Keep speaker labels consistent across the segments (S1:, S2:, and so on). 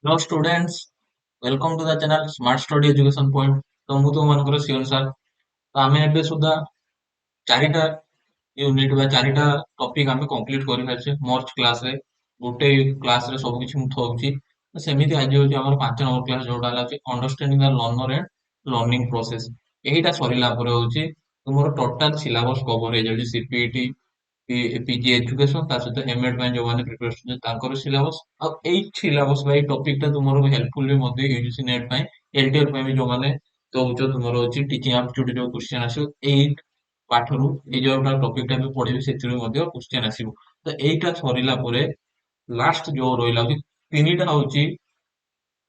S1: Hello students, welcome to the channel Smart Study Education Point। तो ମୁଁ ତୁମମାନଙ୍କର Sion sir. ତ ଆମେ ଏବେ ସୁଦ୍ଧା ଚାରିଟା ୟୁନିଟ୍ ବା ଚାରିଟା ଟପିକ୍ ଆମେ କମ୍ପ୍ଲିଟ୍ କରିସାରିଛେ ମର୍ଚ୍ଚ କ୍ଲାସରେ। ଗୋଟେ କ୍ଲାସରେ ସବୁ କିଛି ମୁଁ ଥଉଛି। ତ ସେମିତି ଆଜି ହେଉଛି ଆମର 5 ନମ୍ବର କ୍ଲାସ ଯୋଉଟା ହେଲା ହେଉଛି understanding the learner and learning process. ଏଇଟା ସରିଲା ପରେ ହେଉଛି ତୁମର ଟୋଟାଲ ସିଲାବସ କଭର ହେଇଯାଉଛି ସିପିଇଟି ପିଜି ଏଜୁକେସନ ତା ସହିତ M.ED ପାଇଁ ଯୋଉମାନେ ପ୍ରିପାରେସନ କରୁଛନ୍ତି ତାଙ୍କର ସିଲାବସ। ଆଉ ଏଇ ସିଲାବସ ବା ଏଇ ଟପିକ ଟା ତୁମର ହେଲ୍ପଫୁଲ ବି ମଧ୍ୟ UGC ନେଟ୍ ପାଇଁ LTR ପାଇଁ ବି ଯୋଉମାନେ ଦଉଛ ତୁମର ହଉଛି ଟିଚିଂ ଆପ୍ଟିଟ୍ୟୁଡ ଯୋଉ କ୍ୱେଶ୍ଚନ ଆସିବ ଏଇ ପାଠରୁ ଏଇ ଯୋଉଟା ଟପିକ ଟା ବି ପଢିବି ସେଥିରୁ ମଧ୍ୟ କ୍ୱେଶ୍ଚନ ଆସିବ। ତ ଏଇଟା ସରିଲା ପରେ ଲାଷ୍ଟ ଯୋଉ ରହିଲା ହଉଛି ତିନିଟା ହଉଛି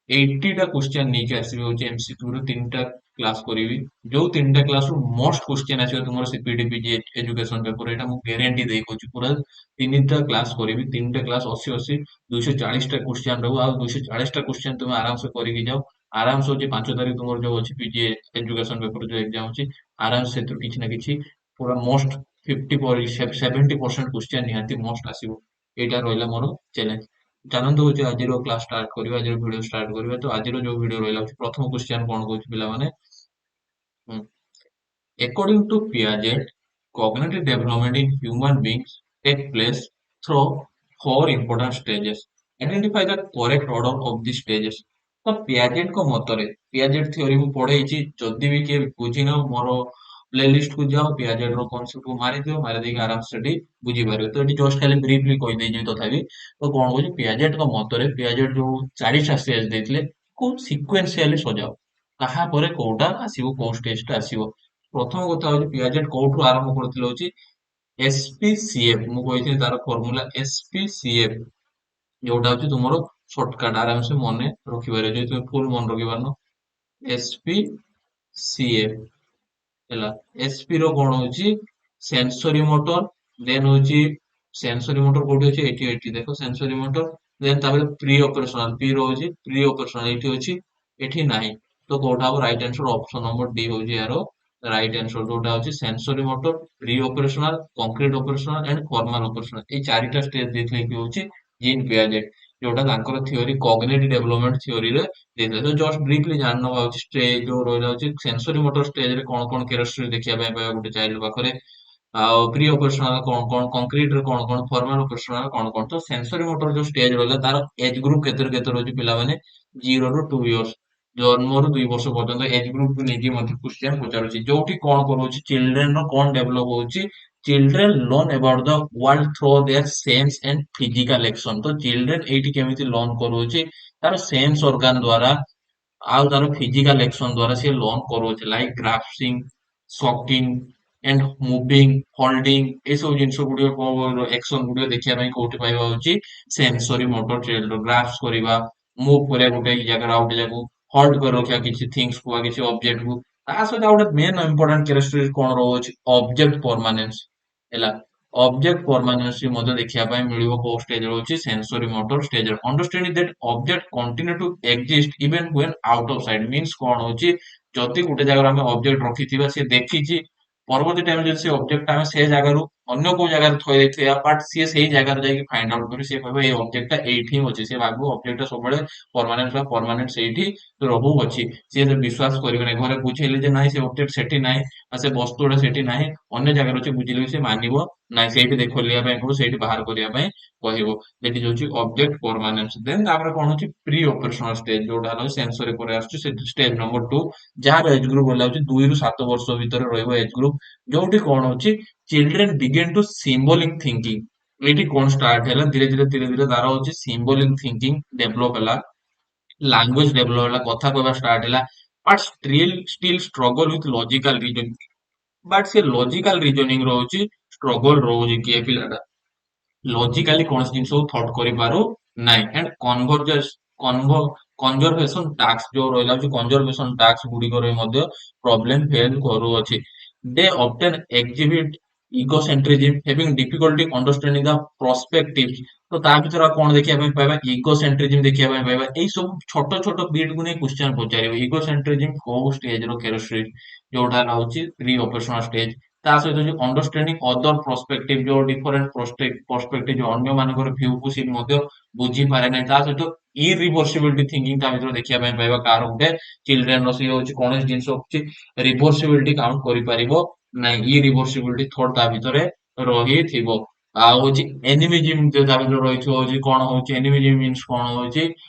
S1: 80ଟା क्वेश्चन ନେଇକି ଆସିବି ହଉଛି MCQ ରୁ ତିନିଟା କ୍ଲାସ କରିବି। ଯୋଉ ତିନିଟା କ୍ଲାସରୁ ମୋଷ୍ଟ क्वेश्चन ଆସିବ ତୁମର ସିପିଟି ପିଜି ଏଜୁକେସନ ପେପର ଏଇଟା ମୁଁ ଗ୍ୟାରେଣ୍ଟି ଦେଇ କହୁଛି। ପୁରା ତିନିଟା କ୍ଲାସ କରିବି, ତିନିଟା କ୍ଲାସ 80 240ଟା क्वेश्चन ରହିବ। ଆଉ 240ଟା क्वेश्चन ତୁମେ ଆରାମସେ କରିକି ଯାଅ। ଆରାମସେ ହଉଛି 5 ତାରିଖ ତୁମର ଯୋଉ ଅଛି ପିଜି ଏଜୁକେସନ ପେପର ଯୋଉ ଏକ୍ଜାମ ଅଛି ଆରାମସେ ସେଥିରୁ କିଛି ନା କିଛି ପୁରା ମୋଷ୍ଟ 70% क्वेश्चन ନିହାତି ମୋଷ୍ଟ ଆସିବ। ଏଇଟା ରହିଲା ମୋର ଚ୍ୟାଲେଞ୍ଜ। ଚାଲନ୍ତୁ ହଉଛି ଆଜିର କ୍ଲାସ ଷ୍ଟାର୍ଟ କରିବା, ଆଜିର ଭିଡିଓ ଷ୍ଟାର୍ଟ କରିବା। ତ ଆଜିର ଯୋଉ ଭିଡିଓ ରହିଲା ହଉଛି ପ୍ରଥମ କ୍ୱେଶ୍ଚନ କଣ କହୁଛି ପିଲାମାନେ। According to Piaget, cognitive development in human beings take place through four important stages. Identify the correct order of these stages. ତ ପିଆଜେଟ ଙ୍କ ମତରେ ପିଆଜେଟ ଥିଓରି ମୁଁ ପଢେଇଛି, ଯଦି ବି କିଏ ବୁଝିନ ମୋର ପ୍ଲେଲିଷ୍ଟ କୁ ଯାଅ, ପିଆଜେଟ ର କନସେପ୍ଟ କୁ ମାରିଦିଅ, ମାରିଦେଇକି ଆରାମ ସେଠି ବୁଝିପାରିବ। ତ ଏଠି ଜଷ୍ଟ ଖାଲି ବ୍ରିଫଲି କହିଦେଇଛି ତଥାପି। ତ କଣ କହୁଛି ପିଆଜେଟ ଙ୍କ ମତରେ ପିଆଜେଟ ଯୋଉ ଚାରିଟା ଷ୍ଟେଜ ଦେଇଥିଲେ କୁ ସିକ୍ୱେନ୍ସିଆଲି ସଜାଅ, ତାପରେ କୋଉଟା ଆସିବ, କୋଉ ଷ୍ଟେଜ ଟା ଆସିବ। ପ୍ରଥମ କଥା ହଉଛି ପିଆଜେଟ କୋଉଠୁ ଆରମ୍ଭ କରୁଥିଲେ ହଉଛି SPCF। ମୁଁ କହିଥିଲି ତାର ଫର୍ମୁଲା SPCF, ଯୋଉଟା ହଉଛି ତୁମର ସର୍ଟକଟ ଆରାମସେ ମନେ ରଖିପାରିବ। ଯଦି ତୁମେ ଫୁଲ ମନେ ରଖିପାରୁନ, SPCF ହେଲା। SP ର କଣ ହଉଛି ସେନ୍ସରି ମୋଟର, ଦେନ୍ ହଉଛି ସେନ୍ସରି ମୋଟର କୋଉଠି ଅଛି, ଏଠି ଏଠି ଦେଖ ସେନ୍ସରି ମୋଟର। ଦେନ୍ ତାପରେ ପ୍ରି ଅପରେସନାଲ, ପି ରହୁଛି ପ୍ରି ଅପରେସନାଲ ଏଇଠି ଅଛି, ଏଠି ନାହିଁ। ତ କୋଉଟା ହବ right answer, option number D ହଉଛି ଏହାର ରାଇଟ ଆନ୍ସର। ଯୋଉଟା ହଉଛି sensory motor, pre operational, concrete operational and formal operational, ଏଇ ଚାରିଟା ଷ୍ଟେଜ ଦେଇଥିଲେ କି ହଉଛି ଜିନ୍ ପିଆଜେଟ, ଯୋଉଟା ତାଙ୍କର ଥିଓରି କଗ୍ନିଟିଭ ଡେଭଲପମେଣ୍ଟ ଥିଓରିରେ ଦେଇଥିଲେ। ତ ଜଷ୍ଟ ବ୍ରିଫଲି ଜାଣିନବା ହଉଛି ଷ୍ଟେଜ ଯୋଉ ରହିଲା ହଉଛି ସେନ୍ସରି ମୋଟର ଷ୍ଟେଜରେ କଣ କଣ କ୍ୟାରେକ୍ଟରିଷ୍ଟିକ ଦେଖିବା ପାଇଁ ପାଇବା ଗୋଟେ ଚାଇଲ୍ଡ ପାଖରେ, ଆଉ ପ୍ରି ଅପରେସନାଲ କଣ କଣ, କଂକ୍ରିଟ ରେ କଣ କଣ, ଫର୍ମାଲ ଅପରେସନାଲ କଣ କଣ। ତ ସେନ୍ସରି ମୋଟର ଯୋଉ ଷ୍ଟେଜ ରହିଲା ତାର ଏଜ ଗ୍ରୁପ କେତେ କେତେ ରହୁଛି ପିଲାମାନେ, 0 ରୁ 2 ଇୟର୍ସ, ଜନ୍ମରୁ 2 ବର୍ଷ ପର୍ଯ୍ୟନ୍ତ ଏଜ ଗ୍ରୁପ କୁ ନେଇକି ମଧ୍ୟ କ୍ୱେଶ୍ଚନ ପଚାରୁଛି। ଯୋଉଠି କଣ କରୁଛି ଚିଲଡ୍ରେନ ର କଣ ଡେଭଲପ ହଉଛି, children learn about the world through their sense and physical action. ତ ଚିଲଡ୍ରେନ ଏଇଠି କେମିତି ଲର୍ନ କରୁଛି, ତାର ସେନ୍ସ ଅର୍ଗାନ ଦ୍ଵାରା ଆଉ ତାର ଫିଜିକାଲ ଏକ୍ସନ ଦ୍ଵାରା ସିଏ ଲର୍ନ କରୁଛି। ଲାଇକ ଗ୍ରାସ୍ପିଂ, ସକିଂ ଏଣ୍ଡ ମୁଭିଂ, ହୋଲ୍ଡିଂ, ଏସବୁ ଜିନିଷ ଗୁଡିକ ଏକ୍ସନ ଗୁଡିକ ଦେଖିବା ପାଇଁ କୋଉଠି ପାଇବା ହଉଛି ସେନ୍ସରି ମୋଟର ଟ୍ରେଡ। ଗ୍ରାସ୍ପ କରିବା, ମୁଭ କରିବା ଗୋଟେ ଜାଗାରୁ ଆଉ ଗୋଟେ ଜାଗାକୁ, ହୋଲ୍ଡ କରି ରଖିବା କିଛି ଥିଙ୍ଗସ କୁ ବା କିଛି ଅବଜେକ୍ଟ କୁ। ତା ସହିତ ଆଉ ଗୋଟେ ମେନ୍ ଇମ୍ପୋର୍ଟାଣ୍ଟ କ୍ୟାରେକ୍ଟରିଷ୍ଟିକ କଣ ରହୁଛି, ଅବଜେକ୍ଟ ପରମାନେନ୍ସ ହେଲା। ଅବଜେକ୍ଟ ପରମାନେନ୍ସ ମଧ୍ୟ ଦେଖିବା ପାଇଁ ମିଳିବ କୋଉ ଷ୍ଟେଜ ରହୁଛି, sensory motor stage. Understanding that object continue to exist even when out of sight means କଣ ହଉଛି, ଯଦି ଗୋଟେ ଜାଗାରେ ଆମେ ଅବଜେକ୍ଟ ରଖିଥିବା, ସେ ଦେଖିଛି, ପରବର୍ତ୍ତୀ ଟାଇମ ଯଦି ସେ ଅବଜେକ୍ଟ ଆମେ ସେ ଜାଗାରୁ ଅନ୍ୟ କୋଉ ଜାଗାରେ ଥୋଇ ଦେଇଥିବା, ବଟ୍ ସିଏ ସେଇ ଜାଗାରେ ଯାଇକି ଫାଇଣ୍ଡ ଆଉଟ କରି ସିଏ କହିବ ଏଇ ଅବଜେକ୍ଟଟା ଏଇଠି ହିଁ ଅଛି। ସେ ଭାବିବ ଅବଜେକ୍ଟଟା ସବୁବେଳେ ପରମାନେଣ୍ଟ ବା ପରମାନେଣ୍ଟ ସେଇଠି ରହୁଅଛି। ସିଏ ବିଶ୍ୱାସ କରିବେ ନାହିଁ, ଘରେ ବୁଝେଇଲେ ଯେ ନାହିଁ ସେ ଅବଜେକ୍ଟ ସେଠି ନାହିଁ ବା ସେ ବସ୍ତୁଟା ସେଠି ନାହିଁ, ଅନ୍ୟ ଜାଗାରେ ଅଛି, ବୁଝିଲେ ବି ସେ ମାନିବ ନାହିଁ। ସେଇଠି ଦେଖ ଖୋଲିବା ପାଇଁ କହିବ, ସେଇଠି ବାହାର କରିବା ପାଇଁ କହିବ। ସେଠି ଯାଉଛି ଅବଜେକ୍ଟ ପରମାନେନ୍ସ। ଦେନ୍ ତାପରେ କଣ ହଉଛି ପ୍ରି ଅପରେସନାଲ ଷ୍ଟେଜ, ଯୋଉଟା ହେଲା ସେନ୍ସରି ପରେ ଆସୁଛି, ସେ ଷ୍ଟେଜ ନମ୍ବର 2, ଯାହାର ଏଜ ଗ୍ରୁପ ହେଲା ହଉଛି 2 ରୁ 7 ବର୍ଷ ଭିତରେ ରହିବ ଏଜ ଗ୍ରୁପ। ଯୋଉଠି କଣ ହଉଛି ଚିଲଡ୍ରେନ ବିଗିନ ଟୁ ସିମ୍ବଲିକ ଥିଙ୍କିଙ୍ଗ। ଏଇଠି କଣ ଷ୍ଟାର୍ଟ ହେଲା, ଧୀରେ ଧୀରେ ତାର ହଉଛି ସିମ୍ବଲିକ ଥିଙ୍କିଙ୍ଗ ଡେଭଲପ ହେଲା, ଲାଙ୍ଗୁଏଜ ଡେଭଲପ ହେଲା, କଥା କହିବା ଷ୍ଟାର୍ଟ ହେଲା। But steel struggle with logical reasoning. But ସେ ଲଜିକାଲ ରିଜନିଂ ରହୁଛି ଷ୍ଟ୍ରଗଲ ରହୁଛି, କିଏ ପିଲାଟା ଲଜିକାଲି କୌଣସି ଜିନିଷକୁ ଥଟ୍ କରିପାରୁ ନାହିଁ। ଆଣ୍ଡ କନଜରଭେସନ ଟାସ୍କ ଯୋଉ ରହିଲା ହଉଛି କନଜରଭେସନ ଟାସ୍କ ଗୁଡିକରେ ମଧ୍ୟ ପ୍ରୋବ୍ଲେମ ଫେଲ କରୁଅଛି। ଦେ ଅବଟେନ୍ ଏକ୍ଜିବିଟ ଇଗୋସେଣ୍ଟ୍ରିଜିମ୍, ହେଭିଂ ଡିଫିକଲ୍ଟି ଅଣ୍ଡରଷ୍ଟାଣ୍ଡିଂ ଦ ପ୍ରସ୍ପେକ୍ଟିଭ। ତ ତା ଭିତରେ ଆଉ କଣ ଦେଖିବା ପାଇଁ ପାଇବା, ଇଗୋସେଣ୍ଟ୍ରିଜିମ୍ ଦେଖିବା ପାଇଁ ପାଇବା। ଏଇ ସବୁ ଛୋଟ ଛୋଟ ବିଟ୍ କୁ ନେଇ କ୍ୱେଶ୍ଚନ ପଚାରିବ। ଇଗୋସେଣ୍ଟ୍ରିଜିମ୍ କୋଉ ଷ୍ଟେଜ ର କ୍ୟାରେକ୍ଟରିଷ୍ଟିକ, ଯୋଉଟା ହେଲା ହଉଛି ପ୍ରି ଅପରେସନାଲ ଷ୍ଟେଜ। ତା ସହିତ ଯୋଉ ଅଣ୍ଡରଷ୍ଟାଣ୍ଡିଂ ଅଦର ପର୍ସପେକ୍ଟିଭ, ଯୋଉ ଡିଫରେଣ୍ଟ ପର୍ସପେକ୍ଟିଭ, ଯୋଉ ଅନ୍ୟ ମାନଙ୍କର ଭ୍ୟୁ କୁ ସେ ମଧ୍ୟ ବୁଝିପାରେ ନାହିଁ। ତା ସହିତ ଇରିଭର୍ସିବିଲିଟି ଥିଙ୍କିଙ୍ଗ ତା ଭିତରେ ଦେଖିବା ପାଇଁ ପାଇବା। କାହାର ଗୋଟେ ଚିଲଡ୍ରେନ ର ସେ ହଉଛି କୌଣସି ଜିନିଷ ହଉଛି ରିଭର୍ସିବିଲିଟି କାଉଣ୍ଟ କରିପାରିବ ନାହିଁ, ଇରିଭର୍ସିବିଲିଟି ଥଟ୍ ତା ଭିତରେ ରହିଥିବ। ଆଉ ହଉଛି ଏନିମିଜିମ୍ ତା ଭିତରେ ରହିଥିବ। ହଉଛି କଣ ହଉଛି ଏନିମିଜିମ୍ ମିନ୍ସ କଣ ହଉଛି,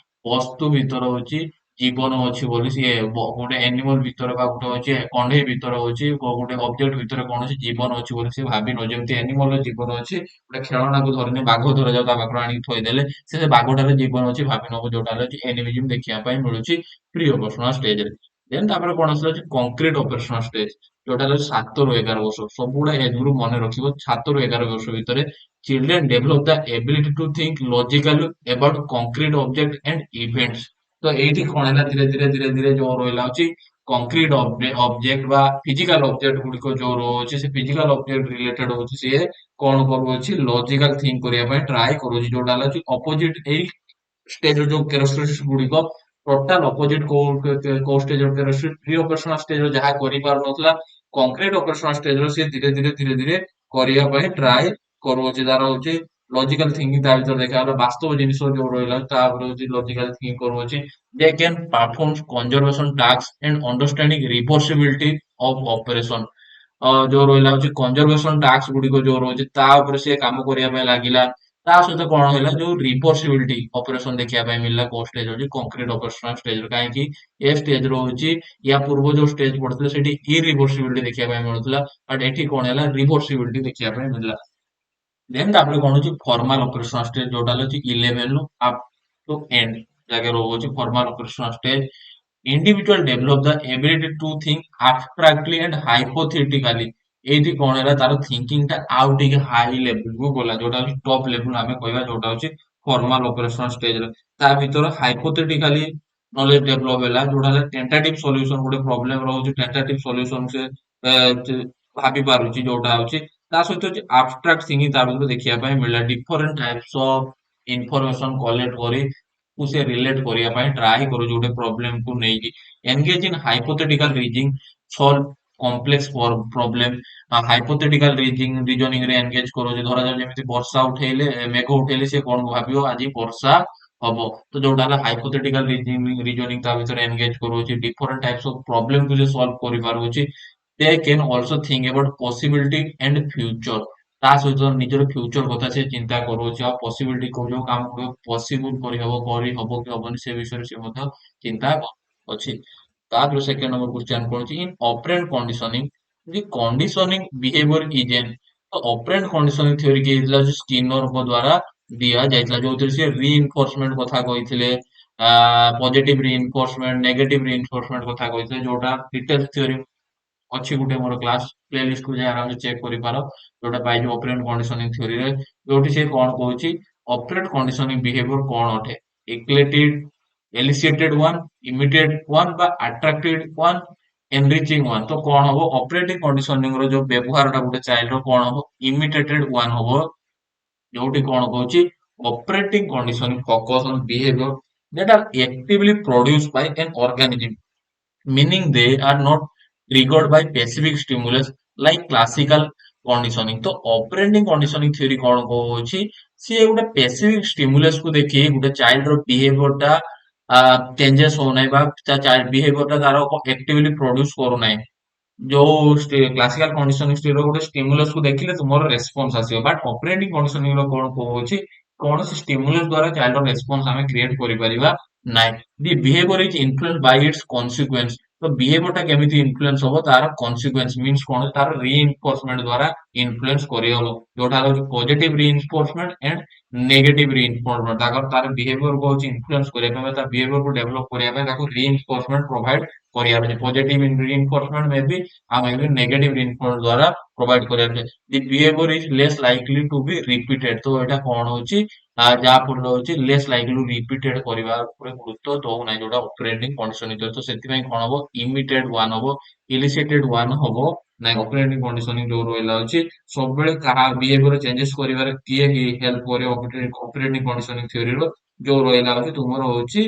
S1: ବସ୍ତୁ ଭିତରେ ହଉଛି ଜୀବନ ଅଛି ବୋଲି ସିଏ ଗୋଟେ ଆନିମଲ ଭିତରେ ବା ଗୋଟେ ହଉଛି କଣ୍ଢେଇ ଭିତରେ ହଉଛି ଗୋଟେ ଅବଜେକ୍ଟ ଭିତରେ କୌଣସି ଜୀବନ ଅଛି ବୋଲି ସେ ଭାବି ନବ। ଯେମିତି ଆନିମଲ ର ଜୀବନ ଅଛି, ଗୋଟେ ଖେଳଣାକୁ ଧରିନି ବାଘ ଧରାଯାଉ ତା ପାଖରେ ଆଣିକି ଥୋଇଦେଲେ ସେ ବାଘଟାର ଜୀବନ ଅଛି ଭାବି ନବ, ଯୋଉଟା ହଉଛି ଏନିମିଜିମ୍ ଦେଖିବା ପାଇଁ ମିଳୁଛି ପ୍ରି ଅପରେସନାଲ ଷ୍ଟେଜ ରେ। ଦେନ୍ ତାପରେ କଣ ଆସିଲା ହଉଛି କଂକ୍ରିଟ ଅପରେସନାଲ ଷ୍ଟେଜ, ଯୋଉଟା ହଉଛି 7 ରୁ 11 ବର୍ଷ। ସବୁଗୁଡା ଏଜ ଗ୍ରୁପ ମନେ ରଖିବ। 7 ରୁ 11 ବର୍ଷ ଭିତରେ children develop the ability to think logically about concrete object and events। ତ ଏଇଠି କଣ ହେଲା, ଧୀରେ ଧୀରେ ଧୀରେ ଧୀରେ ଯୋଉ ରହିଲା ହଉଛି କଂକ୍ରିଟ ଅବଜେକ୍ଟ ବା ଫିଜିକାଲ ଅବଜେକ୍ଟ ଗୁଡିକ ଯୋଉ ରହୁଛି, ସେ ଫିଜିକାଲ ଅବଜେକ୍ଟ ରିଲେଟେଡ ହଉଛି ସିଏ କଣ କରୁଅଛି, ଲଜିକାଲ ଥିଙ୍କ କରିବା ପାଇଁ ଟ୍ରାଏ କରୁଛି। ଯୋଉଟା ହେଲା ହଉଛି ଅପୋଜିଟ ଏଇ ଷ୍ଟେଜ ଯୋଉ କ୍ୟାରେକ୍ଟରିଷ୍ଟିକ୍ସ ଗୁଡିକ ଟୋଟାଲ ଅପୋଜିଟ କୋଉ ଷ୍ଟେଜ ପ୍ରି ଅପରେସନାଲ ଷ୍ଟେଜ ଯାହା କରିପାରୁନଥିଲା, କଂକ୍ରିଟ ଅପରେସନାଲ ଷ୍ଟେଜ ସିଏ ଧୀରେ ଧୀରେ ଧୀରେ ଧୀରେ କରିବା ପାଇଁ ଟ୍ରାଏ କରୁଅଛି। ତାର ହଉଛି ଲଜିକାଲ ଥିଙ୍କିଂ ତା ଭିତରେ ଦେଖାଗଲା। ବାସ୍ତବ ଜିନିଷ ଯୋଉ ରହିଲା ତାପରେ ହଉଛି ଲଜିକାଲ ଥିଙ୍କିଂ କରୁଅଛି। They can perform conservation task and understanding reversibility of operation. ଯୋଉ ରହିଲା ହଉଛି କନଜରଭେସନ ଟାସ୍କ ଗୁଡିକ ଯୋଉ ରହୁଛି ତା ଉପରେ ସିଏ କାମ କରିବା ପାଇଁ ଲାଗିଲା। ତା ସହିତ କଣ ହେଲା, ଯୋଉ ରିଭର୍ସିବିଲିଟି ଅପରେସନ ଦେଖିବା ପାଇଁ ମିଳିଲା କୋଉ ଷ୍ଟେଜ ହଉଛି କଂକ୍ରିଟ ଅପରେସନାଲ ଷ୍ଟେଜ। କାହିଁକି ଏ ଷ୍ଟେଜ ରହୁଛି, ୟା ପୂର୍ବ ଯୋଉ ଷ୍ଟେଜ ପଢିଥିଲେ ସେଠି ଇରିଭର୍ସିବିଲିଟି ଦେଖିବା ପାଇଁ ମିଳୁଥିଲା, ବଟ ଏଠି କଣ ହେଲା ରିଭର୍ସିବିଲିଟି ଦେଖିବା ପାଇଁ ମିଳିଲା। ଦେନ୍ ତାପରେ କଣ ହଉଛି ଫର୍ମାଲ ଅପରେସନାଲ ଷ୍ଟେଜ, ଯୋଉଟା ହଉଛି 11 ରୁ ଅପ୍ ଟୁ ଏଣ୍ଡ ଯାକେ ରହୁଛି formal operational stage. Individual develop the ability to think abstractly and hypothetically. ଏଇଠି କଣ ହେଲା, ତାର ଥିଙ୍କିଂ ଟା ଆଉ ଟିକେ ହାଇ ଲେଭୁଲ କୁ ଗଲା, ଯୋଉଟା ହଉଛି ଟପ୍ ଲେଭୁଲ ଆମେ କହିବା, ଯୋଉଟା ହଉଛି ଫର୍ମାଲ ଅପରେସନାଲ ଷ୍ଟେଜ ରେ। ତା ଭିତରେ ହାଇପୋଥେଟିକାଲି ନଲେଜ ଡେଭଲପ ହେଲା, ଯୋଉଟା ହେଲା ଟେଣ୍ଟାଟିଭ ସଲ୍ୟୁସନ, ଗୋଟେ ପ୍ରୋବ୍ଲେମ ରହୁଛି ଟେଣ୍ଟାଟିଭ ସଲ୍ୟୁସନ ସେ ଭାବି ପାରୁଛି, ଯୋଉଟା ହଉଛି ତା ସହିତ ହଉଛି ଆବଷ୍ଟ୍ରାକ୍ଟ ଥିଙ୍କିଂ ତା ଭିତରେ ଦେଖିବା ପାଇଁ ମିଳିଲା। Different types of information collect କରି କୁ ସେ ରିଲେଟ କରିବା ପାଇଁ ଟ୍ରାଏ କରୁଛି ଗୋଟେ ପ୍ରୋବ୍ଲେମ କୁ ନେଇକି। ଏନଗେଜ ଇନ ହାଇପୋଥେଟିକାଲ ରିଜିଙ୍ଗ, ସଲ୍ଭ କମ୍ପ୍ଲେକ୍ସ ପ୍ରୋବ୍ଲେମ। ହାଇପୋଥେଟିକାଲ ରିଜନିଂ ରେ ଏନଗେଜ କରୁଛି। ଧରାଯାଉ ଯେମିତି ବର୍ଷା ଉଠେଇଲେ, ମେଘ ଉଠେଇଲେ ସେ କଣ ଭାବିବ, ଆଜି ବର୍ଷା ହବ। ତ ଯୋଉଟା ହେଲା ହାଇପୋଥେଟିକାଲ ରିଜନିଂ ତା ଭିତରେ ଏନଗେଜ କରୁଛି। ଡିଫରେଣ୍ଟ ଟାଇପସ ଅଫ ପ୍ରୋବ୍ଲେମ କୁ ସେ ସଲ୍ଭ କରିପାରୁଛି। They can also think about possibility and future. ତା ସହିତ ନିଜର ଫ୍ୟୁଚର କଥା ସେ ଚିନ୍ତା କରୁଛି, ଆଉ ପସିବିଲିଟି ଯୋଉ କାମ ଗୁଡିକ ପସିବୁଲ କରିହବ କି ହବନି ସେ ବିଷୟରେ ସେ ମଧ୍ୟ ଚିନ୍ତା ଅଛି। ତାପରେ ସେକେଣ୍ଡ ନମ୍ବର କ୍ୱେଶ୍ଚନ କଣ ଅଛି, in operant conditioning the conditioning behaviour is an. ତ ଅପରେଣ୍ଟ କଣ୍ଡିସନିଂ ଥିଓରି କିଏ ଦେଇଥିଲା, ସ୍କିନରଙ୍କ ଦ୍ଵାରା ଦିଆଯାଇଥିଲା, ଯୋଉଥିରେ ସେ ରିଇନଫୋର୍ସମେଣ୍ଟ କଥା କହିଥିଲେ। ପଜିଟିଭ ରିଇନଫୋର୍ସମେଣ୍ଟ, ନେଗେଟିଭ ରିଇନଫୋର୍ସମେଣ୍ଟ କଥା କହିଥିଲେ, ଯୋଉଟା ଡିଟେଲ ଥିଓରି ଅଛି ଗୋଟେ ମୋର କ୍ଲାସ ପ୍ଲେଲିଷ୍ଟ କୁ ଯାଇ ଆରାମରେ ଚେକ୍ କରିପାର, ଯୋଉଟା ପାଇଯିବ ଅପରେଣ୍ଟ କଣ୍ଡିସନିଂ ଥିଓରିରେ। ଯୋଉଠି ସେ କଣ କହୁଛି, ଅପରେଣ୍ଟ କଣ୍ଡିସନିଂ ବିହେଭିୟର କଣ ଅଟେ, ଇକ୍ଲେଟେଡ, ଏଲିସିଏଟେଡ ୱାନ, ଇମିଡିଏଟ ୱାନ ବା ଆଟ୍ରାକ୍ଟେଡ ୱାନ, ଏନରିଚିଂ ୱାନ। ତ କଣ ହବ, ଅପରେଟିଂ କଣ୍ଡିସନିଂ ର ଯୋଉ ବ୍ୟବହାରଟା ଗୋଟେ ଚାଇଲ୍ଡ ର କଣ ହବ, ଇମିଟେଟେଡ ୱାନ ହବ। ଯୋଉଠି କଣ କହୁଛି, operating conditioning focus on behaviour that are actively produced by an organism, meaning they are not triggered by specific stimulus like classical conditioning। ତ ଅପରେଟିଂ କଣ୍ଡିସନିଂ ଥିଓରି କଣ କହୁଛି, ସିଏ ଗୋଟେ ସ୍ପେସିଫିକ ଷ୍ଟିମୁଲସ କୁ ଦେଖି ଗୋଟେ ଚାଇଲ୍ଡ ର ବିହେଭିୟର ଟା ଚେଞ୍ଜେସ ହଉନାହିଁ ବା ତା ବିହେଭିୟର ଟା ତାର ଆକ୍ଟିଭଲି ପ୍ରଡ୍ୟୁସ କରୁନାହିଁ। ଯୋଉ କ୍ଲାସିକାଲ କଣ୍ଡିସନିଂ ର ଗୋଟେ ଷ୍ଟିମୁଲସ କୁ ଦେଖିଲେ ତୁମର ରେସ୍ପନ୍ସ ଆସିବ, ବଟ ଅପରେଟିଂ କଣ୍ଡିସନିଂ ର କଣ କହୁଛି, କୌଣସି ଷ୍ଟିମୁଲସ ଦ୍ଵାରା ଚାଇଲ୍ଡ ର ରେସ୍ପନ୍ସ ଆମେ କ୍ରିଏଟ କରିପାରିବା ନାହିଁ। The behaviour is influence by its consequence. ତ ବିହେଭିୟର ଟା କେମିତି ଇନଫ୍ଲୁଏନ୍ସ ହବ, ତାର କନସିକ୍ୱେନ୍ସ ମିନ୍ସ କଣ, ତାର ରିଇନଫୋର୍ସମେଣ୍ଟ ଦ୍ଵାରା ଇନଫ୍ଲୁଏନ୍ସ କରିହବ। ଯୋଉଟା ହଉଛି ପଜିଟିଭ ରିଇନଫୋର୍ସମେଣ୍ଟ ଏଣ୍ଡ ନେଗେଟିଭ ରିଇନଫୋର୍ସମେଣ୍ଟ। ତାର ବିହେଭିୟର କୁ ହଉଛି ଇନଫ୍ଲୁଏନ୍ସ କରିବା ପାଇଁ ବା ତା ବିହେଭିୟର କୁ ଡେଭଲପ କରିବା ପାଇଁ ତାକୁ ରିଇନଫୋର୍ସମେଣ୍ଟ ପ୍ରୋଭାଇଡ କରିବା ପାଇଁ। ପଜିଟିଭ ରିଇନଫୋର୍ସମେଣ୍ଟ ମେ ବି ଆଉ ମେ ବି ନେଗେଟିଭ ରିଇନଫୋର୍ସମେଣ୍ଟ ଦ୍ଵାରା ପ୍ରୋଭାଇଡ କରିବା ପାଇଁ। ଦି ବିହେଭିୟର ଇଜ ଲେସ୍ ଲାଇକଲି ଟୁ ବି ରିପିଟେଡ। ତ ଏଇଟା କଣ ହଉଛି, ଯାହା ଫଳରେ ହଉଛି ଲେସ୍ ଲାଇକଲି ରିପିଟେଡ କରିବା ଉପରେ ଗୁରୁତ୍ୱ ଦଉନାହିଁ, ଯୋଉଟା ଅପରେଟିଂ କଣ୍ଡିସନିଂ। ତ ସେଥିପାଇଁ କଣ ହବ, ଇମିଟେଡ ୱାନ ହବ, ଇଲିସିଟେଡ ୱାନ ହବ ନାଇଁ। ଅପରେଟିଂ କଣ୍ଡିସନିଂ ଯୋଉ ରହିଲା ଅଛି, ସବୁବେଳେ କାହା ବିହେଭିୟର ଚେଞ୍ଜେସ କରିବାରେ କିଏ ହେଲ୍ପ କରିବ, ଅପରେଟିଂ କଣ୍ଡିସନିଂ ଥିଓରିର ଯୋଉ ରହିଲା ଅଛି ତୁମର ହଉଛି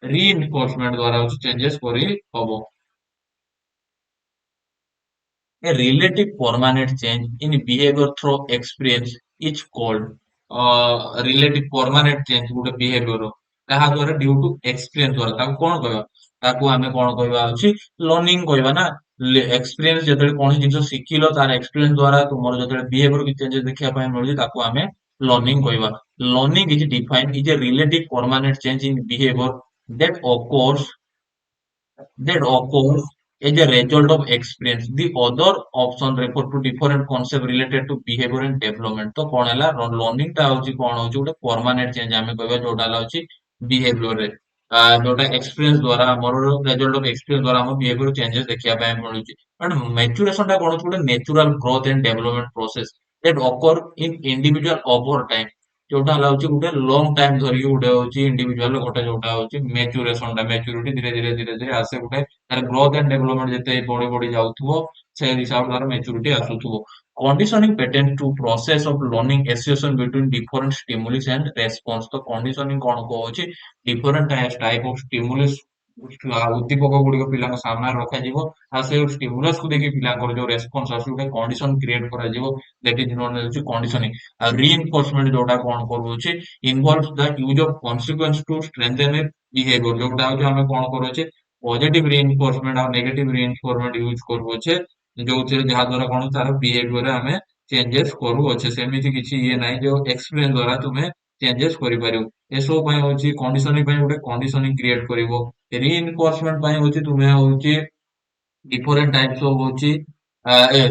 S1: ରିଇନଫୋର୍ସମେଣ୍ଟ ଦ୍ଵାରା ହଉଛି ଚେଞ୍ଜେସ କରି ହବ। A relative permanent change in behavior through experience is called relative permanent change ଗୋଟେ behavior କାହା ଦ୍ୱାରା due to experience ଦ୍ୱାରା ତାକୁ କଣ କହିବା ତାକୁ ଆମେ କଣ କହିବା ଅଛି learning କହିବା ନା experience ଯେତେବେଳେ କୌଣସି ଜିନିଷ ଶିଖିଲ ତାର experience ଦ୍ୱାରା ତୁମର ଯେତେବେଳେ behavior କିଛି changes ଦେଖିବା ପାଇଁ ମିଳୁଛି ତାକୁ ଆମେ learning କହିବା learning is defined is a relative permanent change in behavior that occurs as a result of experience. The other option refer to different concept related to behavior and development. तो कौन है learning टा होची कौन होची ଗୋଟେ permanent change ଆମେ କହିବା ଯୋଉଟା ହେଲା होची behavior ରେ ଯୋଉଟା experience ଦ୍ୱାରା ଆମର result of experience ଦ୍ୱାରା ଆମ behavior changes ଦେଖିବା ପାଇଁ ମିଳୁଛି but maturation ଟା କଣ ହଉଛି ଗୋଟେ natural growth and development process that occur in individual over time ଯୋଉଟା ହେଲା ହଉଛି ଗୋଟେ long time ଧରିକି ଗୋଟେ ହଉଛି individual ଗୋଟେ ଯୋଉଟା ହଉଛି maturation ଟା maturity ଧୀରେ ଧୀରେ ଆସେ ଗୋଟେ ତାର growth and development ଯେତେ ବଢି ବଢି ଯାଉଥିବ ସେଇ ହିସାବରେ ତାର maturity ଆସୁଥିବ conditioning pattern to process of learning association between different stimulus and response ତ conditioning କଣ କହୁଛି different type of stimulus ଉଦ୍ଦୀପକ ଗୁଡିକ ପିଲାଙ୍କ ସାମ୍ନାରେ ରଖାଯିବ ଆଉ ସେ stimulus କୁ ଦେଖି ପିଲାଙ୍କର ଯୋଉ response ଆସୁଛି ଗୋଟେ condition create କରାଯିବ that is known as conditioning ଆଉ reinforcement ଯୋଉଟା କଣ କରୁଛି involves the use of consequence to strengthen a behavior ଯୋଉଟା ହଉଛି ଆମେ କଣ କରୁଛେ ପଜିଟିଭ ରିଇନଫୋର୍ସମେଣ୍ଟ ଆଉ ନେଗେଟିଭ ରିଇନଫୋର୍ସମେଣ୍ଟ ୟୁଜ କରୁଅଛେ ଯୋଉଥିରେ ଯାହା ଦ୍ୱାରା କଣ ତାର ବିହେଭିୟରରେ ଆମେ ଚେଞ୍ଜେସ କରୁଅଛେ ସେମିତି କିଛି ଇଏ ନାହିଁ ଯୋଉ ଏକ୍ସପିରିଏନ୍ସ ଦ୍ୱାରା ତୁମେ ଚେଞ୍ଜେସ କରିପାରିବ ଏସବୁ ପାଇଁ ହଉଛି କଣ୍ଡିସନିଂ ପାଇଁ ଗୋଟେ କଣ୍ଡିସନିଂ କ୍ରିଏଟ କରିବ ରିଇନଫୋର୍ସମେଣ୍ଟ ପାଇଁ ହଉଛି ତୁମେ ହଉଛି different types of ହଉଛି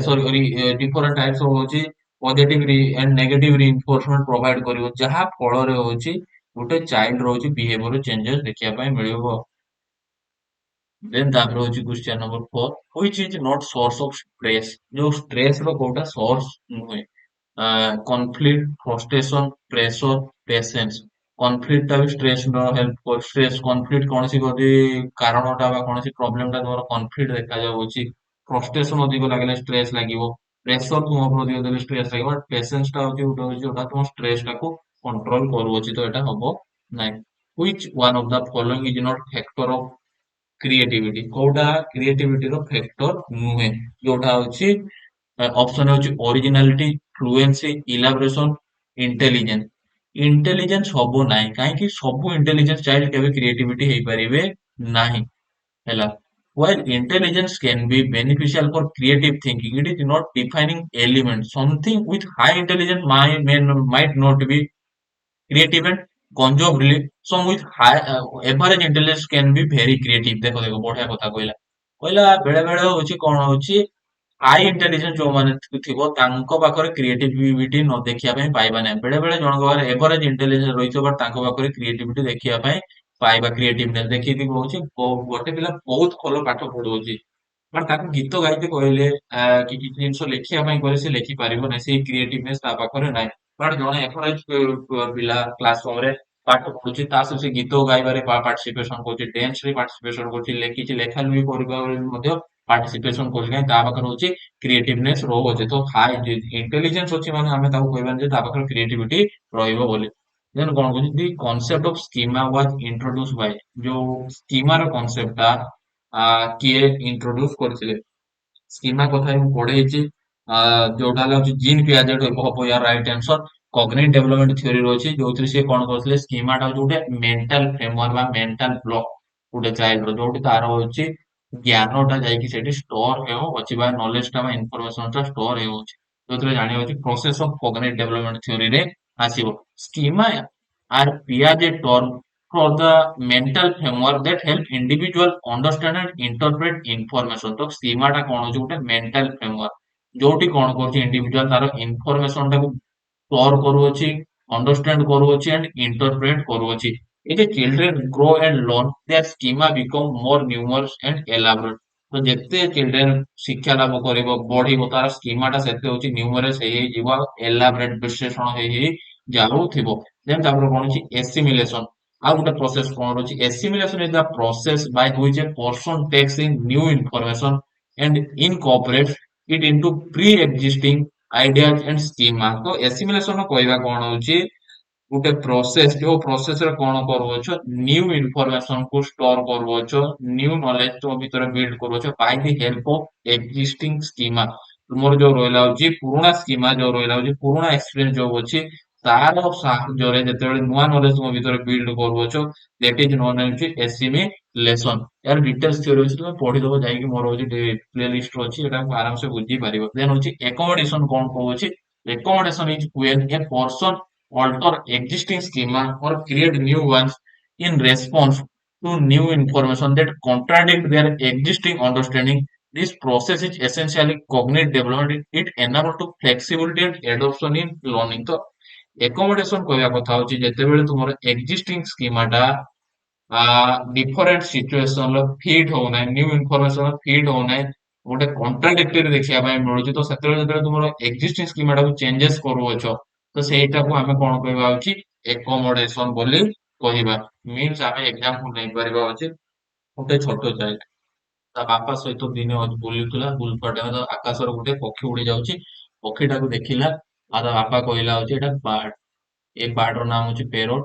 S1: sorry different types of ହଉଛି positive and negative reinforcement provide କରିବ ଯାହା ଫଳରେ ହଉଛି ଗୋଟେ ଚାଇଲ୍ଡ ରହୁଛି ବିହେଭିୟର ଚେଞ୍ଜେସ ଦେଖିବା ପାଇଁ ମିଳିବ then ତାପରେ ହଉଛି question number 4 which is not source of stress ଯୋଉ stress ର କୋଉଟା source ନୁହେଁ conflict frustration pressure patience conflict ଟା ବି stress ର help କରେ stress conflict କୌଣସି ଯଦି କାରଣଟା ବା କୌଣସି problem ଟା ତମର conflict ଦେଖାଯାଉଛି frustration ଅଧିକ ଲାଗିଲେ stress ଲାଗିବ pressure ତୁମ ଉପରେ ଅଧିକ ଦେଲେ stress ଲାଗିବ but patience ଟା ହଉଛି ଗୋଟେ ହଉଛି ଯୋଉଟା ତମ stress ଟାକୁ control କରୁଅଛି ତ ଏଇଟା ହବ ନାହିଁ which one of the following is not factor of creativity କୋଉଟା କ୍ରିଏଟିଭିଟିର ଫ୍ୟାକ୍ଟର ନୁହେଁ ଯୋଉଟା ହଉଛି ଅପସନ ହଉଛି ଅରିଜିନାଲିଟି ଫ୍ଲୁଏନ୍ସି ଇଲାବୋରେସନ ଇଣ୍ଟେଲିଜେନ୍ସ ଇଣ୍ଟେଲିଜେନ୍ସ ହବ ନାହିଁ କାହିଁକି ସବୁ ଇଣ୍ଟେଲିଜେନ୍ସ ଚାଇଲ୍ଡ କେବେ କ୍ରିଏଟିଭିଟି ହେଇପାରିବେ ନାହିଁ ହେଲା while intelligence can be beneficial for creative thinking it is not defining element something with high intelligence might not be creative and conjointly some with high average intelligence can be very creative ଦେଖ ଦେଖ ବଢିଆ କଥା କହିଲା କହିଲା ବେଳେ ବେଳେ ହଉଛି କଣ ହଉଛି ହାଇ ଇଣ୍ଟେଲିଜେନ୍ସ ଯୋଉମାନେ ଥିବ ତାଙ୍କ ପାଖରେ କ୍ରିଏଟିଭିଟି ନ ଦେଖିବା ପାଇଁ ପାଇବା ନାହିଁ ବେଳେ ବେଳେ ଜଣଙ୍କ ପାଖରେ ଏଭରେଜ ଇଣ୍ଟେଲିଜେନ୍ସ ରହିଥିବ ବଟ୍ ତାଙ୍କ ପାଖରେ କ୍ରିଏଟିଭିଟି ଦେଖିବା ପାଇଁ ପାଇବା କ୍ରିଏଟିଭନେସ ଦେଖିକି କହୁଛି ଗୋଟେ ପିଲା ବହୁତ ଭଲ ପାଠ ପଢୁଛି ବଟ୍ ତାକୁ ଗୀତ ଗାଇତେ କହିଲେ କି କିଛି ଜିନିଷ ଲେଖିବା ପାଇଁ କହିଲେ ସେ ଲେଖିପାରିବ ନାହିଁ ସେଇ କ୍ରିଏଟିଭନେସ ତା ପାଖରେ ନାହିଁ ବଟ୍ ଜଣେ ଏଭରେଜ ପିଲା କ୍ଲାସ ରୁମରେ ପାଠ ପଢୁଛି ତା ସହିତ ସେ ଗୀତ ଗାଇବାରେ ପାର୍ଟିସିପେସନ କରୁଛି ଡ୍ୟାନ୍ସ ରେ ପାର୍ଟିସିପେସନ କରୁଛି ଲେଖିଛି ଲେଖା ଲୁଖି କରିବା ମଧ୍ୟ ପାର୍ଟିସିପେସନ କରୁଛି କାହିଁକି ତା ପାଖରେ ହଉଛି କ୍ରିଏଟିଭନେସ ରହୁଅଛି ତ ହାଇ ଇଣ୍ଟେଲିଜେନ୍ସ ଅଛି ମାନେ ଆମେ ତାକୁ କହିବାନି ଯେ ତା ପାଖରେ କ୍ରିଏଟିଭିଟି ରହିବ ବୋଲି ଦେନ୍ କଣ କହୁଛି the concept of schema was introduce by ଯୋଉ ସ୍କିମାର କନସେପ୍ଟ ଟା କିଏ ଇଣ୍ଟ୍ରୋଡ୍ୟୁସ କରିଥିଲେ ସ୍କିମା କଥା ମୁଁ ପଢେଇଛି ଯୋଉଟା ହେଲା ହଉଛି ଜିନ୍ ପିଆଜେଟ୍ ହବ ୟାର ରାଇଟ୍ ଆନ୍ସର କଗ୍ନିଟିଭ ଡେଭଲପମେଣ୍ଟ ଥିଓରି ରହିଛି ଯୋଉଥିରେ ସିଏ କଣ କରୁଥିଲେ ସ୍କିମା ଟା ହଉଛି ଗୋଟେ ମେଣ୍ଟାଲ ଫ୍ରେମୱାର୍କ ବା ମେଣ୍ଟାଲ ବ୍ଲକ ଗୋଟେ ଚାଇଲ୍ଡ ର ଯୋଉଠି ତାର ହଉଛି ଜ୍ଞାନ ଟା ଯାଇକି ସେଠି ଷ୍ଟୋର ହେଉଅଛି ବା ନଲେଜ ଟା ବା ଇନଫରମେସନ ଟା ଷ୍ଟୋର ହେଉଅଛି ଯୋଉଥିରେ ଜାଣିବା ହଉଛି ପ୍ରୋସେସ ଅଫ କଗ୍ନିଟିଭ ଡେଭଲପମେଣ୍ଟ ଥିଓରିରେ ଆସିବ ସ୍କିମା are Piaget term for the mental framework that help individual understand and interpret information ତ schema ଟା କଣ ହଉଛି ଗୋଟେ mental framework ଯୋଉଠି କଣ କରୁଛି individual ତାର information ଟାକୁ store କରୁଅଛି understand କରୁଅଛି and interpret କରୁଅଛି ଏ ଯେ children grow and learn their schema become more numerous and elaborate ତ ଯେତେ children ଶିକ୍ଷା ଲାଭ କରିବ ବଢିବ ତାର schema ଟା ସେତେ ହଉଛି numerous ହେଇ ହେଇଯିବ ଆଉ elaborate ବିଶ୍ଳେଷଣ ହେଇ ହେଇ ଯାଉଥିବ then ତାପରେ କଣ ଅଛି assimilation ଆଉ ଗୋଟେ process କଣ ରହୁଛି assimilation is the process by which a person takes in new information and incorporates it into pre-existing ideas and schema ତ assimilation ର କହିବା କଣ ହଉଛି ଗୋଟେ ପ୍ରୋସେସ ଯୋଉ ପ୍ରୋସେସ ରେ କଣ କରୁଅଛ ନ୍ୟू ଇନଫରମେସନ କୁ ଷ୍ଟୋର କରୁଅଛ ନ୍ୟू ନଲେଜ ତ ଭିତରେ ବିଲ୍ଡ କରୁଅଛ by the help of existing schema ତୁମର ଯୋଉ ରହିଲା ହଉଛି ପୁରୁଣା ସ୍କିମା ଯୋଉ ରହିଲା ହଉଛି ପୁରୁଣା ଏକ୍ସପିରିଏନ୍ସ ଯୋଉ ଅଛି ତାର ସାହାଯ୍ୟରେ ଯେତେବେଳେ ନୂଆ ନଲେଜ ତୁମ ଭିତରେ ବିଲ୍ଡ କରୁଅଛ ଦେଟ ଇଜ ନୋନ୍ ହେଉଛି ଏସିମିଲେସନ। यार डिटेल्स थ्योरी ଅଛି ତମେ ପଢିଦବ ଯାଇକି ମୋର ହଉଛି ପ୍ଲେ ଲିଷ୍ଟ ଅଛି ଏଟା ଆରାମସେ ବୁଝି ପାରିବ ଦେନ୍ ହଉଛି ଏକୋମୋଡେସନ କଣ କହୁଛି ଏକୋମୋଡେସନ is when a person alter existing schema or create new ones in response to new information that contradict their existing understanding. This process is essentially cognitive development. It enables to flexibility and adoption in learning. तो accommodation କହିବା କଥା ହଉଛି ଯେତେବେଳେ ତୁମର existing schema ଟା different situation ର fit ହଉନାହିଁ new information fit ହଉନାହିଁ ଗୋଟେ କଣ୍ଟ୍ରାଡିକ୍ଟରି ଦେଖିବା ପାଇଁ ମିଳୁଛି ତ ସେତେବେଳେ ଯେତେବେଳେ ତୁମର ଏକ୍ଜିଷ୍ଟିଂ ସ୍କିମାଟାକୁ ଚେଞ୍ଜେସ କରୁଅଛ ତ ସେଇଟାକୁ ଆମେ କଣ କହିବା ହଉଛି ଏକୋମୋଡେସନ ବୋଲି କହିବା ମିନ୍ସ ଆମେ ଏକ୍ସାମ୍ପଲ ନେଇପାରିବା ଅଛି ଗୋଟେ ଛୋଟ ଚାଇଲ୍ଡ ତା ବାପା ସହିତ ଦିନେ ବୁଲୁଥିଲା ବୁଲୁଥିବା ଟାଇମରେ ଆକାଶରେ ଗୋଟେ ପକ୍ଷୀ ଉଡି ଯାଉଛି ପକ୍ଷୀଟାକୁ ଦେଖିଲା ଆଉ ତା ବାପା କହିଲା ହଉଛି ଏଇଟା ବାର୍ଡ ଏ ବାର୍ଡ ର ନାମ ହଉଛି ପେରୋଟ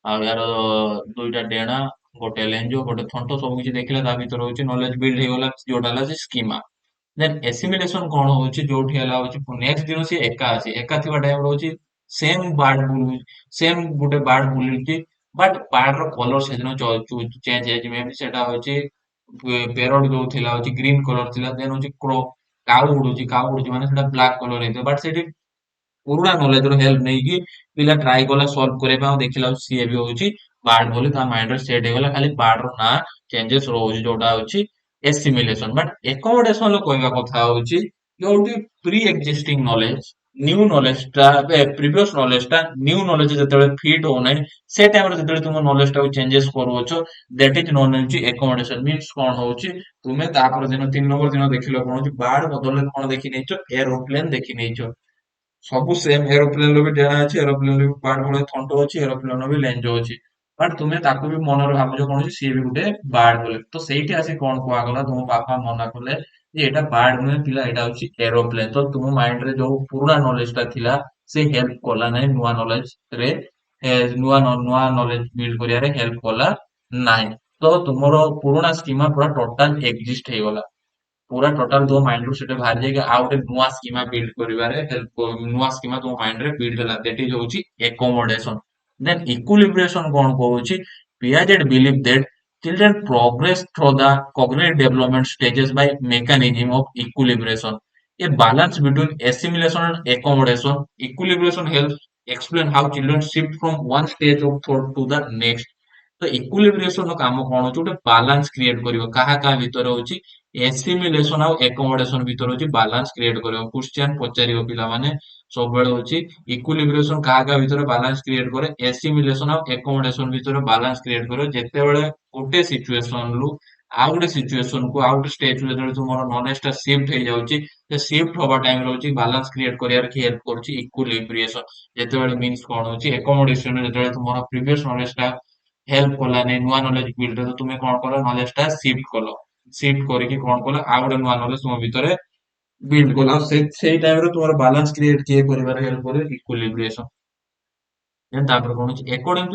S1: ଆଉ ୟାର ଦୁଇଟା ଡେଣା ଗୋଟେ ଲେଞ୍ଜ ଗୋଟେ ଥଣ୍ଟ ସବୁ କିଛି ଦେଖିଲା ତା ଭିତରେ ହଉଛି ନଲେଜ ବିଲ୍ଡ ହେଇଗଲା ଯୋଉଟା ହେଲା ସ୍କିମା ଦେନ୍ ଏସିମିଲେସନ କଣ ହଉଛି ଯୋଉଠି ହେଲା ହଉଛି ନେକ୍ସଟ ଦିନ ସିଏ ଏକା ଥିବା ଟାଇମରେ ହଉଛି ସେମ ବାର୍ଡ ବୁଲୁଛି ସେମ ଗୋଟେ ବାର୍ଡ ବୁଲୁଛି ବଟ୍ ବାର୍ଡ ର କଲର ସେଦିନ ଚେଞ୍ଜ ହେଇଛି ମେ ବି ସେଟା ହଉଛି ପେରଟ ଯୋଉ ଥିଲା ହଉଛି ଗ୍ରୀନ କଲର ଥିଲା ଦେନ୍ ହଉଛି କ୍ରୋ କାଉ ଉଡୁଛି ମାନେ ସେଟା ବ୍ଲାକ କଲର ହେଇଥିବ ବଟ୍ ସେଠି ପୁରୁଣା ନଲେଜ ର ହେଲ୍ପ ନେଇକି ପିଲା ଟ୍ରାଏ କଲା ସଲ୍ଭ କରିବା ପାଇଁ ଆଉ ଦେଖିଲା ବେଳକୁ ସିଏ ବି ହଉଛି ବାର୍ଡ ବୋଲି ତା ମାଇଣ୍ଡ ରେ ସେଟ୍ ହେଇଗଲା ଖାଲି ବାର୍ଡ ର ନାଁ ଚେଞ୍ଜେସ ରହୁଛି ଯୋଉଟା ହଉଛି ଏସିମିଲେସନ ବଟ୍ ଏକୋମୋଡେସନ ର କହିବା କଥା ହଉଛି ଯୋଉଠି pre existing knowledge new knowledge ଟା ପ୍ରିଭିୟସ ନଲେଜ ଟା ନ୍ୟୁ ନଲେଜ ଯେତେବେଳେ ଫିଟ୍ ହଉନାହିଁ ସେ ଟାଇମରେ ଯେତେବେଳେ ତୁମ ନଲେଜ ଟାକୁ ଚେଞ୍ଜେସ କରୁଅଛ ଦ୍ୟାଟ ଇଜ ନୋନ୍ ହେଉଛି ଏକୋମୋଡେସନ ମିନ୍ସ କଣ ହଉଛି ତୁମେ ତାପର ଦିନ 3 ନମ୍ବର ଦିନ ଦେଖିଲ କଣ ହଉଛି ବାର୍ଡ ବଦଳରେ କଣ ଦେଖି ନେଇଛ ଏରୋପ୍ଲେନ ଦେଖି ନେଇଛ ସବୁ ସେମ ଏରୋପ୍ଲେନ ର ବି ଡେଣା ଅଛି ଏରୋପ୍ଲେନ ର ବି ବାର୍ଡ ଭଳିଆ ଥଣ୍ଟ ଅଛି ଏରୋପ୍ଲେନ ର ବି ଲେଞ୍ଜ ଅଛି ବଟ୍ ତୁମେ ତାକୁ ବି ମନରେ ଭାବୁଛ କଣ ଅଛି ସିଏ ବି ଗୋଟେ ବାର୍ଡ ବୋଲି ତ ସେଇଠି ଆସି କଣ କୁହାଗଲା ତୁମ ବାପା ମନା କଲେ ଯେ ଏଇଟା ବାର୍ଡ ନୁହେଁ ପିଲା ଏଇଟା ହଉଛି ଏରୋପ୍ଲେନ ତ ତୁମ ମାଇଣ୍ଡ ରେ ଯୋଉ ପୁରୁଣା ନଲେଜ ଟା ଥିଲା ସେ ହେଲ୍ପ କଲା ନାହିଁ ନୂଆ ନଲେଜ ରେ ନୂଆ ନଲେଜ ବିଲ୍ଡ କରିବାରେ ହେଲ୍ପ କଲା ନାହିଁ ତ ତୁମର ପୁରୁଣା ସ୍କିମା ପୁରା ଟୋଟାଲ ଏକ୍ଜିଷ୍ଟ ହେଇଗଲା ପୁରା ଟୋଟାଲ ତୋ ମାଇଣ୍ଡ ରୁ ସେଟା ବାହାରି ଯାଇକି ଆଉ ଗୋଟେ ନୂଆ ସ୍କିମା ବିଲ୍ଡ କରିବାରେ ହେଲ୍ପ ନୂଆ ସ୍କିମା ତୋ ମାଇଣ୍ଡ ରେ ବିଲ୍ଡ ହେଲା ଦେଟ ଇଜ ହଉଛି ଏକୋମୋଡେସନ ଦେନ୍ ଇକ୍ୱିଲିବ୍ରିଏସନ କଣ କହୁଛି ପିଆଜେଡ believe that children progress through the cognitive development stages by mechanism of equilibration. A balance between assimilation and accommodation. Equilibration helps explain how children shift from one stage of thought to the next. ତ ଇକ୍ୱିଲିବ୍ରିଏସନ ର କାମ କଣ ହଉଛି ଗୋଟେ balance create କରିବ କାହା କାହା ଭିତରେ ହଉଛି ଏସିମିଲେସନ ଆଉ ଏକୋମୋଡେସନ ଭିତରେ ହଉଛି ବାଲାନ୍ସ କ୍ରିଏଟ କରିବ କ୍ୱେଶ୍ଚିଆନ ପଚାରିବ ପିଲାମାନେ ସବୁବେଳେ ହଉଛି ଇକ୍ୱିଲିବ୍ରିଏସନ କାହା କାହା ଭିତରେ ବାଲାନ୍ସ କ୍ରିଏଟ କରେ ଏସିମିଲେସନ ଆଉ ଏକୋମୋଡେସନ ଭିତରେ ବାଲାନ୍ସ କ୍ରିଏଟ କରିବ ଯେତେବେଳେ ଗୋଟେ ସିଚୁଏସନ ରୁ ଆଉ ଗୋଟେ ସିଚୁଏସନ କୁ ଆଉ ଗୋଟେ ଷ୍ଟେଜ ଯେତେବେଳେ ତୁମର ନଲେଜ ଟା ସିଫ୍ଟ ହେଇଯାଉଛି ସେ ସିଫ୍ଟ ହବା ଟାଇମ ରହୁଛି ବାଲାନ୍ସ କ୍ରିଏଟ କରିବାରେ କି ହେଲ୍ପ କରୁଛି ଇକ୍ୱିଲିବ୍ରିଏସନ ଯେତେବେଳେ ମିନ୍ସ କଣ ହଉଛି ଏକୋମୋଡେସନ ଯେତେବେଳେ ତୁମର ପ୍ରିଭିୟସ ନଲେଜ ଟା ହେଲ୍ପ କଲାନି ନୂଆ ନଲେଜ ବିଲ୍ଡ ତ ତୁମେ କଣ କଲ ନଲେଜ ଟା ସିଫ୍ଟ କଲ ସିଫ୍ଟ କରିକି କଣ କଲ ଆଉ ଗୋଟେ ନୂଆ ନଲେଜ ତୁମ ଭିତରେ ବିଲ୍ଡ କଲ ଆଉ ସେଇ ଟାଇମ ରେ ତୁମର ବାଲାନ୍ସ କ୍ରିଏଟ କିଏ କରିବାରେ ହେଲ୍ପ କରିବ ଇକ୍ୱିଲିବ୍ରିଏସନ ଦେନ୍ ତାପରେ କଣ ହଉଛି according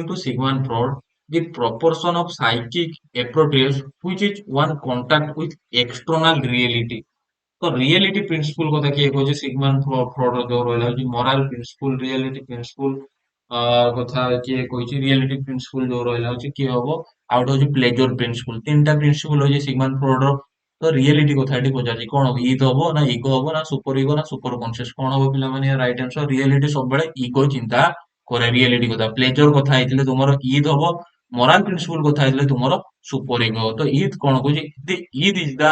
S1: to Sigmund Freud, the proportion of psychic approaches which is one contact with external reality. तो रियलिटी प्रिंसिपल କଥା କିଏ କହୁଛି ସିଗମଣ୍ଡ ଫ୍ରଡ ର ଯୋଉ ରହିଲା ହଉଛି ମୋରାଲ ପ୍ରିନ୍ସିପଲ ରିୟଲିଟି ପ୍ରିନ୍ସିପଲ କଥା କିଏ କହିଛି ରିୟଲିଟି ପ୍ରିନ୍ସିପଲ ଯୋଉ ରହିଲା ହଉଛି କିଏ ହବ ଆଉ ଗୋଟେ ହଉଛି ପ୍ଲେଜର ପ୍ରିନ୍ସିପଲ ତିନିଟା ପ୍ରିନ୍ସିପଲ ହଉଛି ସିଗମଣ୍ଡ ଫ୍ରଡ ର ତ ରିୟଲିଟି କଥା ଏଠି ପଚାରୁଛି କଣ ହବ ଇଦ ହବ ନା ଇଗୋ ହବ ନା ସୁପର କନସିୟସ କଣ ହବ ପିଲାମାନେ ରାଇଟ ଆନ୍ସର ରିୟଲିଟି ସବୁବେଳେ ଇଗୋ ଚିନ୍ତା କରେ ରିୟଲିଟି କଥା ପ୍ଲେଜର କଥା ହେଇଥିଲେ ତୁମର ଇଦ ହବ ମୋରାଲ ପ୍ରିନ୍ସିପଲ କଥା ହେଇଥିଲେ ତୁମର ସୁପର ଇଗୋ ହବ ତ ଇଦ କଣ କହୁଛି Eid is the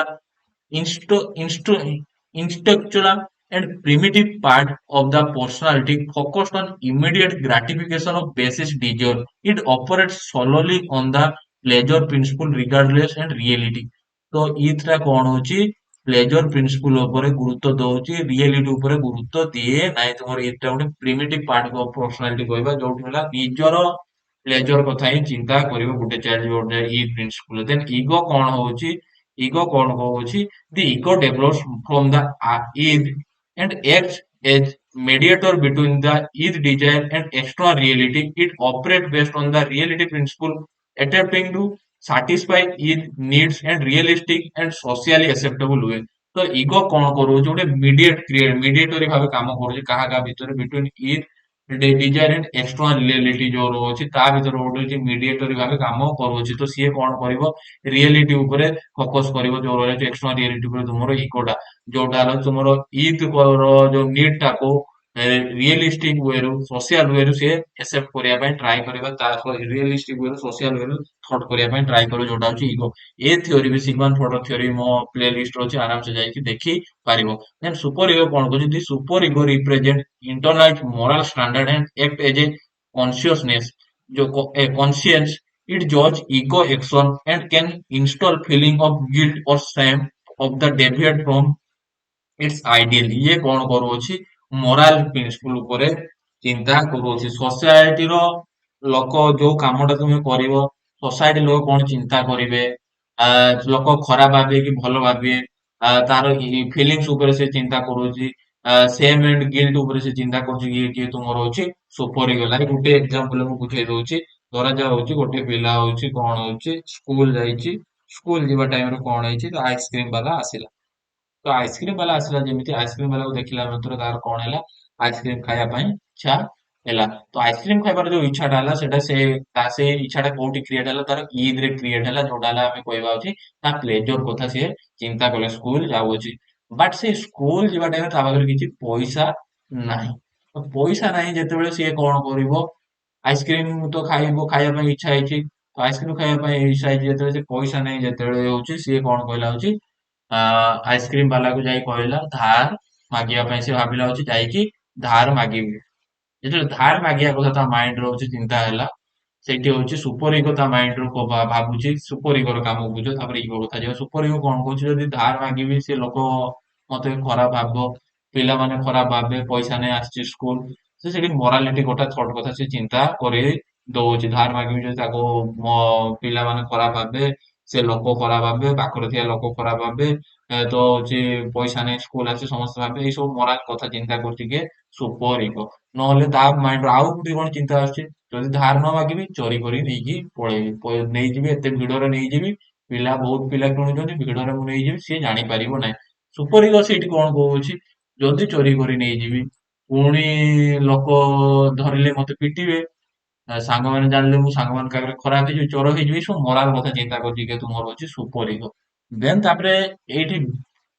S1: instinctual and primitive part of the personality focused on immediate gratification of basis desire. It operates solely on the pleasure principle regardless and reality. तो ଇଥଟା କଣ ହଉଛି ପ୍ଲେଜର ପ୍ରିନ୍ସିପଲ ଉପରେ ଗୁରୁତ୍ୱ ଦଉଛି ରିଏଲିଟି ଉପରେ ଗୁରୁତ୍ୱ ଦିଏ ନାହିଁ ତମର ଏଇଟା ଗୋଟେ ପ୍ରିମିଟିଭ ପାର୍ଟ ଅଫ ପର୍ସନାଲିଟି କହିବା ଯୋଉଠି ହେଲା ନିଜର ପ୍ଲେଜର କଥା ହିଁ ଚିନ୍ତା କରିବ ଗୋଟେ ଚାଇଲ୍ଡ ଯୋଉଟା ଇ ପ୍ରିନ୍ସିପଲ ଦେନ୍ ଇଗୋ କଣ କହୁଛି the ego develops from the id and acts as mediator between the each desire and extra reality. It operates based on the reality principle, attempting to satisfy each needs and realistic and socially acceptable way. ତ ego କଣ କରୁଛି ଗୋଟେ ମିଡିଏଟରି ଭାବେ କାମ କରୁଛି କାହା କାହା ଭିତରେ between each desire and external reality ଯୋଉ ରହୁଛି ତା ଭିତରେ ଗୋଟେ ହଉଛି ମିଡିଏଟରି ଭାବେ କାମ କରୁଛି ତ ସିଏ କଣ କରିବ ରିଆଲିଟି ଉପରେ ଫୋକସ କରିବ ଯୋଉ ରହିଛି ଏକ୍ସଟର୍ନାଲ ରିଆଲିଟି ଉପରେ ତୁମର ଇଗୋଟା ଯୋଉଟା ହେଲା ତୁମର ଇଥ୍ ର ଯୋଉ ନିଡ୍ ଟାକୁ ରିଏଲିଷ୍ଟିକ ୱେରୁ ସୋସିଆଲ ୱେରୁ ସିଏ ଏକ୍ସେପ୍ଟ କରିବା ପାଇଁ ଟ୍ରାଏ କରିବା ତା ରିଏଲିଷ୍ଟିକ ୱେରୁ ସୋସିଆଲ ୱେରୁ ଥଟ୍ କରିବା ପାଇଁ ଟ୍ରାଏ କରିବ ଯୋଉଟା ହଉଛି ଇଗୋ ଏ ଥିଓରି ବି ସିଗମଣ୍ଡ ଫ୍ରଏଡର ଥିଓରି ମୋ ପ୍ଲେ ଲିଷ୍ଟ ଅଛି ଆରାମସେ ଯାଇକି ଦେଖି ପାରିବ ଦେନ୍ ସୁପର ଇଗୋ କଣ କରୁଛି the super ego represent internalize moral standard and act as a consciousness जो a conscience it judge ego action and can install feeling of guilt or shame of the deviate from its ideal ଇଏ କଣ କରୁଅଛି moral principle ଉପରେ ଚିନ୍ତା କରୁଅଛି ସୋସାଇଟିର ଲୋକ ଯୋଉ କାମଟା ତୁମେ କରିବ ସୋସାଇଟି ଲୋକ କଣ ଚିନ୍ତା କରିବେ ଲୋକ ଖରାପ ଭାବିବେ କି ଭଲ ଭାବିବେ ତାର ଫିଲିଙ୍ଗସ ଉପରେ ସେ ଚିନ୍ତା କରୁଛି ସେମ୍ ଆଣ୍ଡ ଗିଲ୍ଟ ଉପରେ ସେ ଚିନ୍ତା କରୁଛି କିଏ କିଏ ତୁମର ହଉଛି ସୁପର ଇଗୋ ଲାଇକ ଗୋଟେ ଏକ୍ସାମ୍ପଲ ମୁଁ ବୁଝେଇ ଦଉଛି ଧରାଯାଉ ହଉଛି ଗୋଟେ ପିଲା ହଉଛି କଣ ହଉଛି ସ୍କୁଲ ଯାଇଛି ସ୍କୁଲ ଯିବା ଟାଇମରେ କଣ ହେଇଛି ଆଇସ୍କ୍ରିମ ବାଲା ଆସିଲା ତ ଆଇସ୍କ୍ରିମ ବାଲା ଆସିଲା ଯେମିତି ଆଇସ୍କ୍ରିମ ବାଲାକୁ ଦେଖିଲା ମାତ୍ରେ ତାର କଣ ହେଲା ଆଇସ୍କ୍ରିମ ଖାଇବା ପାଇଁ ଇଚ୍ଛା ହେଲା ତ ଆଇସ୍କ୍ରିମ ଖାଇବାର ଯୋଉ ଇଚ୍ଛାଟା ହେଲା ସେଟା ସେଇ ଇଚ୍ଛାଟା କୋଉଠି କ୍ରିଏଟ ହେଲା ତାର ଇଦ୍ ରେ କ୍ରିଏଟ ହେଲା ଯୋଉଟା ହେଲା ଆମେ କହିବା ହଉଛି ତା ପ୍ଲେଜର କଥା ସିଏ ଚିନ୍ତା କଲେ ସ୍କୁଲ ଯାଉଅଛି ବଟ୍ ସେ ସ୍କୁଲ ଯିବା ଟାଇମରେ ତା ପାଖରେ କିଛି ପଇସା ନାହିଁ ତ ପଇସା ନାହିଁ ଯେତେବେଳେ ସିଏ କଣ କରିବ ଆଇସ୍କ୍ରିମ ତ ଖାଇବା ପାଇଁ ଇଚ୍ଛା ହେଇଛି ତ ଆଇସ୍କ୍ରିମ ଖାଇବା ପାଇଁ ଇଚ୍ଛା ହେଇଛି ଯେତେବେଳେ ସେ ପଇସା ନାହିଁ ଯେତେବେଳେ ହଉଛି ସିଏ କଣ କହିଲା ହଉଛି ଆଇସ୍କ୍ରିମ ବାଲାକୁ ଯାଇ କହିଲା ଧାର ମାଗିବା ପାଇଁ ସେ ଭାବିଲା ହଉଛି ଯାଇକି ଧାର ମାଗିବି ଯେତେବେଳେ ଧାର ମାଗିବା କଥା ତା ମାଇଣ୍ଡ ର ହଉଛି ଚିନ୍ତା ହେଲା ସେଇଠି ହଉଛି ସୁପର ଇଗୋ ତା ମାଇଣ୍ଡ ରୁ ଭାବୁଛି ସୁପର ଇଗୋର କାମ ବୁଝ ତାପରେ ଇଗୋ କଥା ଯିବ ସୁପର ଇଗୋ କଣ କହୁଛି ଯଦି ଧାର ମାଗିବି ସେ ଲୋକ ମତେ ଖରାପ ଭାବିବ ପିଲାମାନେ ଖରାପ ଭାବେ ପଇସା ନେଇ ଆସିଛି ସ୍କୁଲ ସେ ସେଠି ମୋରାଲିଟି ଗୋଟେ ଥର୍ଡ କଥା ସେ ଚିନ୍ତା କରି ଦଉଛି ଧାର ମାଗିବି ଯଦି ତାକୁ ମୋ ପିଲାମାନେ ଖରାପ ଭାବେ ସେ ଲୋକ ଖରାପ ଭାବେ ପାଖରେ ଥିବା ଲୋକ ଖରାପ ଭାବେ ତ ହଉଛି ପଇସା ନେଇ ସ୍କୁଲ ଆସି ସମସ୍ତେ ଭାବେ ଏଇ ସବୁ ମୋରାଲ କଥା ଚିନ୍ତା କରୁଛି କିଏ ସୁପର ଇଗୋ ନହେଲେ ତା ମାଇଣ୍ଡ ଆଉ ଗୋଟେ କଣ ଚିନ୍ତା ଆସୁଛି ଯଦି ଧାର ନ ମାଗିବି ଚୋରି କରି ନେଇକି ପଳେଇବି ନେଇଯିବି ଏତେ ଭିଡରେ ନେଇଯିବି ବହୁତ ପିଲା କିଣୁଛନ୍ତି ଭିଡରେ ମୁଁ ନେଇଯିବି ସିଏ ଜାଣିପାରିବ ନାହିଁ ସୁପର ଇଗୋ ସେଇଠି କଣ କହୁଛି ଯଦି ଚୋରି କରି ନେଇଯିବି ପୁଣି ଲୋକ ଧରିଲେ ମତେ ପିଟିବେ ସାଙ୍ଗମାନେ ଜାଣିଲେ ମୁଁ ସାଙ୍ଗମାନଙ୍କ ଆଗରେ ଖରାପ ହେଇଯିବି ଚୋର ହେଇଯିବି ଏ ସବୁ ମୋରାଲ କଥା ଚିନ୍ତା କରୁଛି କି ତୁମର ହଉଛି ସୁପର ଇଗୋ ଦେନ୍ ତାପରେ ଏଇଠି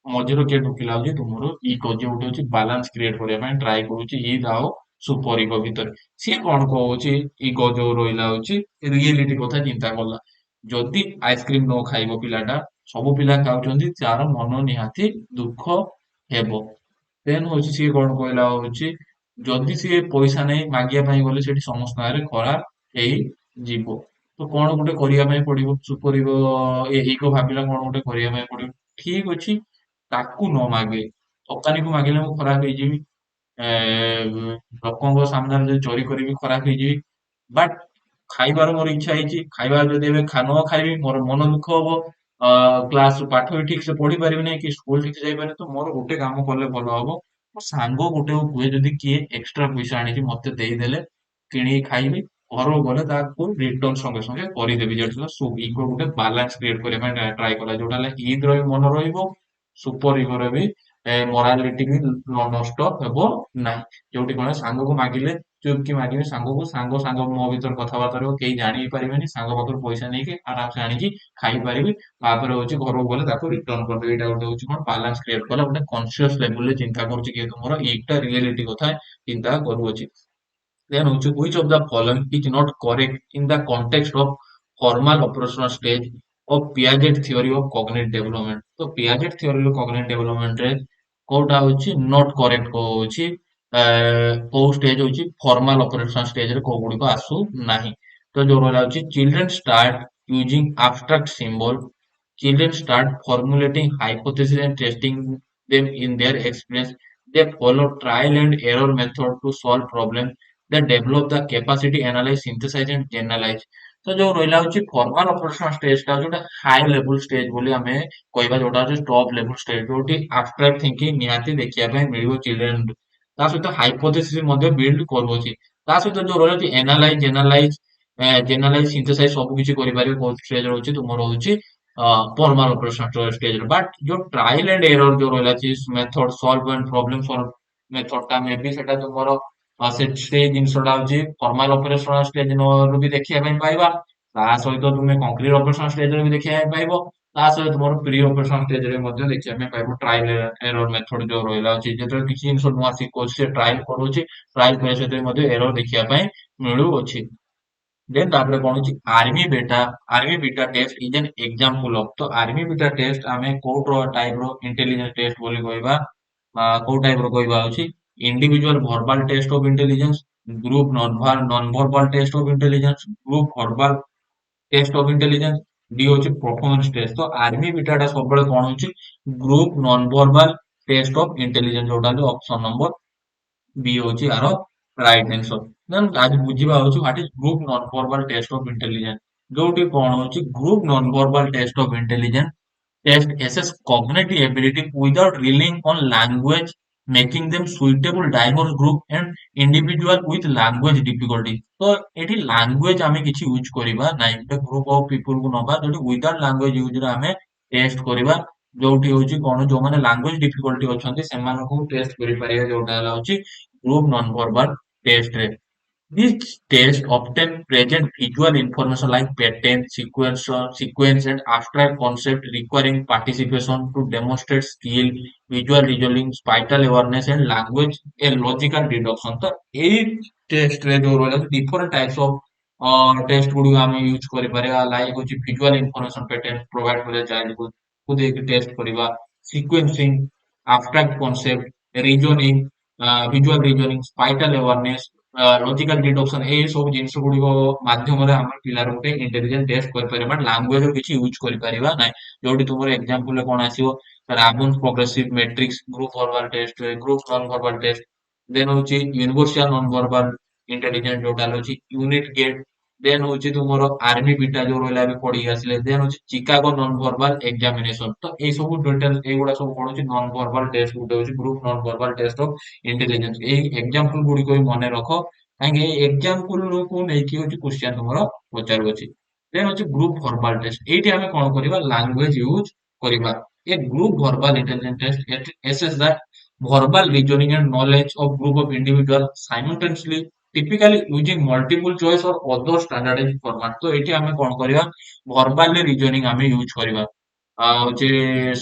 S1: ମଝିରେ କିଏ ଢୁକିଲା ହଉଛି ତୁମର ଇଗୋ ଯୋଉଠି ହଉଛି ବାଲାନ୍ସ କ୍ରିଏଟ କରିବା ପାଇଁ ଟ୍ରାଏ କରୁଛି ଇଦ୍ ଆଉ ସୁପର ଇଗୋ ଭିତରେ ସିଏ କଣ କହୁଛି ଇଗୋ ଯୋଉ ରହିଲା ହଉଛି ରିଏଲିଟି କଥା ଚିନ୍ତା କଲା ଯଦି ଆଇସ୍କ୍ରିମ ନ ଖାଇବ ପିଲାଟା ସବୁ ପିଲା ଖାଉଛନ୍ତି ତାର ମନ ନିହାତି ଦୁଃଖ ହେବ ଦେନ୍ ହଉଛି ସିଏ କଣ କହିଲା ହଉଛି ଯଦି ସିଏ ପଇସା ନେଇ ମାଗିବା ପାଇଁ ଗଲେ ସେଠି ସମସ୍ତଙ୍କ ଆଗରେ ଖରାପ ହେଇଯିବ ତ କଣ ଗୋଟେ କରିବା ପାଇଁ ପଡିବ ସୁପର ଇଗୋ ଇଗୋ ଭାବିଲା କଣ ଗୋଟେ କରିବା ପାଇଁ ପଡିବ ଠିକ ଅଛି ତାକୁ ନ ମାଗେ ଦୋକାନୀକୁ ମାଗିଲେ ମୁଁ ଖରାପ ହେଇଯିବି ଲୋକଙ୍କ ସାମ୍ନାରେ ଯଦି ଚୋରି କରିବି ଖରାପ ହେଇଯିବି ବଟ୍ ଖାଇବାର ମୋର ଇଚ୍ଛା ହେଇଛି ଖାଇବାର ଯଦି ଏବେ ନ ଖାଇବି ମୋର ମନ ଦୁଃଖ ହବ କ୍ଲାସ ପାଠ ବି ଠିକ ସେ ପଢି ପାରିବି ନାହିଁ କି ସ୍କୁଲ ଠିକ ସେ ଯାଇପାରିବି ତ ମୋର ଗୋଟେ କାମ କଲେ ଭଲ ହବ ମୋ ସାଙ୍ଗ ଗୋଟେ କୁହେ ଯଦି କିଏ ଏକ୍ସଟ୍ରା ପଇସା ଆଣିକି ମତେ ଦେଇଦେଲେ କିଣିକି ଖାଇବି ଘରକୁ ଗଲେ ତାକୁ ରିଟର୍ନ ସଙ୍ଗେ ସଙ୍ଗେ କରିଦେବି ଯେହେତୁ ଇଗୋ ଗୋଟେ ବାଲାନ୍ସ କ୍ରିଏଟ କରିବା ପାଇଁ ଟ୍ରାଏ କଲା ଯୋଉଟା ହେଲା ଇଦ୍ ର ବି ମନ ରହିବ ସୁପର ଇଗୋର ବି ମୋରାଲିଟି ବି ନଷ୍ଟ ହେବ ନାହିଁ ଯୋଉଠି କଣ ସାଙ୍ଗକୁ ମାଗିଲେ ଚୁପ୍ କି ମାଗିବି ସାଙ୍ଗକୁ ସାଙ୍ଗ ସାଙ୍ଗ ମୋ ଭିତରେ କଥାବାର୍ତ୍ତା ରହିବ କେହି ଜାଣି ପାରିବେନି ସାଙ୍ଗ ପାଖରୁ ପଇସା ନେଇକି ଆରାମସେ ଆଣିକି ଖାଇପାରିବି ତାପରେ ହଉଛି ଘରକୁ ଗଲେ ତାକୁ ରିଟର୍ନ କରିଦେବି ଏଇଟା ଗୋଟେ ହଉଛି କଣ ବାଲାନ୍ସ କ୍ରିଏଟ କଲା ଗୋଟେ କନସିୟସ ଲେଭେଲରେ ଚିନ୍ତା କରୁଛି କି ତୁମର ଏଇଟା ରିଏଲିଟି କଥା ଚିନ୍ତା କରୁଅଛି then which of the following is not correct in the context of formal operational stage of Piaget theory of cognitive development ତ Piaget theory of cognitive development ରେ କୋଉଟା ହଉଛି not correct ହଉଛି କୋଉ ଷ୍ଟେଜ ହଉଛି ଫର୍ମାଲ ଅପରେସନ ଷ୍ଟେଜରେ କୋଉ ଗୁଡିକ ଆସୁ ନାହିଁ ତ ଯୋଉ ରହିଲା ହଉଛି children start using abstract symbol children start formulating hypotheses and testing them in their experience they follow trial and error method to solve problems that develop the capacity analyze synthesize and generalize ତ ଯୋଉ ରହିଲା ହଉଛି formal operation ଷ୍ଟେଜଟା ଯୋଉଟା high level stage ବୋଲି ଆମେ କହିବା ଯୋଉଟା ହଉଛି ଟପ୍ ଲେଭୁଲ ଷ୍ଟେଜ ଯୋଉଠି abstract thinking ନିହାତି ଦେଖିବା ପାଇଁ ମିଳିବ ଚିଲଡ୍ରେନ ତା ସହିତ ହାଇପୋଥେସିସ୍ ମଧ୍ୟ ବିଲ୍ଡ କରୁଅଛି। ତା ସହିତ ଯୋଉ ରହିଲା ଜେନାଲାଇଜ ସିନ୍ଥେସାଇଜ ସବୁ କିଛି କରିପାରିବେ। କୋଉ ଷ୍ଟେଜ ରହୁଛି ତୁମର ହଉଛି ଫର୍ମାଲ ଅପରେସନ ଷ୍ଟେଜରେ। ବଟ୍ ଯୋଉ ଟ୍ରାଏଲ ଆଣ୍ଡ ଏରର ଯୋଉ ରହିଲା method solve and problem solve method ଟା ମେ ବି ସେଟା ତୁମର ସେଇ ଜିନିଷଟା ହଉଛି ଫର୍ମାଲ ଅପରେସନ ଷ୍ଟେଜ ରୁ ବି ଦେଖିବା ପାଇଁ ପାଇବା। ତା ସହିତ ତୁମେ କଂକ୍ରିଟ ଅପରେସନ ଷ୍ଟେଜରେ ବି ଦେଖିବା ପାଇଁ ପାଇବ। ତା ସହିତ ତୁମର ପ୍ରି ଅପରେସନ ଷ୍ଟେଜରେ ମଧ୍ୟ ଦେଖିବା ପାଇଁ ପାଇବ। ଟ୍ରାଏଲ ଏରର ମେଥଡ ଯୋଉ ରହିଲା ଅଛି, ଯେତେବେଳେ କିଛି ଜିନିଷ ନୂଆ ଶିଖୁଛି ସେ ଟ୍ରାଏଲ କରୁଛି, ଟ୍ରାଏଲ କରିବା ସହିତ ମଧ୍ୟ ଏରର ଦେଖିବା ପାଇଁ ମିଳୁଅଛି। ଦେନ୍ ତାପରେ କଣ ହଉଛି army beta test is N example of. ତ ଆର୍ମି ବିଟା ଟେଷ୍ଟ ଆମେ କୋଉ ଟାଇପ ର ଇଣ୍ଟେଲିଜେନ୍ସ ଟେଷ୍ଟ ବୋଲି କହିବା, କୋଉ ଟାଇପ ର କହିବା ହଉଛି individual verbal test of intelligence, group non verbal test of intelligence, group verbal test of intelligence, D ହଉଛି ପରଫରମାନ୍ସ ଟେଷ୍ଟ। ତ ଆର୍ମି ବିଟା ଟା ସବୁବେଳେ କଣ ହଉଛି group non verbal test of intelligence, ଯୋଉଟା ହଉଛି ଅପସନ ନମ୍ବର बी होची आरो राइट आंसर। देन आज बुझिबा होची what is group non verbal test of intelligence. जोटी कोन होची group non verbal test of intelligence test assess cognitive ability without relying on language, making them suitable diverse group and individual with language difficulty। तो एठी language आमे किछि use करिबा नाइ, ଗୋଟେ ग्रुप ऑफ पीपल को नबा जोटी विदाउट लैंग्वेज यूज रे आमे टेस्ट करिबा। जोटी होची कोन जो माने लैंग्वेज डिफिकल्टी अछंती सेमानकु टेस्ट करि परिया, जोटा हला होची ग्रुप नॉन वर्बल टेस्ट रे। These tests often present visual information like pattern, sequence and abstract concept requiring participation to demonstrate skill, visual reasoning, spatial awareness and language and logical deduction। तो एई test रे जो रहला different types of test गुडी हम use करि परिया। Like होची visual information pattern provide करे चाइल्ड को देख टेस्ट करिवा, sequencing, abstract concept, reasoning, visual reasoning, spatial awareness, logical deduction ए सब जिनिस गुडिको माध्यम रे हमर पिलार गोटे इंटेलिजेंस टेस्ट कर परिबा, बट लैंग्वेज रो किछि यूज करि परिबा नै। जोटी तुमर एग्जांपल रे कोन आसीबो Raven progressive matrix group verbal test, group non verbal test. Then होची यूनिवर्सल नॉन वर्बल इंटेलिजेंस जोटा होची यूनिट गेट। देन होची तुमर आर्मी बीटा जो रहला भी पढी आसले। देन होची चिकागो नॉन वर्बल एग्जामिनेशन। तो ए सब डिटेल एगुडा सब कोन होची नॉन वर्बल टेस्ट गुडे होची group non verbal test of intelligence. ए एग्जांपल गुडी को मने रखो କାହିଁକି ଏକ୍ଜାମ୍ପଲ କୁ ନେଇକି ହଉଛି କ୍ୱେଶ୍ଚିନ୍ ତମର ପଚାରୁଅଛି। ଦେନ୍ ହଉଛି ଗ୍ରୁପ ଭର୍ବାଲ ଟେଷ୍ଟ। ଏଇଠି ଆମେ କଣ କରିବା ଲାଙ୍ଗୁଏଜ ୟୁଜ କରିବା। ଏ group verbal intelligence test assess the verbal reasoning and knowledge of group of individual simultaneously, typically using multiple choice or other standardized format। ତ ଏଇଠି ଆମେ କଣ କରିବା ଭର୍ବାଲ ରିଜନିଂ ଆମେ ୟୁଜ କରିବା। ହଉଛି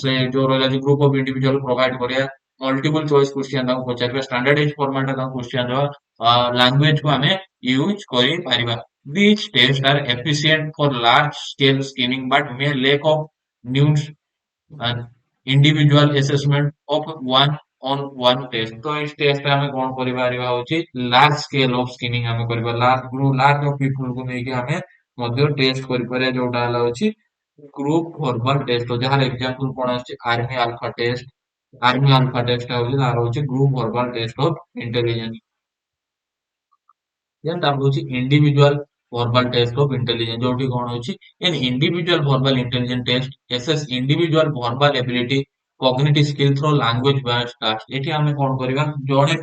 S1: ସେ ଯୋଉ ରହିଲା ଯୋଉ ଗ୍ରୁପ ଅଫ ଇଣ୍ଡିଭିଜୁଆଲ ପ୍ରୋଭାଇଡ କରିବା, ମଲ୍ଟିପଲ ଚଏସ କ୍ୱେଶ୍ଚିନ୍ ତାଙ୍କୁ ପଚାରିବା, ଷ୍ଟାଣ୍ଡାର୍ଡାଇଜ ଫର୍ମାଟ ତାଙ୍କୁ କ୍ୱେଶ୍ଚିନ୍ ଦେବା, ଲାଙ୍ଗୁଏଜ କୁ ଆମେ ୟୁଜ କରିପାରିବା। These tests are efficient for large scale screening but may lack of nuance and individual assessment of one on one test। तो इस टेस्ट ଆମେ କଣ କରିପାରିବା ହଉଛି ଲାର୍ଜ ସ୍କେଲ ଅଫ ସ୍କ୍ରିନିଂ ଆମେ କରିବା, ଲାର୍ଜ ଅଫ ପିପୁଲ କୁ ନେଇକି ଆମେ ମଧ୍ୟ ଟେଷ୍ଟ କରିପାରିବା, ଯୋଉଟା ହେଲା ହଉଛି ଗ୍ରୁପ ଭର୍ବାଲ ଟେଷ୍ଟ। ଯାହାର ଏକ୍ସାମ୍ପଲ କଣ ଆସୁଛି army alpha test. Army alpha test ହଉଛି ତାର ହଉଛି group verbal test of intelligence. then ତାପରେ ହଉଛି individual verbal test of intelligence, ଯୋଉଠି କଣ ହଉଛି an individual verbal intelligence test assess individual verbal ability, cognitive skill through language based tasks। ଏଠି ଆମେ କଣ କରିବା ଜଣେ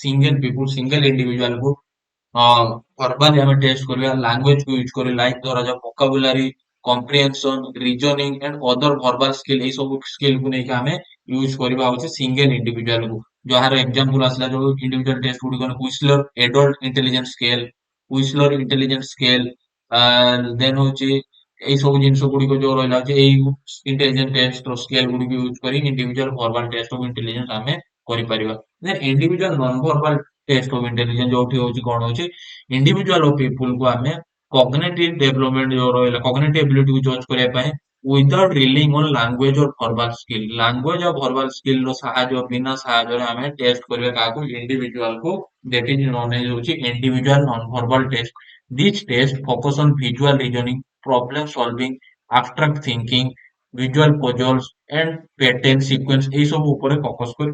S1: ସିଙ୍ଗଲ ଇଣ୍ଡିଭିଜୁଆଲ କୁ verbally ଆମେ ଟେଷ୍ଟ କରିବା, ଲାଙ୍ଗୁଏଜ କୁ ୟୁଜ କରି ଲାଇକ୍ ଧରାଯାଉ vocabulary, comprehension, reasoning and other verbal skill, ଏଇ ସବୁ ସ୍କିଲ୍ କୁ ନେଇକି ଆମେ ୟୁଜ କରିବା ହଉଛି ସିଙ୍ଗଲ ଇଣ୍ଡିଭିଜୁଆଲ କୁ। ଯାହାର ଏକ୍ସାମ୍ପଲ ଆସିଲା ଯୋଉ ଇଣ୍ଡିଭିଜୁଆଲ ଟେଷ୍ଟ ଗୁଡିକ Wechsler adult intelligence scale, Wechsler intelligence scale, then ହଉଛି ଏଇ ସବୁ ଜିନିଷ ଗୁଡିକ ଯୋଉ ରହିଲା ହଉଛି ଏଇ ଇଣ୍ଟେଲିଜେନ୍ସ ଟେଷ୍ଟ ର ସ୍କେଲ ଗୁଡିକ ୟୁଜ କରି individual verbal test of intelligence ଆମେ କରିପାରିବା। Then individual non verbal test of intelligence ଯୋଉଠି ହଉଛି କଣ ହଉଛି ଇଣ୍ଡିଭିଜୁଆଲ ଅଫ ପିପୁଲ କୁ ଆମେ କଗ୍ନିଟିଭ ଡେଭଲପମେଣ୍ଟ ଯୋଉ ରହିଲା କଗ୍ନିଟିଭ ଏବିଲିଟି କୁ ଜଜ କରିବା ପାଇଁ without relying on language or verbal skill, language ଆଉ ଭର୍ବାଲ ସ୍କିଲ୍ ର ସାହାଯ୍ୟ ବିନା ସାହାଯ୍ୟରେ ଆମେ ଟେଷ୍ଟ କରିବା କାହାକୁ ଇଣ୍ଡିଭିଜୁଆଲ କୁ, that is known as ହଉଛି individual non verbal test. These tests focus on visual reasoning, problem solving, abstract thinking, visual puzzles and pattern sequence ଏଇ ସବୁ ଉପରେ ଫୋକସ କରି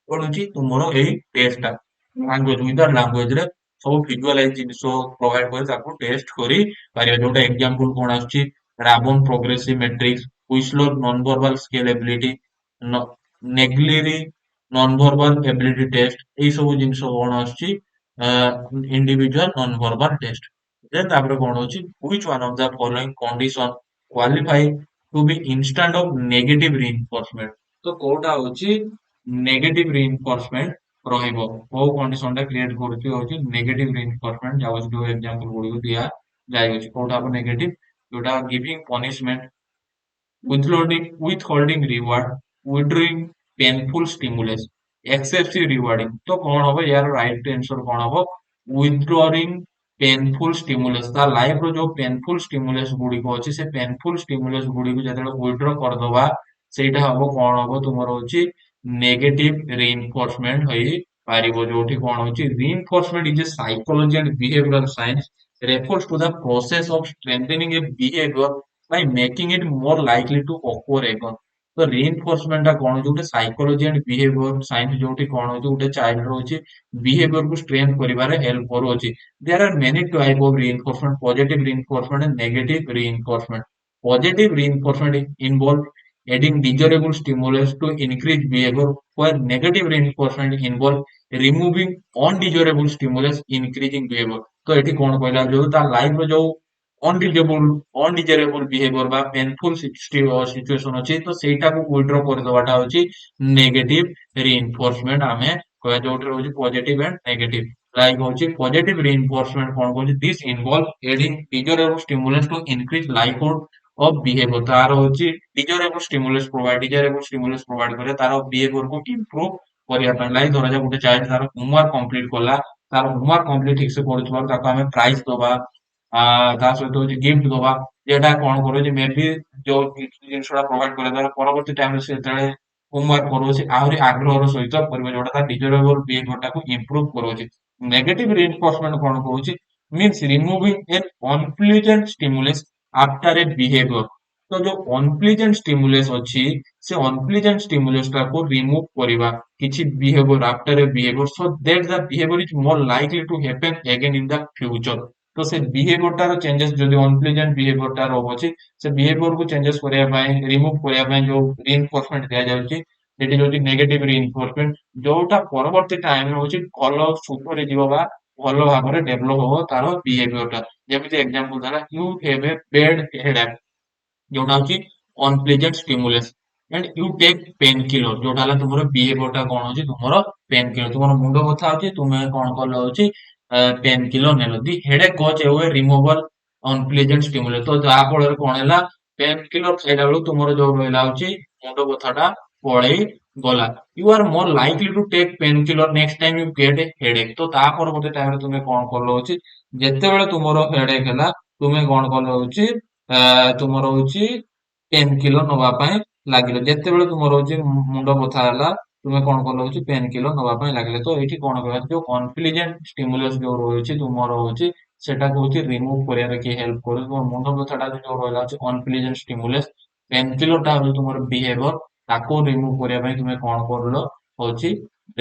S1: ପଡୁଛି ତୁମର ଏଇ ଟେଷ୍ଟ ଟା। ଲାଙ୍ଗୁଏଜ ୱିଦାଉଟ୍ ଲାଙ୍ଗୁଏଜ ରେ ସବୁ ଭିଜୁଆଲାଇଜ ଜିନିଷ ପ୍ରୋଭାଇଡ କରି ତାକୁ ଟେଷ୍ଟ କରି ପାରିବା, ଯୋଉଟା ଏକ୍ସାମ୍ପଲ କଣ ଆସୁଛି Raven progressive matrix, Wechsler non verbal scale ability, Naglieri non verbal ability test, ଏଇ ସବୁ ଜିନିଷ କଣ ଆସୁଛି individual non verbal test. Then ତାପରେ କଣ ହଉଛି which one of the following condition qualify to be instant of negative reinforcement। ତ କୋଉଟା ହଉଛି ନେଗେଟିଭ ରିଇନଫୋର୍ସମେଣ୍ଟ ରହିବ, କୋଉ କଣ୍ଡିସନ ଟା କ୍ରିଏଟ କରୁଛି ହଉଛି ନେଗେଟିଭ ରିଇନଫୋର୍ସମେଣ୍ଟ, ଯାଉଛି ଯୋଉ ଏକ୍ସାମ୍ପଲ ଗୁଡିକୁ ଦିଆ ଯାଇଅଛି। କୋଉଟା ହବ ନେଗେଟିଭ, ଯୋଉଟା giving punishment, withholding reward, withdrawing painful stimulus, excessive rewarding। तो कौन होगा यार, राइट आंसर कौन होगा, withdrawing painful stimulus। ତା ଲାଇଫ ର ଯୋଉ painful stimulus ଗୁଡିକ ଅଛି, ସେ painful stimulus ଗୁଡିକୁ ଯେତେବେଳେ withdraw କରିଦବା, ସେଇଟା ହବ କଣ ହବ ତୁମର ହଉଛି ନେଗେଟିଭ ରିଇନଫୋର୍ସମେଣ୍ଟ ହେଇ ପାରିବ। ଯୋଉଠି କଣ ହଉଛି reinforcement is a psychology and behavioral science refers to the process of strengthening a behavior by making it more likely to occur again। ତ ରିଇନଫୋର୍ସମେଣ୍ଟ ଟା କଣ ହଉଛି, ଗୋଟେ ସାଇକୋଲୋଜି ଆଣ୍ଡ ବିହେଭିୟର ସାଇନ୍ସ, ଯୋଉଠି କଣ ହଉଛି ଗୋଟେ ଚାଇଲ୍ଡ ର ହଉଛି ବିହେଭିୟର କୁ ଷ୍ଟ୍ରେନ୍ଥ କରିବାରେ ହେଲ୍ପ କରୁଅଛି। There are many type of reinforcement, positive reinforcement and negative reinforcement. Positive reinforcement involve adding desirable stimulus to increase behavior, while negative reinforcement involve removing undesirable stimulus, increasing behavior। ତ ଏଠି କଣ କହିଲା, ଯୋଉ ତା life ର ଯୋଉ ଅଣ୍ଡିଜରେବୁଲ behaviour ବା ପେନଫୁଲ situation ଅଛି, ତ ସେଇଟାକୁ ୱିଡ୍ର କରିଦବାଟା ହଉଛି ନେଗେଟିଭ ରିଇନଫୋର୍ସମେଣ୍ଟ ଆମେ କହିବା, ଯୋଉଠି ରହୁଛି ପଜିଟିଭ ଆଣ୍ଡ ନେଗେଟିଭ। ଲାଇକ ହଉଛି ପଜିଟିଭ ରିଇନଫୋର୍ସମେଣ୍ଟ କଣ କହୁଛି, this involve adding desirable stimulus to increase likelihood of behaviour. ତାର ହଉଛି ଡିଜରେବୁଲ ଷ୍ଟିମୁଲସ ପ୍ରୋଭାଇଡ କରିବା ତାର ବିହେଭିୟର କୁ ଇମ୍ପ୍ରୁଭ କରିବା ପାଇଁ। ଲାଇକ ଧରାଯାଉ ଗୋଟେ ଚାଇଲ୍ଡ ତାର ହୋମୱାର୍କ କମ୍ପ୍ଲିଟ କଲା, ତାର ହୋମୱାର୍କ କମ୍ପ୍ଲିଟ ଠିକ ସେ କରୁଥିବାରୁ ତାକୁ ଆମେ ପ୍ରାଇଜ ଦବା, ତା ସହିତ ହଉଛି ଗିଫ୍ଟ ଦବା। ଯେଟା କଣ କରୁଛି ମେ ବି ଯୋଉ ଜିନିଷଟା ପ୍ରୋଭାଇଡ କରିବା ଦ୍ୱାରା ପରବର୍ତ୍ତୀ ଟାଇମରେ ସେ ଯେତେବେଳେ ହୋମୱାର୍କ କରୁଛି ଆହୁରି ଆଗ୍ରହର ସହିତ କରିବ, ଯୋଉଟା ତା ଡିଜରେବଲ ବିହେଭିୟର ଟାକୁ ଇମ୍ପ୍ରୁଭ କରୁଛି। ନେଗେଟିଭ ରିଇନଫୋର୍ସମେଣ୍ଟ କଣ କହୁଛି, means removing N ଅନପ୍ଲିଜେଣ୍ଟ ଷ୍ଟିମୁଲସ after a behaviour. ତ ଯୋଉ ଅନପ୍ଲିଜେଣ୍ଟ ଷ୍ଟିମୁଲସ ଅଛି, ସେ ଅନପ୍ଲିଜେଣ୍ଟ ଷ୍ଟିମୁଲସ ଟାକୁ ରିମୁଭ କରିବା କିଛି behaviour after a behaviour, so that the behaviour is more likely to happen again in the future. ତ ସେ ବିହେଭିୟର ଟାର ଚେଞ୍ଜେସ, ଯଦି ଅନପ୍ଲିଜେଣ୍ଟ ବିହେଭିୟର ଟା ରହୁଛି, ସେ ବିହେଭିୟର କୁ ଚେଞ୍ଜେସ କରିବା ପାଇଁ, ରିମୁଭ କରିବା ପାଇଁ ଯୋଉ ରିଇନଫୋର୍ସମେଣ୍ଟ ଦିଆଯାଉଛି, ସେଠି ଯୋଉଠି ନେଗେଟିଭ ରିଇନଫୋର୍ସମେଣ୍ଟ, ଯୋଉଟା ପରବର୍ତ୍ତୀ ଟାଇମରେ ହଉଛି ଭଲ ସୁଧରି ଯିବ ବା ଭଲ ଭାବରେ ଡେଭଲପ ହବ ତାର ବିହେଭିୟର ଟା। ଯେମିତି ଏକ୍ସାମ୍ପଲ ଦେଲା, you have a bad headache, ଯୋଉଟା ହଉଛି unpleasant stimulus, and you take painkiller, ଯୋଉଟା ହେଲା ତୁମର ବିହେଭିୟର ଟା କଣ ହଉଛି, ତୁମର ପେନ୍ କିଲର। ତୁମର ମୁଣ୍ଡ ବଥା ହଉଛି, ତୁମେ କଣ କଲ ହଉଛି ପେନ୍ କିଲର ନେଲ। ଦି ହେଡେକ୍ ଗଜ୍ ଏୱେ ରିମୁଭାଲ ଅନପ୍ଲିଜେଣ୍ଟ ଷ୍ଟିମୁଲସ। ତ ଯାହା ଫଳରେ କଣ ହେଲା, ପେନ୍ କିଲର ଖାଇଲା ବେଳକୁ ତୁମର ଯୋଉ ରହିଲା ହଉଛି ମୁଣ୍ଡ ବଥା ଟା ପଳେଇ ଗଲା। You are more likely to take painkiller next time you get a headache. ତ ତା ପରବର୍ତ୍ତୀ ଟାଇମରେ ତୁମେ କଣ କଲ ହଉଛି, ଯେତେବେଳେ ତୁମର ହେଡେକ୍ ହେଲା, ତୁମେ କଣ କଲ ହଉଛି ତୁମର ହଉଛି ପେନ୍ କିଲର ନବା ପାଇଁ ଲାଗିଲ। ଯେତେବେଳେ ତୁମର ହଉଛି ମୁଣ୍ଡ ବଥା ହେଲା, ତୁମେ କଣ କଲ ହଉଛି ପେନ୍ କିଲର ନବା ପାଇଁ ଲାଗିଲେ। ତ ଏଇଠି କଣ କହିବା, ଯୋଉ ଅନପ୍ଲିଜେଣ୍ଟ ଷ୍ଟିମୁଲସ ଯୋଉ ରହୁଛି ତୁମର ହଉଛି, ସେଟାକୁ ହଉଛି ରିମୁଭ କରିବାରେ କିଏ ହେଲ୍ପ କରୁଛି। ତୁମର ମୁଣ୍ଡ ବଥାଟା ଯୋଉ ରହିଲା ହଉଛି ଅନପ୍ଲିଜେଣ୍ଟ ଷ୍ଟିମୁଲସ, ପେନ୍ କିଲର ଟା ହଉଛି ତୁମର ବିହେଭିୟର, ତାକୁ ରିମୁଭ କରିବା ପାଇଁ ତୁମେ କଣ କରିଲ ହଉଛି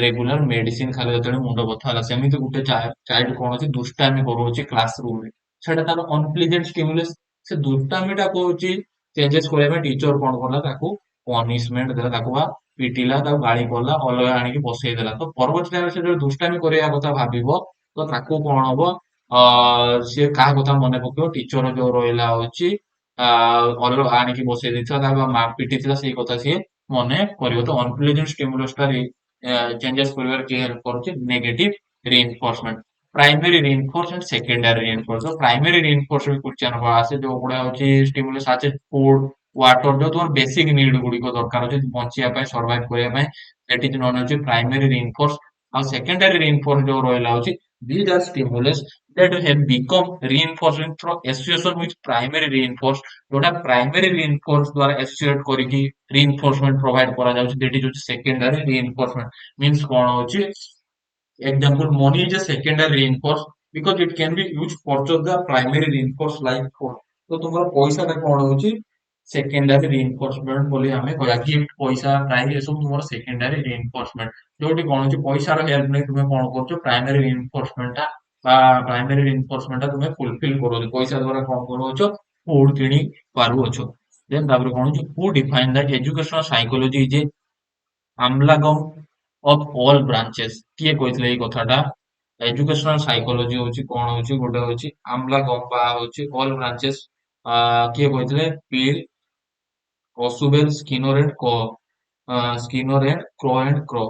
S1: ରେଗୁଲାର ମେଡିସିନ ଖାଇଲ ଯେତେବେଳେ ମୁଣ୍ଡ ବଥା ହେଲା। ସେମିତି ଗୋଟେ ଚାଇଲ୍ଡ କଣ ଅଛି ଦୁଷ୍ଟାମି କରୁଛି କ୍ଲାସ ରୁମରେ, ସେଟା ତାର ଅନପ୍ଲିଜେଣ୍ଟ ଷ୍ଟିମୁଲସ। ସେ ଦୁଷ୍ଟାମିଟା କହୁଛି ଚେଞ୍ଜେସ କରିବା ପାଇଁ ଟିଚର କଣ କଲା, ତାକୁ ପନିଶମେଣ୍ଟ ଦେଲା, ତାକୁ ବା ପିଟିଲା, ତାକୁ ଗାଳି କଲା, ଅଲଗା ଆଣିକି ବସେଇ ଦେଲା। ତ ପରବର୍ତ୍ତୀ ଟାଇମରେ ସେ ଯେତେବେଳେ ଦୁଷ୍ଟାମି କରିବା କଥା ଭାବିବ, ତ ତାକୁ କଣ ହବ, ସିଏ କାହା କଥା ମନେ ପକେଇବ, ଟିଚର ଯୋଉ ରହିଲା ହଉଛି ଅଲଗା ଆଣିକି ବସେଇ ଦେଇଥିଲା, ତାକୁ ପିଟିଥିଲା, ସେଇ କଥା ସିଏ ମନେ କରିବ। ତ ଅନପ୍ଲିଜେଣ୍ଟ ଷ୍ଟିମୁଲସ ଟା ଚେଞ୍ଜେସ କରିବାରେ କିଏ ହେଲ୍ପ କରୁଛି, negative reinforcement. Primary reinforcement, secondary reinforcement. Primary reinforcement question ଆସେ, ଯୋଉ ଗୁଡା ହଉଛି ଷ୍ଟିମୁଲସ ଅଛି ଫୁଡ, ୱାଟର, ଯୋଉ ତୁମର ବେସିକ ନିଡ ଗୁଡିକ ଦରକାର ଅଛି ବଞ୍ଚିବା ପାଇଁ, ସର୍ଭାଇଭ କରିବା ପାଇଁ, ସେଠି ନନ୍ ହଉଛି ପ୍ରାଇମେରୀ ରିଇନଫୋର୍ସ। ଆଉ ସେକେଣ୍ଡାରୀ ରିଇନଫୋର୍ସ ଯୋଉ ରହିଲା ହଉଛି, these are stimulus that have become reinforcement through association with primary reinforce। ଯୋଉଟା ପ୍ରାଇମେରୀ ରିଇନଫୋର୍ସ ଦ୍ୱାରା ଆସୋସିଏଟ କରିକି ରିଇନଫୋର୍ସମେଣ୍ଟ ପ୍ରୋଭାଇଡ କରାଯାଉଛି, ସେଠି ହଉଛି ସେକେଣ୍ଡାରୀ ରିଇନଫୋର୍ସମେଣ୍ଟ। ମିନ୍ସ କଣ ହଉଛି, example, money is a secondary reinforce because it can be used to purchase the primary reinforce like food। तो तुम्हारा पैसा टा कौन होची सेकेंडरी रीइंफोर्समेंट बोली हमें कहया, गिफ्ट पैसा प्राइज ये सब तुम्हारा सेकेंडरी रीइंफोर्समेंट। जोटी कौन होची पैसा रो हेल्प नहीं तुम्हें कौन करछो प्राइमरी रीइंफोर्समेंट टा बा प्राइमरी रीइंफोर्समेंट टा तुम्हें फुलफिल करो पैसा द्वारा कौन करो फूड किनी पारु अछो। देन तापर कौन होची who define the educational psychology is a amalgam of all branches କିଏ କହିଥିଲେ ଏଇ କଥାଟା ଏଜୁକେଶନାଲ ସାଇକୋଲୋଜି ହଉଛି କଣ ହଉଛି ଗୋଟେ ହଉଛି ଆମ୍ଲା ଗମ୍ପା ହଉଛି all branches କିଏ କହିଥିଲେ Peel Ausubel Skinner and Skinner and Crow and Crow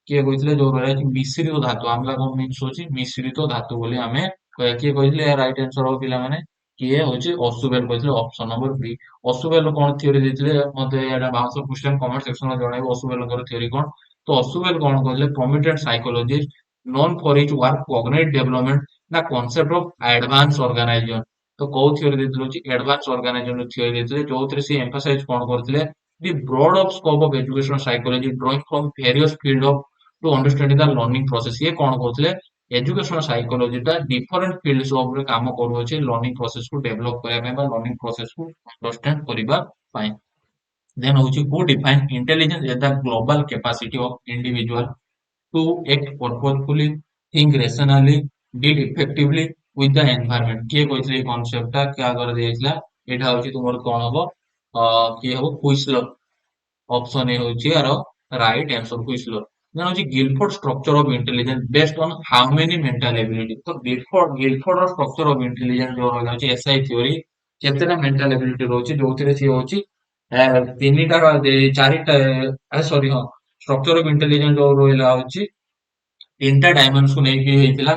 S1: କିଏ କହିଥିଲେ ଯୋଉ ରହିଲା ଅଛି ମିଶ୍ରିତ ଧାତୁ ଆମ୍ଲା ଗମ୍ ମିନ୍ସ ହଉଛି ମିଶ୍ରିତ ଧାତୁ ବୋଲି ଆମେ କହିବା କିଏ କହିଥିଲେ ଏହା ରାଇଟ ଆନ୍ସର ହବ ପିଲାମାନେ କିଏ ହଉଛି ଅସୁବେଲ କହିଥିଲେ ଅପସନ ନମ୍ବର ବି ଅସୁବେଲ କଣ ଥିଓରି ଦେଇଥିଲେ ମତେ ଏଇଟା ବାଉନ୍ସର କ୍ୱେଶ୍ଚନ କମେଣ୍ଟ ସେକ୍ସନରେ ଜଣାଇବ ଅସୁବେଲଙ୍କର ଥିଓରି କଣ ତ ଅସୁବେଲ କଣ କହିଲେ prominent psychologist known for his work cognitive development ନା concept of advanced organization ତ କୋଉ ଥିଓରି ଦେଇଥିଲେ ହଉଛି advanced organization ଥିଓରି ଦେଇଥିଲେ ଯୋଉଥିରେ ସେ emphasize କଣ କରିଥିଲେ the broad of scope of educational psychology drawing from various field of to understanding the learning process ଇଏ କଣ କହୁଥିଲେ ଏଜୁକେଶନ ସାଇକୋଲୋଜି ଟା ଡିଫରେଣ୍ଟ ଫିଲ୍ଡସ ଉପରେ କାମ କରୁଅଛି ଲର୍ଣ୍ଣିଂ ପ୍ରୋସେସ କୁ ଡେଭଲପ କରିବା ପାଇଁ ବା ଲର୍ଣ୍ଣିଂ ପ୍ରୋସେସ କୁ ଅଣ୍ଡରଷ୍ଟାଣ୍ଡ କରିବା ପାଇଁ ଦେନ୍ ହଉଛି who define intelligence as the global capacity of individual to act purposefully, think rationally, deal effectively with the environment କିଏ କହିଥିଲେ ଏଇ କନସେପ୍ଟ ଟା କାହା ଦ୍ୱାରା ଦିଆଯାଇଥିଲା ଏଇଟା ହଉଛି ତୁମର କଣ ହବ କିଏ ହବ ହୁଇସଲର ଅପସନ ଏ ହଉଛି ଆର ରାଇଟ ଆନ୍ସର ହୁଇସଲର ଦେନ୍ ହଉଛି Guilford structure of intelligence based on how many mental ability ତ ଗିଲଫୋର୍ଡ ର ଷ୍ଟ୍ରକ୍ଚର ଅଫ ଇଣ୍ଟେଲିଜେନ୍ସ ଯୋଉ ରହିଲା ହଉଛି ଏସଆଇ ଥିଓରି କେତେଟା ମେଣ୍ଟାଲ ଏବିଲିଟି ରହୁଛି ଯୋଉଥିରେ ସିଏ ହଉଛି ତିନିଟା ଚାରିଟା ସରି ହଁ ଷ୍ଟ୍ରକ୍ଚର ଅଫ ଇଣ୍ଟେଲିଜେନ୍ସ ଯୋଉ ରହିଲା ହଉଛି ତିନିଟା ଡାଇମେନ୍ସକୁ ନେଇକି ହେଇଥିଲା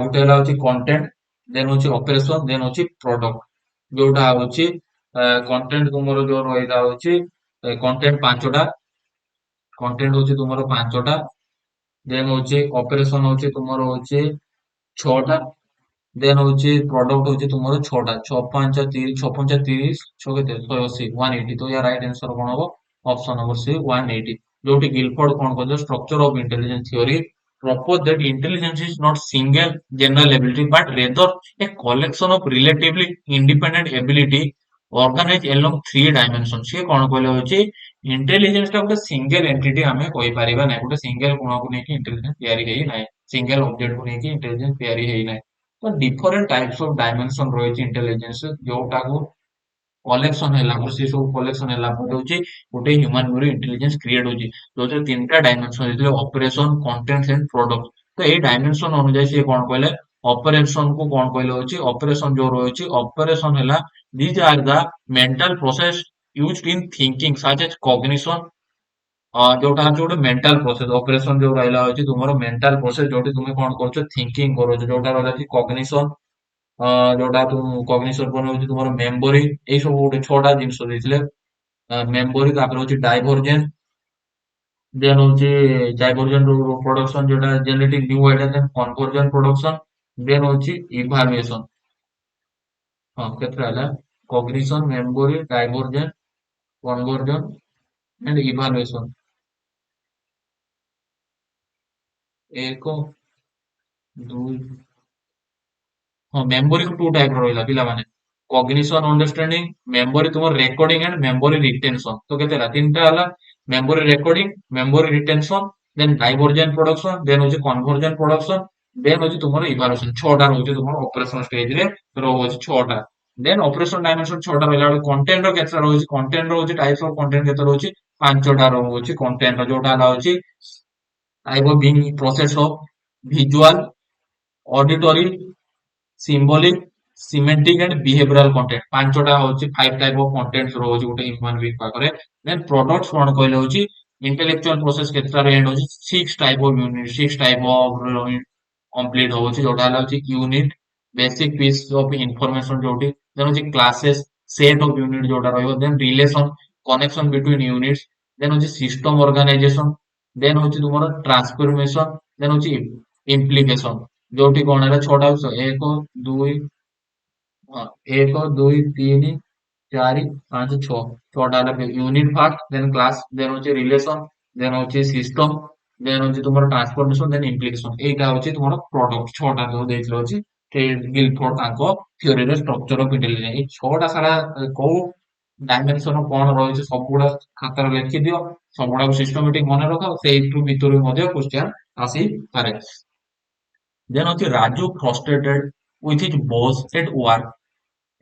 S1: ଗୋଟେ ହେଲା ହଉଛି କଣ୍ଟେଣ୍ଟ ଦେନ୍ ହଉଛି ଅପରେସନ ଦେନ୍ ହଉଛି ପ୍ରଡକ୍ଟ ଯୋଉଟା ହଉଛି କଣ୍ଟେଣ୍ଟ ତୁମର ଯୋଉ ରହିଲା ହଉଛି କଣ୍ଟେଣ୍ଟ ପାଞ୍ଚଟା କଣ୍ଟେଣ୍ଟ ହଉଛି ତୁମର ପାଞ୍ଚଟା ଦେନ୍ ହଉଛି ଅପରେସନ ହଉଛି ତୁମର ହଉଛି ଛଅଟା ଦେନ୍ ହଉଛି ପ୍ରଡକ୍ଟ ହଉଛି ତୁମର ଛଅଟା ଛଅ ପାଞ୍ଚ ତିରିଶ ଛଅ କେତେ 180 180 ତ ୟା ରାଇଟ ଆନ୍ସର କଣ ହବ ଅପସନ ନମ୍ବର ସି 180 ଯୋଉଠି ଗିଲଫୋର୍ଡ କଣ କହିଲେ structure of intelligence theory propose that intelligence is not single general ability but rather a collection of relatively independent ability organized along three dimensions ସିଏ କଣ କହିଲେ ହଉଛି ଇଣ୍ଟେଲିଜେନ୍ସ ଟା ଗୋଟେ ସିଙ୍ଗଲ ଏଣ୍ଟିଟି ଆମେ କହିପାରିବା ନାହିଁ ଗୋଟେ ସିଙ୍ଗଲ ଗୁଣକୁ ନେଇକି ଇଣ୍ଟେଲିଜେନ୍ସ ତିଆରି ହେଇନାହିଁ ସିଙ୍ଗଲ ଅବଜେକ୍ଟକୁ ନେଇକି ଇଣ୍ଟେଲିଜେନ୍ସ ତିଆରି ହେଇନାହିଁ ତ ଡିଫରେଣ୍ଟ ଟାଇପ୍ସ ଅଫ ଡାଇମେନସନ ରହିଛି ଇଣ୍ଟେଲିଜେନ୍ସ ଯୋଉଟାକୁ କଲେକ୍ସନ ହେଲା ପରେ ସେ ସବୁ କଲେକ୍ସନ ହେଲା ପରେ ହଉଛି ଗୋଟେ ହ୍ୟୁମାନ ବିଂର ଇଣ୍ଟେଲିଜେନ୍ସ କ୍ରିଏଟ ହଉଛି ଯୋଉଥିରେ ତିନିଟା ଡାଇମେନସନ ହେଇଥିଲେ ଅପରେସନ କଣ୍ଟେଣ୍ଟ ଏଣ୍ଡ ପ୍ରଡକ୍ଟ ତ ଏଇ ଡାଇମେନସନ ଅନୁଯାୟୀ ସିଏ କଣ କହିଲେ ଅପରେସନ କୁ କଣ କହିଲେ ହଉଛି ଅପରେସନ ଯୋଉ ରହିଛି ଅପରେସନ ହେଲା these are the mental process used in thinking such as cognition ଯୋଉଟା ହଉଛି ଗୋଟେ ମେଣ୍ଟାଲ ପ୍ରୋସେସ ଅପରେସନ ଯୋଉ ରହିଲା ହଉଛି ତୁମର ମେଣ୍ଟାଲ ପ୍ରୋସେସ ଯୋଉଠି ତୁମେ କଣ କରୁଛ ଥିଙ୍କିଂ କରୁଛ ଯୋଉଟା ରହିଲା ହଉଛି କଗ୍ନିସନ ଯୋଉଟା କଗ୍ନିସନ ପରେ ହଉଛି ତୁମର ମେମୋରି ଏଇ ସବୁ ଗୋଟେ ଛଅଟା ଜିନିଷ ଦେଇଥିଲେ ମେମୋରି ତାପରେ ହଉଛି ଡାଇଭରଜେନ୍ସ ଦେନ୍ ହଉଛି ଡାଇଭରଜେନ୍ସ ପ୍ରୋଡକ୍ସନ ଯୋଉଟା ଜେନେଟିକ ନ୍ୟୁ ଆଇଡିଆ ଦେନ୍ କନଭରଜେନ୍ସ ପ୍ରୋଡକ୍ସନ ଦେନ୍ ହଉଛି ଇଭାଲୁଏସନ ହଁ କେତେଟା ହେଲା କଗ୍ନିସନ ମେମୋରି ଡାଇଭରଜେନ୍ସ କନଭରଜନ ଏଣ୍ଡ ଇଭାଲୁଏସନ ଏକ ଦୁଇ ହଁ ମେମୋରି ଟୁ ଟାଇପ ର ରହିଲା ପିଲାମାନେ କଗ୍ନିସନ ଅଣ୍ଡରଷ୍ଟାଣ୍ଡିଂ ମେମୋରି ତୁମର ରେକର୍ଡିଂ ଆଣ୍ଡ ମେମୋରି ରିଟେନସନ ତ କେତେ ହେଲା ତିନିଟା ହେଲା ମେମୋରି ରେକର୍ଡିଂ ମେମୋରି ରିଟେନସନ ଦେନ୍ ଡାଇଭରଜେଣ୍ଟ ପ୍ରଡକ୍ସନ ଦେନ୍ ହଉଛି କନଭରଜେଣ୍ଟ ପ୍ରଡକ୍ସନ ଦେନ୍ ହଉଛି ତୁମର ଇଭାଲୁଏସନ ଛଅଟା ରହୁଛି ତୁମର ଅପରେସନ ଷ୍ଟେଜ ରେ ରହୁଛି ଛଅଟା ଦେନ୍ ଅପରେସନ ଡାଇମେନସନ ଛଅଟା ରହିଲା ବେଳେ କଣ୍ଟେଣ୍ଟ ର କେତେଟା ରହୁଛି କଣ୍ଟେଣ୍ଟ ରହୁଛି ଟାଇପ୍ସ ଅଫ କଣ୍ଟେଣ୍ଟ କେତେ ରହୁଛି ପାଞ୍ଚଟା ରହୁଛି କଣ୍ଟେଣ୍ଟ ଯୋଉଟା ହେଲା ହଉଛି type of being process of visual auditory symbolic, semantic and behavioral content ପାଞ୍ଚଟା ହଉଛି five type of contents ରହୁଛି ଗୋଟେ human being ପାଖରେ then products କଣ କହିଲେ ହଉଛି intellectual process କେତେଟାରେ end ହଉଛି six type of unit six type of complete ହଉଛି ଯୋଉଟା ହେଲା ହଉଛି unit basic piece of information ଯୋଉଠି then ହଉଛି classes set of unit ଯୋଉଟା ରହିବ then relation connection between units then ହଉଛି system organization then ହଉଛି ତୁମର transformation then ହଉଛି implication ଯୋଉଠି କଣ ହେଲା ଛଅଟା ଅଂଶ ଏକ ଦୁଇ ହଁ, ଏକ ଦୁଇ ତିନି ଚାରି ପାଞ୍ଚ ଛଅ ଛଅଟା ହେଲା ୟୁନିଟ ଫାର୍ଷ୍ଟ ଦେନ୍ କ୍ଲାସ ଦେନ୍ ହଉଛି ରିଲେସନ ଦେନ୍ ହଉଛି ସିଷ୍ଟମ ଦେନ୍ ହଉଛି ତୁମର ଟ୍ରାନ୍ସଫର୍ମେସନ ଦେନ୍ ଇମ୍ପ୍ଲିକେସନ ଏଇଟା ହଉଛି ତୁମର ପ୍ରଡକ୍ଟ ଛଅଟା ଯୋଉ ଦେଇଥିଲେ ହଉଛି ଗିଲଫୋର୍ଡ ତାଙ୍କ ଥିଓରିରେ ଷ୍ଟ୍ରକ୍ଚର ଅଫ ଇଣ୍ଟେଲିଜେନ୍ସ ଏଇ ଛଅଟା ସାରା କୋଉ ଡାଇମେନସନ କଣ ରହିଛି ସବୁଗୁଡା ଖାତାରେ ଲେଖିଦିଅ ସବୁଗୁଡାକୁ ସିଷ୍ଟମେଟିକ ମନେ ରଖ ସେଇଠୁ ଭିତରୁ ମଧ୍ୟ କ୍ୱେଶ୍ଚନ ଆସିପାରେ then also Raju frustrated with his boss at work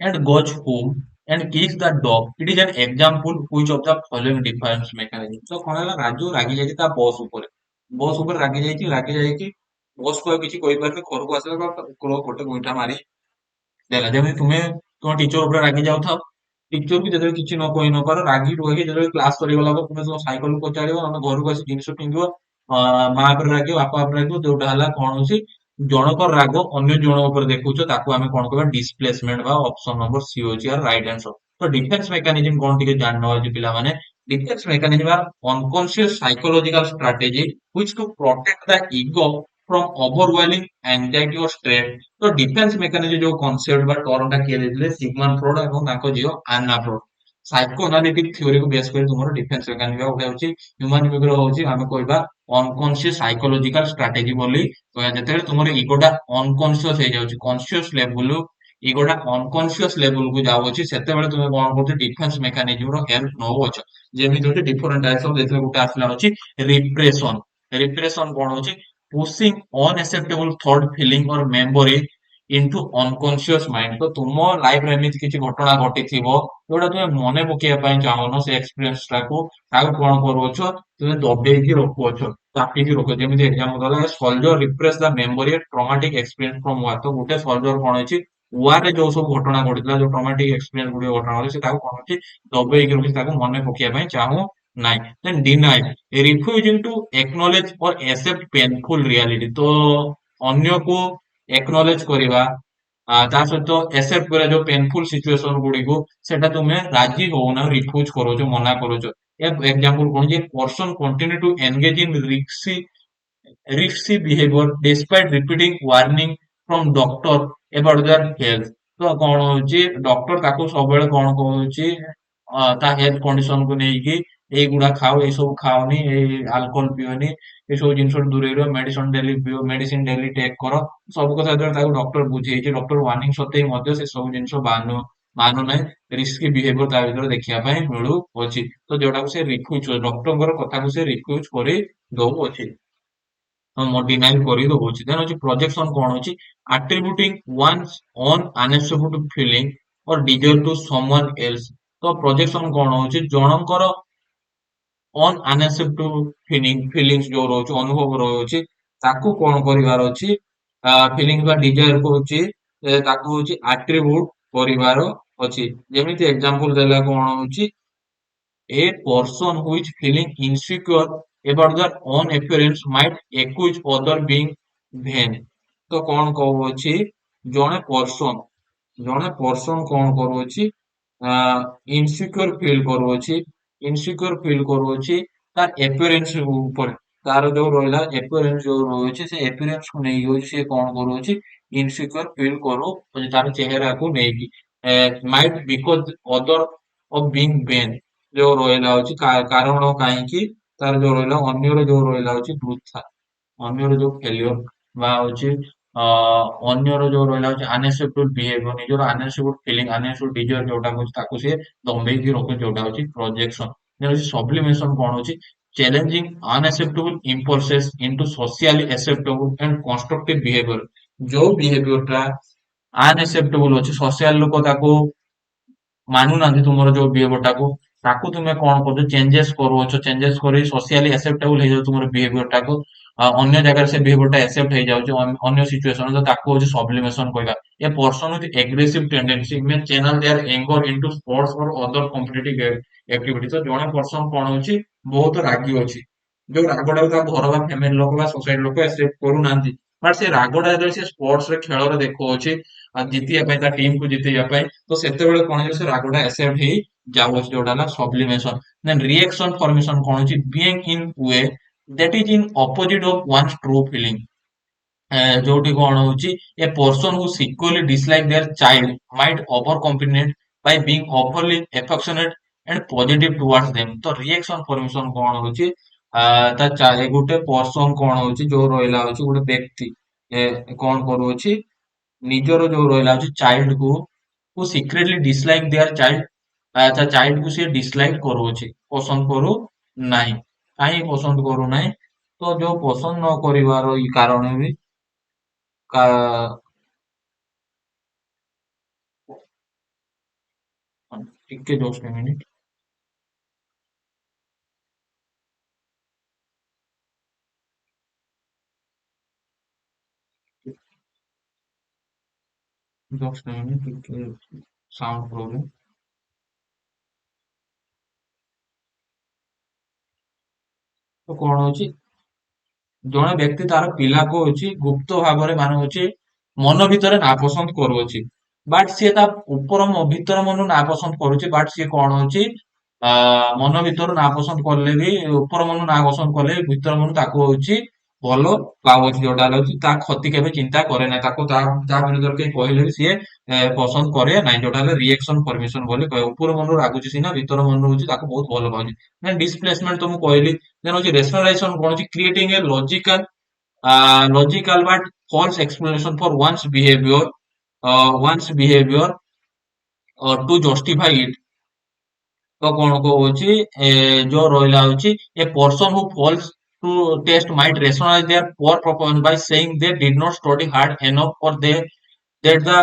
S1: and goes home and kicks the dog. It is an example which of the following defense mechanism. So କଣ ହେଲା ରାଜୁ ରାଗି ଯାଇଛି ତା ବସ୍ ଉପରେ ବସ୍ ଉପରେ ରାଗି ଯାଇକି ବସ୍ କୁ ଆଉ କିଛି କହିପାରୁନି, ଘରକୁ ଆସିଲା ଗୋଟେ ଗୋଇଠା ମାରି ଦେଲା। ଯେମିତି ତୁମେ ତୁମ ଟିଚର ଉପରେ ରାଗି ଯାଉଥାଅ, ଟିଚର କୁ ଯେତେବେଳେ କିଛି ନ କହି ନ ପାର, ରାଗି ରୁହିକି ଯେତେବେଳେ କ୍ଲାସ ସରିଗଲା ପରେ ତୁମେ ତୁମ ସାଇକେଲ କଚାଡିବ, ନହେଲେ ଘରକୁ ଆସି ଜିନିଷ ଫିଙ୍ଗିବ, ମା ଉପରେ ରାଗିବ, ବାପା ଉପରେ ରାଗିବ, ଯୋଉଟା ହେଲା କଣ ହଉଛି ଜଣଙ୍କର ରାଗ ଅନ୍ୟ ଜଣ ଉପରେ ଦେଖୁଛ, ତାକୁ ଆମେ କଣ କହିବା ଡିସପ୍ଲେସମେଣ୍ଟ ବା ଅପସନ ନମ୍ବର ସି ହଉଛି ଆର ରାଇଟ ଆନ୍ସର। ତ ଡିଫେନ୍ସ ମେକାନିଜିମ କଣ ଟିକେ ଜାଣିନେବା ଅଛି ପିଲାମାନେ। Defence mechanism are unconscious psychological strategy which to protect the ego from overwhelming anxiety or stress। ତ ଡିଫେନ୍ସ ମେକାନିଜମ ଯୋଉ କନସେପ୍ଟ ବା ଟର୍ମ ଟା କିଏ ଦେଇଥିଲେ, ସିଗମଣ୍ଡ ଫ୍ରଏଡ ଏବଂ ତାଙ୍କ ଝିଅ ଆନ୍ନା ଫ୍ରଏଡ। ସାଇକୋ ଆନାଲିଟିକ ଥିଓରିକୁ ବେସ କରି ତୁମର ଡିଫେନ୍ସ ମେକାନିଜମ ଗୋଟେ ହଉଛି ହ୍ୟୁମାନ ବିହେଭିୟର ହଉଛି ଆମେ କହିବା ଅନକନସିୟସ ସାଇकोलॉजिकल strategy ବୋଲି କହିବା। ଯେତେବେଳେ ତୁମର ଇଗୋଟା ଅନକନସିୟସ ହେଇଯାଉଛି, କନସିୟସ ଲେଭେଲ ଇଗୋଟା ଅନକନସିୟସ ଲେଭେଲ କୁ ଯାଉଅଛି, ସେତେବେଳେ ତୁମେ କଣ କରୁଛ ଡିଫେନ୍ସ ମେକାନିଜମ ର ହେଲ୍ପ ନଉଅଛ। ଯେମିତି ହଉଛି ଡିଫରେଣ୍ଟ ଟାଇପ୍ସ ଅଫ, ଯେଥିରେ ଗୋଟେ ଆସିଲା ହଉଛି ରିପ୍ରେସନ। ରିପ୍ରେସନ କଣ ହଉଛି ପୁସିଂ ଅନଏକ୍ସେପ୍ଟେବଲ ଥଟ୍ ଫିଲିଂ ଅର ମେମୋରି ଇନଟୁ ଅନକନସିୟସ ମାଇଣ୍ଡ। ତ ତୁମ ଲାଇଫରେ ଏମିତି କିଛି ଘଟଣା ଘଟିଥିବ ଯୋଉଟା ତୁମେ ମନେ ପକେଇବା ପାଇଁ ଚାହୁଁନ, ସେ ଏକ୍ସପିରିଏନ୍ସ ଟାକୁ, ତାକୁ କଣ କରୁଅଛ ତୁମେ ଦବେଇକି ରଖୁଅଛ, ଚାପିକି ରଖୁଛ। ଯେମିତି ଏକ୍ସାମ୍ପଲ ଦେଲା, soldier repress the memory traumatic experience from war. ତ ଗୋଟେ ସୋଲଜର କଣ ହେଇଛି ୱାର ରେ ଯୋଉ ସବୁ ଘଟଣା ଘଟିଥିଲା, ଯୋଉ ଟ୍ରମାଟିକ ଏକ୍ସପିରିଏନ୍ସ ଗୁଡିକ ଘଟଣା ଘଟିଛି, ସେ ତାକୁ କଣ ହଉଛି ଦବେଇକି ରଖି ତାକୁ ମନେ ପକେଇବା ପାଇଁ ଚାହୁଁ ନାହିଁ। ଦେନ୍ ଡିନାଇ, ରିଫ୍ୟୁଜିଂ ଟୁ ଏକନଲେଜ ଅର ଏକ୍ସେପ୍ଟ ପେନଫୁଲ ରିଆଲିଟି। ତ ଅନ୍ୟକୁ ଏକନଲେଜ କରିବା, ତା ସହିତ ଏକ୍ସେପ୍ଟ କରିବା ଯୋଉ ପେନଫୁଲ ସିଚୁଏସନ ଗୁଡିକୁ, ସେଟା ତୁମେ ରାଜି ହଉନା, ରିଫ୍ୟୁଜ କରୁଛ, ମନା କରୁଛ। ଏକ୍ସାମ୍ପଲ କଣ ଯେ person continue two engage in risky behavior despite repeating warning from doctor about their health। ତ କଣ ହଉଛି ଡକ୍ଟର ତାକୁ ସବୁବେଳେ କଣ କହୁଛି ତା ହେଲ୍ଥ କଣ୍ଡିସନ କୁ ନେଇକି ଏଇଗୁଡା ଖାଅ, ଏଇ ସବୁ ଖାଅନି, ଏଇ ଆଲକୋହଲ ପିଅନି, ଏସବୁ ଜିନିଷ ଦୂରେଇ ରୁହ, ମେଡିସିନ ଡେଲି ପିଅ, ମେଡିସିନ ଡେଲି ଟେକ୍ କର। ସବୁ କଥା ଯେତେବେଳେ ତାକୁ ଡକ୍ଟର ବୁଝେଇଛି, ଡକ୍ଟର ୱାର୍ନିଂ ସତ୍ତ୍ୱେ ମଧ୍ୟ ସେ ସବୁ ଜିନିଷ ମାନୁନାହିଁ। ରିସ୍କି ବିହେଭିୟର ତା ଭିତରେ ଦେଖିବା ପାଇଁ ମିଳୁଅଛି। ତ ଯୋଉଟାକୁ ସେ ରିଫ୍ୟୁଜ, ଡକ୍ଟରଙ୍କର କଥାକୁ ସେ ରିଫ୍ୟୁଜ କରି ଦଉଅଛି, ଡିନାଇଲ କରି ଦଉଛି। ଦେନ୍ ହଉଛି ପ୍ରୋଜେକ୍ସନ କଣ ହଉଛି attributing one's own unacceptable feeling or desire to someone else। ତ ପ୍ରୋଜେକ୍ସନ କଣ ହଉଛି ଜଣଙ୍କର ଅନ୍ ଅନଆକ୍ସେପ୍ଟେବଲ ଫିଲିଂସ ଯୋଉ ରହୁଛି, ଅନୁଭବ ରହୁଛି, ତାକୁ କଣ କରିବାର ଅଛି, ଫିଲିଂସ ବା ଡିଜାୟାର କୁ ହଉଛି ତାକୁ ହଉଛି ଆଟ୍ରିବ୍ୟୁଟ କରିବାର ଅଛି। ଯେମିତି ଏକ୍ସାମ୍ପଲ ଦେଲା କଣ ହଉଛି a person who is feeling insecure about their own appearance might accuse other being vain। ତ କଣ କହୁଅଛି ଜଣେ ପର୍ସନ କଣ କରୁଅଛି ଇନସିକ୍ୟୁର ଫିଲ୍ କରୁଅଛି, ତାର appearance ଉପରେ, ତାର ଯୋଉ ରହିଲା appearance ଯୋଉ ରହୁଛି, ସେ appearance କୁ ନେଇକି ହଉଛି ସେ କଣ କରୁଅଛି ଇନସିକ୍ୟୁର ଫିଲ୍ କରୁଅଛି, ତାର ଚେହେରାକୁ ନେଇକି। Might because other of being been, ଯୋଉ ରହିଲା ହଉଛି କାରଣ କାହିଁକି, ତାର ଯୋଉ ରହିଲା ଅନ୍ୟର ଯୋଉ ରହିଲା ହଉଛି ବୃଥା, ଅନ୍ୟର ଯୋଉ ଫେଲିୟର ବା ହଉଛି ଅ ଅନ୍ୟର ଯୋଉ ରହିଲା ହଉଛି ଅନଏକ୍ସେପ୍ଟେବଲ ବିହେଭିୟର, ନିଜର ଅନଏକ୍ସେପ୍ଟେବଲ ଫିଲିଂ, ଅନଏକ୍ସେପ୍ଟେବଲ ଡିଜାयर ଯୋଉଟା ହଉଛି ତାକୁ ସେ ଦବେଇକି ରଖୁଛି, ଯୋଉଟା ହଉଛି ପ୍ରୋଜେକ୍ସନ। ହଉଛି ସବ୍ଲିମେସନ କଣ ହଉଛି challenging unacceptable impulses into socially acceptable and constructive behaviour. ଯୋଉ ବିହେଭିୟର ଟା ଅନଏକ୍ସେପ୍ଟେବଲ ଅଛି, ସୋସିଆଲ ଲୋକ ତାକୁ ମାନୁନାହାନ୍ତି, ତୁମର ଯୋଉ ବିହେଭିୟର ଟାକୁ, ତାକୁ ତୁମେ କଣ କରୁଛ ଚେଞ୍ଜେସ କରୁଅଛ, ଚେଞ୍ଜେସ କରି ସୋସିଆଲି ଆକ୍ସେପ୍ଟେବଲ ହେଇଯାଉଛି ତୁମର ବିହେଭିୟର ଟାକୁ, ଅନ୍ୟ ଜାଗାରେ ସେ ବିହେଭିୟର ଟା ଆକ୍ସେପ୍ଟ ହେଇଯାଉଛି ଅନ୍ୟ ସିଚୁଏସନ, ତ ତାକୁ ହଉଛି ସବ୍ଲିମେସନ କହିବା। A person with aggressive tendency may channel their anger into sports or other competitive activity. ତ ଜଣେ ପର୍ସନ କଣ ହଉଛି ବହୁତ ରାଗି ଅଛି, ଯୋଉ ରାଗଟାକୁ ତା ଘର ବା ଫ୍ୟାମିଲି ଲୋକ ବା ସୋସାଇଟି ଲୋକ ଆକ୍ସେପ୍ଟ କରୁନାହାନ୍ତି, ବଟ ସେ ରାଗଟା ଯେତେବେଳେ ସେ ସ୍ପୋର୍ଟସ ରେ ଖେଳରେ ଦେଖଉଛି, ଆଉ ଜିତିବା ପାଇଁ, ତା ଟିମ କୁ ଜିତେଇବା ପାଇଁ, ତ ସେତେବେଳେ କଣ ହେଇଯାଉଛି ସେ ରାଗଟା ଆକ୍ସେପ୍ଟ ହେଇ ଯାଉଛି, ଯୋଉଟା ହେଲା ସବ୍ଲିମେସନ। ଦେନ୍ ରିଏକ୍ସନ ଫର୍ମେସନ କଣ ହଉଛି being in we that is in opposite of one's true feeling। ଯୋଉଠି କଣ ହଉଛି a person who secretly dislike their child might overcompensate by being overly affectionate and positive towards them। ତ ରିଏକ୍ସନ ଫର୍ମେସନ କଣ ହଉଛି ଗୋଟେ person କଣ ହଉଛି ଯୋଉ ରହିଲା ହଉଛି ଗୋଟେ ବ୍ୟକ୍ତି କଣ କରୁଅଛି ନିଜର ଯୋଉ ରହିଲା ହଉଛି ଚାଇଲ୍ଡ କୁ ସିକ୍ରେଟଲି ଡିସଲାଇକ୍ ଦେୟାର ଚାଇଲ୍ଡ, ତା ଚାଇଲ୍ଡ କୁ ସିଏ ଡିସଲାଇକ୍ କରୁଅଛି, ପସନ୍ଦ କରୁ ନାହିଁ। କାହିଁକି ପସନ୍ଦ କରୁନାହିଁ, ତ ଯୋଉ ପସନ୍ଦ ନ କରିବାର କାରଣ ବି କା- ଟିକେ ଜଷ୍ଟ ମିନିଟ। जस्ट ଟିକେ ସାଉଣ୍ଡ ପ୍ରୋବ୍ଲେମ। ତ କଣ ହଉଛି, ଜଣେ ବ୍ୟକ୍ତି ତାର ପିଲାକୁ ହଉଛି ଗୁପ୍ତ ଭାବରେ ମାନେ ହଉଛି ମନ ଭିତରେ ନାପସନ୍ଦ କରୁଅଛି, ବଟ୍ ସିଏ ତା ଭିତର ମନରୁ ନାପସନ୍ଦ କରୁଛି, ବଟ୍ ସିଏ କଣ ହଉଛି ଆ ମନ ଭିତରୁ ନାପସନ୍ଦ କଲେ ବି ଉପର ମନରୁ ନାପସନ୍ଦ କଲେ ବି ଭିତର ମନରୁ ତାକୁ ହଉଛି ଭଲ ପାଉଅଛି, ଯୋଉଟା ହଉଛି ତା କ୍ଷତି କେବେ ଚିନ୍ତା କରେ ନାହିଁ, ତାକୁ ତା ବିରୁଦ୍ଧରେ କେହି କହିଲେ ବି ସିଏ ପସନ୍ଦ କରେ ନାହିଁ, ଯୋଉଟା ହେଲେ ରିଏକ୍ସନ ପରମିଶନ ବୋଲି କହେ। ଉପର ମନରୁ ରାଗୁଛି ସିନା ଭିତର ମନରୁ ହଉଛି ତାକୁ ବହୁତ ଭଲ ପାଉଛି। ଡିସପ୍ଲେସମେଣ୍ଟ ତ ମୁଁ କହିଲି। ଦେନ୍ ହଉଛି ରେସନାଲାଇଜେସନ କଣ ହଉଛି, creating A logical but false explanation for one's behavior to justify it। ତ କଣ କହୁଛି, ଯୋଉ ରହିଲା ହଉଛି a person who falls to test might rationalize their poor performance by saying they did not study hard enough or that the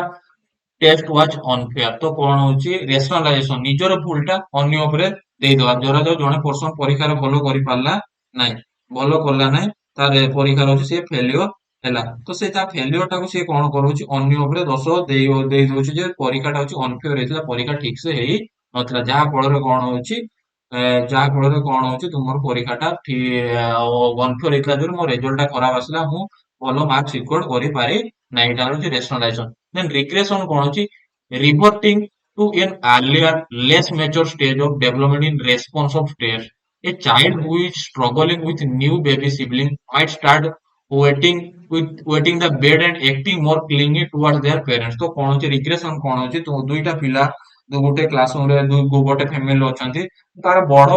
S1: test watch unfair. ତ କଣ ହଉଛି rationalisation, ନିଜର ଭୁଲଟା ଅନ୍ୟ ଉପରେ ଦେଇଦବା। ଧରାଯାଉ ଜଣେ ପର୍ସନ ପରୀକ୍ଷାରେ ଭଲ କରିପାରିଲା ନାହିଁ, ଭଲ କଲା ନାହିଁ, ତାର ପରୀକ୍ଷାରେ ହଉଛି ସେ ଫେଲିୟର ହେଲା, ତ ସେ ତା ଫେଲିୟର ଟାକୁ ସେ କଣ କରୁଛି ଅନ୍ୟ ଉପରେ ଦୋଷ ଦେଇ ଦଉଛି ଯେ ପରୀକ୍ଷାଟା ହଉଛି ଅନଫେୟାର ହେଇଥିଲା, ପରୀକ୍ଷା ଠିକ ସେ ହେଇ ନଥିଲା, ଯାହା ଫଳରେ କଣ ହଉଛି ଯାହା ଫଳରେ କଣ ହଉଛି ତୁମର ପରୀକ୍ଷାଟା ଅନଫେୟାର ହେଇଥିଲା ଯୋଗୁରୁ ମୋ ରେଜଲ୍ଟ ଟା ଖରାପ ଆସିଲା, ମୁଁ ଭଲ ମାର୍କ ସିକ୍ୟୁର କରିପାରି ନାହିଁ। ଏଇଟା ହଉଛି ରେସନାଲାଇଜେସନ। Then regression କଣ ହଉଛି, reverting to an earlier less mature stage of development in response of stress। A child who is struggling with new baby sibling might start wetting the bed and acting more clingy towards their parents। ତ କଣ ହଉଛି regression କଣ ହଉଛି, ତ ଦୁଇଟା ପିଲା ଗୋଟେ class ରୁମରେ ଗୋଟେ ଫ୍ୟାମିଲି ଅଛନ୍ତି, ତାର ବଡ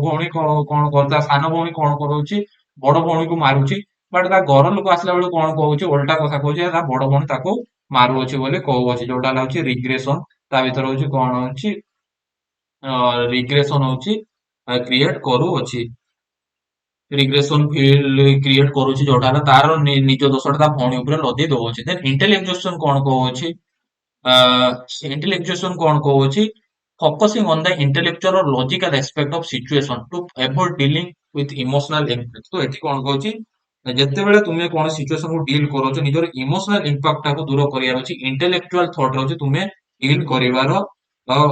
S1: ଭଉଣୀ କଣ କଣ ତା ସାନ ଭଉଣୀ କଣ କରୁଛି, ବଡ ଭଉଣୀକୁ ମାରୁଛି, ବଟ୍ ତା ଘର ଲୋକ ଆସିଲା ବେଳକୁ କଣ କହୁଛି, ଓଲଟା କଥା କହୁଛି, ତା ବଡ ଭଉଣୀ ତାକୁ ମାରୁଅଛି ବୋଲି କହୁଅଛି, ଯୋଉଟା ହେଲା ହଉଛି ରିଗ୍ରେସନ। ତା ଭିତରେ ହଉଛି କଣ ହଉଛି ରିଗ୍ରେସନ ହଉଛି କ୍ରିଏଟ କରୁଅଛି, ରିଗ୍ରେସନ ଫିଲ୍ଡ କ୍ରିଏଟ କରୁଛି, ଯୋଉଟା ହେଲା ତାର ନିଜ ଦୋଷଟା ତା ଭଉଣୀ ଉପରେ ଲଦେଇ ଦଉଛି। ଦେନ୍ ଇଣ୍ଟେଲେକ୍ଚୁଆଲ କଣ କହୁଅଛି, intellectuation କଣ କହୁଛି, focusing on the intellectual or logical aspect of situation to avoid dealing with emotional impact। ତ ଏଠି କଣ କହୁଛି, ଯେତେବେଳେ ତୁମେ କୌଣସି ସିଚୁଏସନ କୁ ଡିଲ୍ କରୁଛ, ନିଜର ଇମୋସନାଲ ଇମ୍ପାକ୍ଟ ଟାକୁ ଦୂର କରିବାର ଅଛି, ଇଣ୍ଟେଲେକ୍ଚୁଆଲ ଥଟ୍ ହଉଛି ତୁମେ ଡିଲ୍ କରିବାର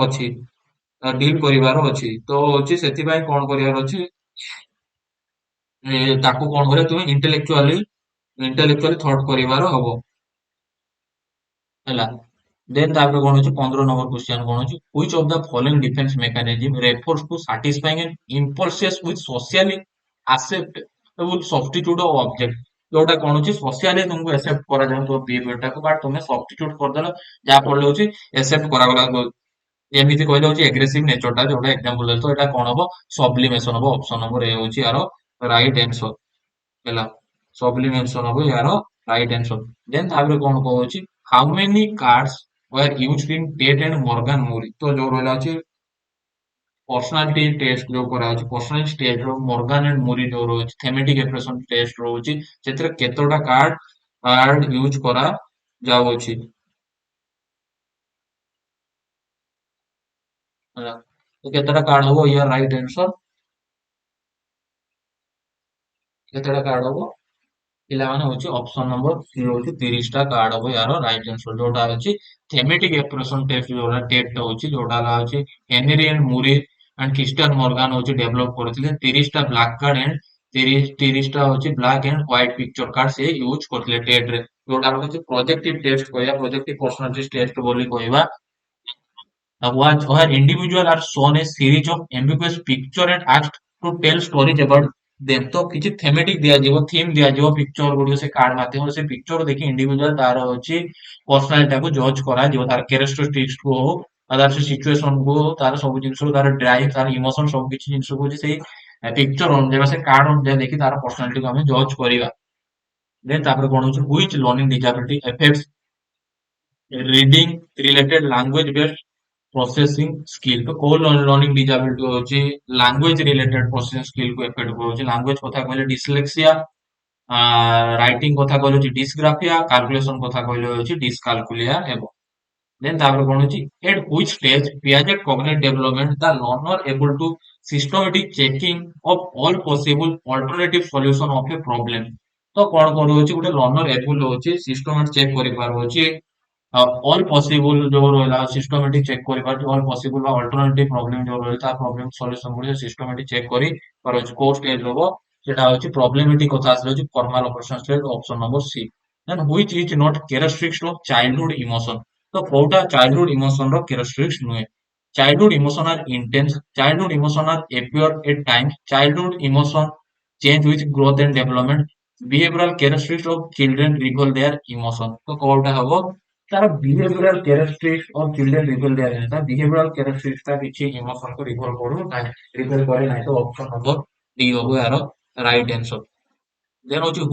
S1: ଅଛି, ଡିଲ୍ କରିବାର ଅଛି। ତ ହଉଛି ସେଥିପାଇଁ କଣ କରିବାର ଅଛି, ତାକୁ କଣ କରିବା, ତୁମେ ଇଣ୍ଟେଲେକ୍ଚୁଆଲି ଥଟ୍ କରିବାର ହବ ହେଲା। ଦେନ୍ ତାପରେ କଣ ହଉଛି 15 ନମ୍ବର କ୍ୱେଶ୍ଚିନ୍ କଣ ହଉଛି, which of the following defense mechanism refers to satisfying an impulses with socially acceptable substitute of object। ଯୋଉଟା କଣ ହଉଛି ସୋସିଆଲି ତୁମକୁ accept କରାଯାଉଥିବା behavior ଟାକୁ ବଟ୍ ତୁମେ substitute କରିଦେଲ, ଯାହା ଫଳରେ ହଉଛି accept କରାଗଲା। ଯେମିତି କହିଲେ ହଉଛି ଏଗ୍ରେସିଭ ନେଚର ଟା, ଯୋଉଟା ଏକ୍ସାମ୍ପଲ ଦେଲି, ତ ଏଇଟା କଣ ହବ, ସବ୍ଲିମେସନ ହବ। ଅପସନ ନମ୍ବର ଏ ହଉଛି ୟାର ରାଇଟ୍ ଆନ୍ସର ହେଲା, ସବ୍ଲିମେସନ ହବ ୟାର ରାଇଟ୍ ଆନ୍ସର। ଦେନ୍ ତାପରେ କଣ କହୁଛି, how many cards were used in TAT and Morgan Murray. तो जो ରହିଲା ଅଛି ପର୍ସନାଲିଟି ଟେଷ୍ଟ ଯୋଉ କରାଯାଉଛି, ପର୍ସନାଲିଟି ଟେଷ୍ଟ ର ମର୍ଗାନ ଏଣ୍ଡ ମୁରି ଯୋଉ ରହୁଛି, ଥେମେଟିକ ଏକ୍ସପ୍ରେସନ ଟେଷ୍ଟ ରହୁଛି, ସେଥିରେ କେତୋଟା କାର୍ଡ ୟୁଜ କରା ଯାଉଅଛି ହେଲା। ତ କେତେଟା କାର୍ଡ ହବ ୟାର ରାଇଟ୍ ଆନ୍ସର, କେତେଟା କାର୍ଡ ହବ ପିଲାମାନେ ହଉଛି ଅପସନ ନମ୍ବର ସି ହଉଛି 30ଟା କାର୍ଡ ହବ ୟାର ରାଇଟ୍ ଆନ୍ସର, ଯୋଉଟା ହଉଛି ଥେମେଟିକ ଏକ୍ସପ୍ରେସନ ଟେଷ୍ଟ ଯୋଉଟା ଟେଟ୍ ହଉଛି, ଯୋଉଟା ହେଲା ହଉଛି Henry and Murray and Christiana Morgan ହଉଛି ଡେଭଲପ କରିଥିଲେ। 30ଟା ବ୍ଲାକ୍ କାର୍ଡ ଏଣ୍ଡ 30ଟା ହଉଛି black and white picture card ସେ ୟୁଜ କରିଥିଲେ ଟେଟ୍ ରେ, ଯୋଉଟା ହଉଛି ପ୍ରୋଜେକ୍ଟିଭ ଟେଷ୍ଟ କହିବା, ପ୍ରୋଜେକ୍ଟିଭ ପର୍ସନାଲିଟି ଟେଷ୍ଟ ବୋଲି କହିବା। Where individual are shown a series of ambiguous picture and asked to tell stories about them। ତ କିଛି thematic ଦିଆଯିବ, ଥିମ୍ ଦିଆଯିବ ପିକ୍ଚର ଗୁଡିକ ସେ କାର୍ଡ ମାଧ୍ୟମରେ, ସେ ପିକ୍ଚର ଦେଖି ଇଣ୍ଡିଭିଜୁଆଲ ତାର ହଉଛି ପର୍ସନାଲିଟି ଟାକୁ ଜଜ୍ କରାଯିବ, ତାର କ୍ୟାରେକ୍ଟରିଷ୍ଟିକ୍ସ କୁ ହଉ, ତାର ସେ ସିଚୁଏସନ କୁ ହଉ, ତାର ସବୁ ଜିନିଷକୁ, ତାର ଡ୍ରାଇଭ, ତାର ଇମୋସନ, ସବୁ କିଛି ଜିନିଷକୁ ହଉଛି ସେଇ ପିକ୍ଚର ଅନୁଯାୟୀ ସେ କାର୍ଡ ଅନୁଯାୟୀ ଦେଖି ତାର ପର୍ସନାଲିଟିକୁ ଆମେ ଜଜ୍ କରିବା। ଦେନ୍ ତାପରେ କଣ ହଉଛି, which learning disability affects reading related language based processing skill. ତ କୋଉ ଲର୍ଣ୍ଣିଂ ଡିଜାବିଲିଟି ହଉଛି ଲାଙ୍ଗୁଏଜ ରିଲେଟେଡ ପ୍ରୋସେସିଂ ସ୍କିଲ୍ କୁ ଏଫେକ୍ଟ କରୁଛି। ଲାଙ୍ଗୁଏଜ କଥା କହିଲେ ଡିସଲେକ୍ସିଆ, ରାଇଟିଂ କଥା କହିଲେ ହଉଛି ଡିସଗ୍ରାଫିଆ, କାଲକୁଲେସନ କଥା କହିଲେ ହଉଛି ଡିସକାଲକୁଲିଆ ହେବ। ଦେନ୍ ତାପରେ କଣ ହଉଛି, at which stage Piaget cognitive development the learner able to systematic checking of all possible alternative solution of a problem। ତ କଣ କରୁଛି, ଗୋଟେ ଲର୍ନର ଏବୁଲ ହଉଛି ସିଷ୍ଟମାଟିକ ଚେକ୍ କରିପାରୁଛି ऑल पॉसिबल जो रहा सिस्टमेटिक चेक करिबार ऑल पॉसिबल बा अल्टरनेटिव प्रॉब्लम जो रहा प्रॉब्लम सॉल्यूशन गुडी सिस्टमेटिक चेक करी पर को स्टेज होबो सेटा होची प्रॉब्लमेटिक कथा आसले होची formal operation stage option number C then which is not characteristics of childhood emotion तो कोटा चाइल्डहुड इमोशन रो कैरेक्टरिस्टिक्स नुए childhood emotion are intense childhood emotion are appear at times childhood emotion change with growth and development behavioral characteristics of children reveal their emotion तो कोटा हबो तार behavioral characteristics of children reveal their emotion behavioral characteristics ता किछि emotion को revolve करू ना revolve करे ना तो ऑप्शन नंबर डी होबो यार right answer then also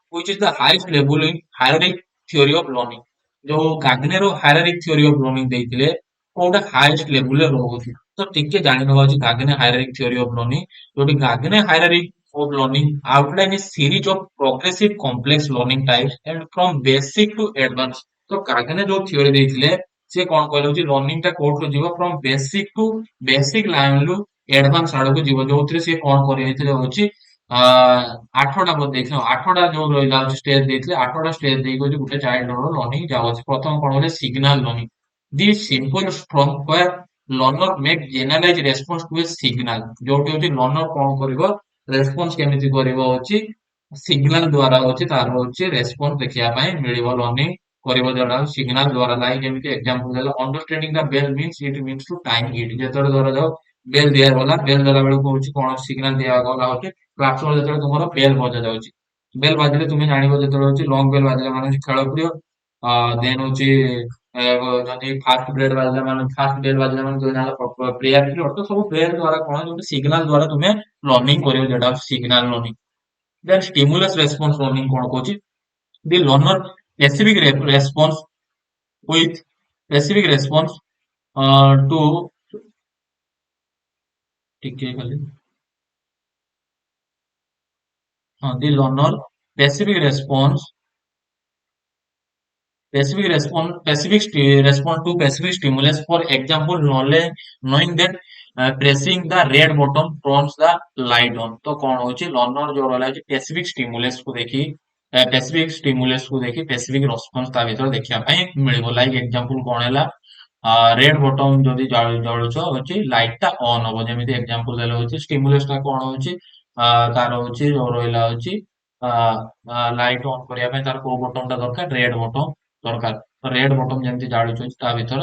S1: which is the highest level in hierarchic theory of learning जो गाग्नेर hierarchic theory of learning ଦେଇଥିଲେ କୋଉଟା highest level ରେ ରହୁଛି ତ ଟିକେ ଜାଣିନବା ଅଛି ଗାଗ୍ନେ hierarchic theory of learning ଯୋଉଠି ଗାଗ୍ନେ hierarchic of learning outline a series of progressive complex learning types and from basic to advanced ତ ଗାଗ୍ନେ ଯୋଉ theory ଦେଇଥିଲେ ସେ କଣ କହିଲେ ହଉଛି learning ଟା କୋଉଠୁ ଯିବ from basic line ରୁ advanced ଆଡକୁ ଯିବ ଯୋଉଥିରେ ସେ କଣ କରିଯାଇଥିଲେ ହଉଛି ଆଠଟା ବୋଧେ ଦେଇଥିଲେ ଆଠଟା ଯୋଉ ରହିଲା ଷ୍ଟେଜ ଦେଇଥିଲେ ଆଠଟା ଷ୍ଟେଜ ଦେଇକି ହଉଛି ଗୋଟେ ଚାଇଲ୍ଡ ର ଲର୍ଣ୍ଣିଂ ଯାଉଛି ପ୍ରଥମ କଣ କହିଲେ signal learning the simple from where learner make generalise response to a signal ଯୋଉଠି ହଉଛି ଲର୍ଣ୍ଣର କଣ କରିବ ରେସ୍ପନ୍ସ କେମିତି କରିବ ହଉଛି ସିଗ୍ନାଲ ଦ୍ଵାରା ହଉଛି ତାର ହଉଛି ରେସ୍ପନ୍ସ ଦେଖିବା ପାଇଁ ମିଳିବ ଲର୍ଣ୍ଣିଂ କରିବ ଯୋଉଟା ସିଗ୍ନାଲ ଦ୍ଵାରା ଲାଇକ ଯେମିତି ଏକ୍ସାମ୍ପଲ ଦେଲା ଅଣ୍ଡରଷ୍ଟାଣ୍ଡିଂ ଦ ବେଲ ମିନ୍ସ ଇଟ ମିନ୍ସ ଟୁ ଟାଇମ ଇଟ ଯେତେବେଳେ ଧରାଯାଉ ବେଲ ଦିଆଗଲା ବେଲ ଦେଲା ବେଳକୁ ହଉଛି କଣ ସିଗ୍ନାଲ ଦିଆଗଲା ହଉଛି କ୍ଲାସ ଯେତେବେଳେ ତୁମର ବେଲ ବଜା ଯାଉଛି ବେଲ ବାଜିଲେ ତୁମେ ଜାଣିବ ଯେତେବେଳେ ହଉଛି ଲଙ୍ଗ ବେଲ ବାଜିଲେ ମାନେ ହଉଛି ଖେଳ ପ୍ରିୟ ଦେନ ହଉଛି ଯଦି ଫାଷ୍ଟ ବ୍ରେଡ ବାଜିଲା ମାନେ ଫାଷ୍ଟ ବେଲ ବାଜିଲା ମାନେ ତୁମେ ଜାଣିଲ ପ୍ରେୟାର ପିରିୟଡ ତ ସବୁ ବେଲ ଦ୍ଵାରା କଣ ଗୋଟେ ସିଗ୍ନାଲ ଦ୍ଵାରା ତୁମେ ଲର୍ଣ୍ଣିଂ କରିବ ଯୋଉଟା signal learning then stimulus response learning କଣ କହୁଛି the learner specific response with specific response to ଟିକେ ଖାଲି ହଁ the learner specific response respond to specific stimulus for example knowledge knowing that pressing the red button turns the light on तो कौन होची learner जो रहला है specific stimulus को देखी specific response ता भीतर देखिया ପାଇଁ मिलिबो लाइक एग्जांपल कोन हैला रेड बटन जदि जळुछ होची लाइट टा ऑन हबो जेमिति एग्जांपल देले होची स्टिमुलस टा कोन होची तार होची जो रहला होची लाइट ऑन करिया ପାଇଁ तार को बटन टा दरकार रेड बटन दरकार रेड बटन जेमिति जाळुछ ता भीतर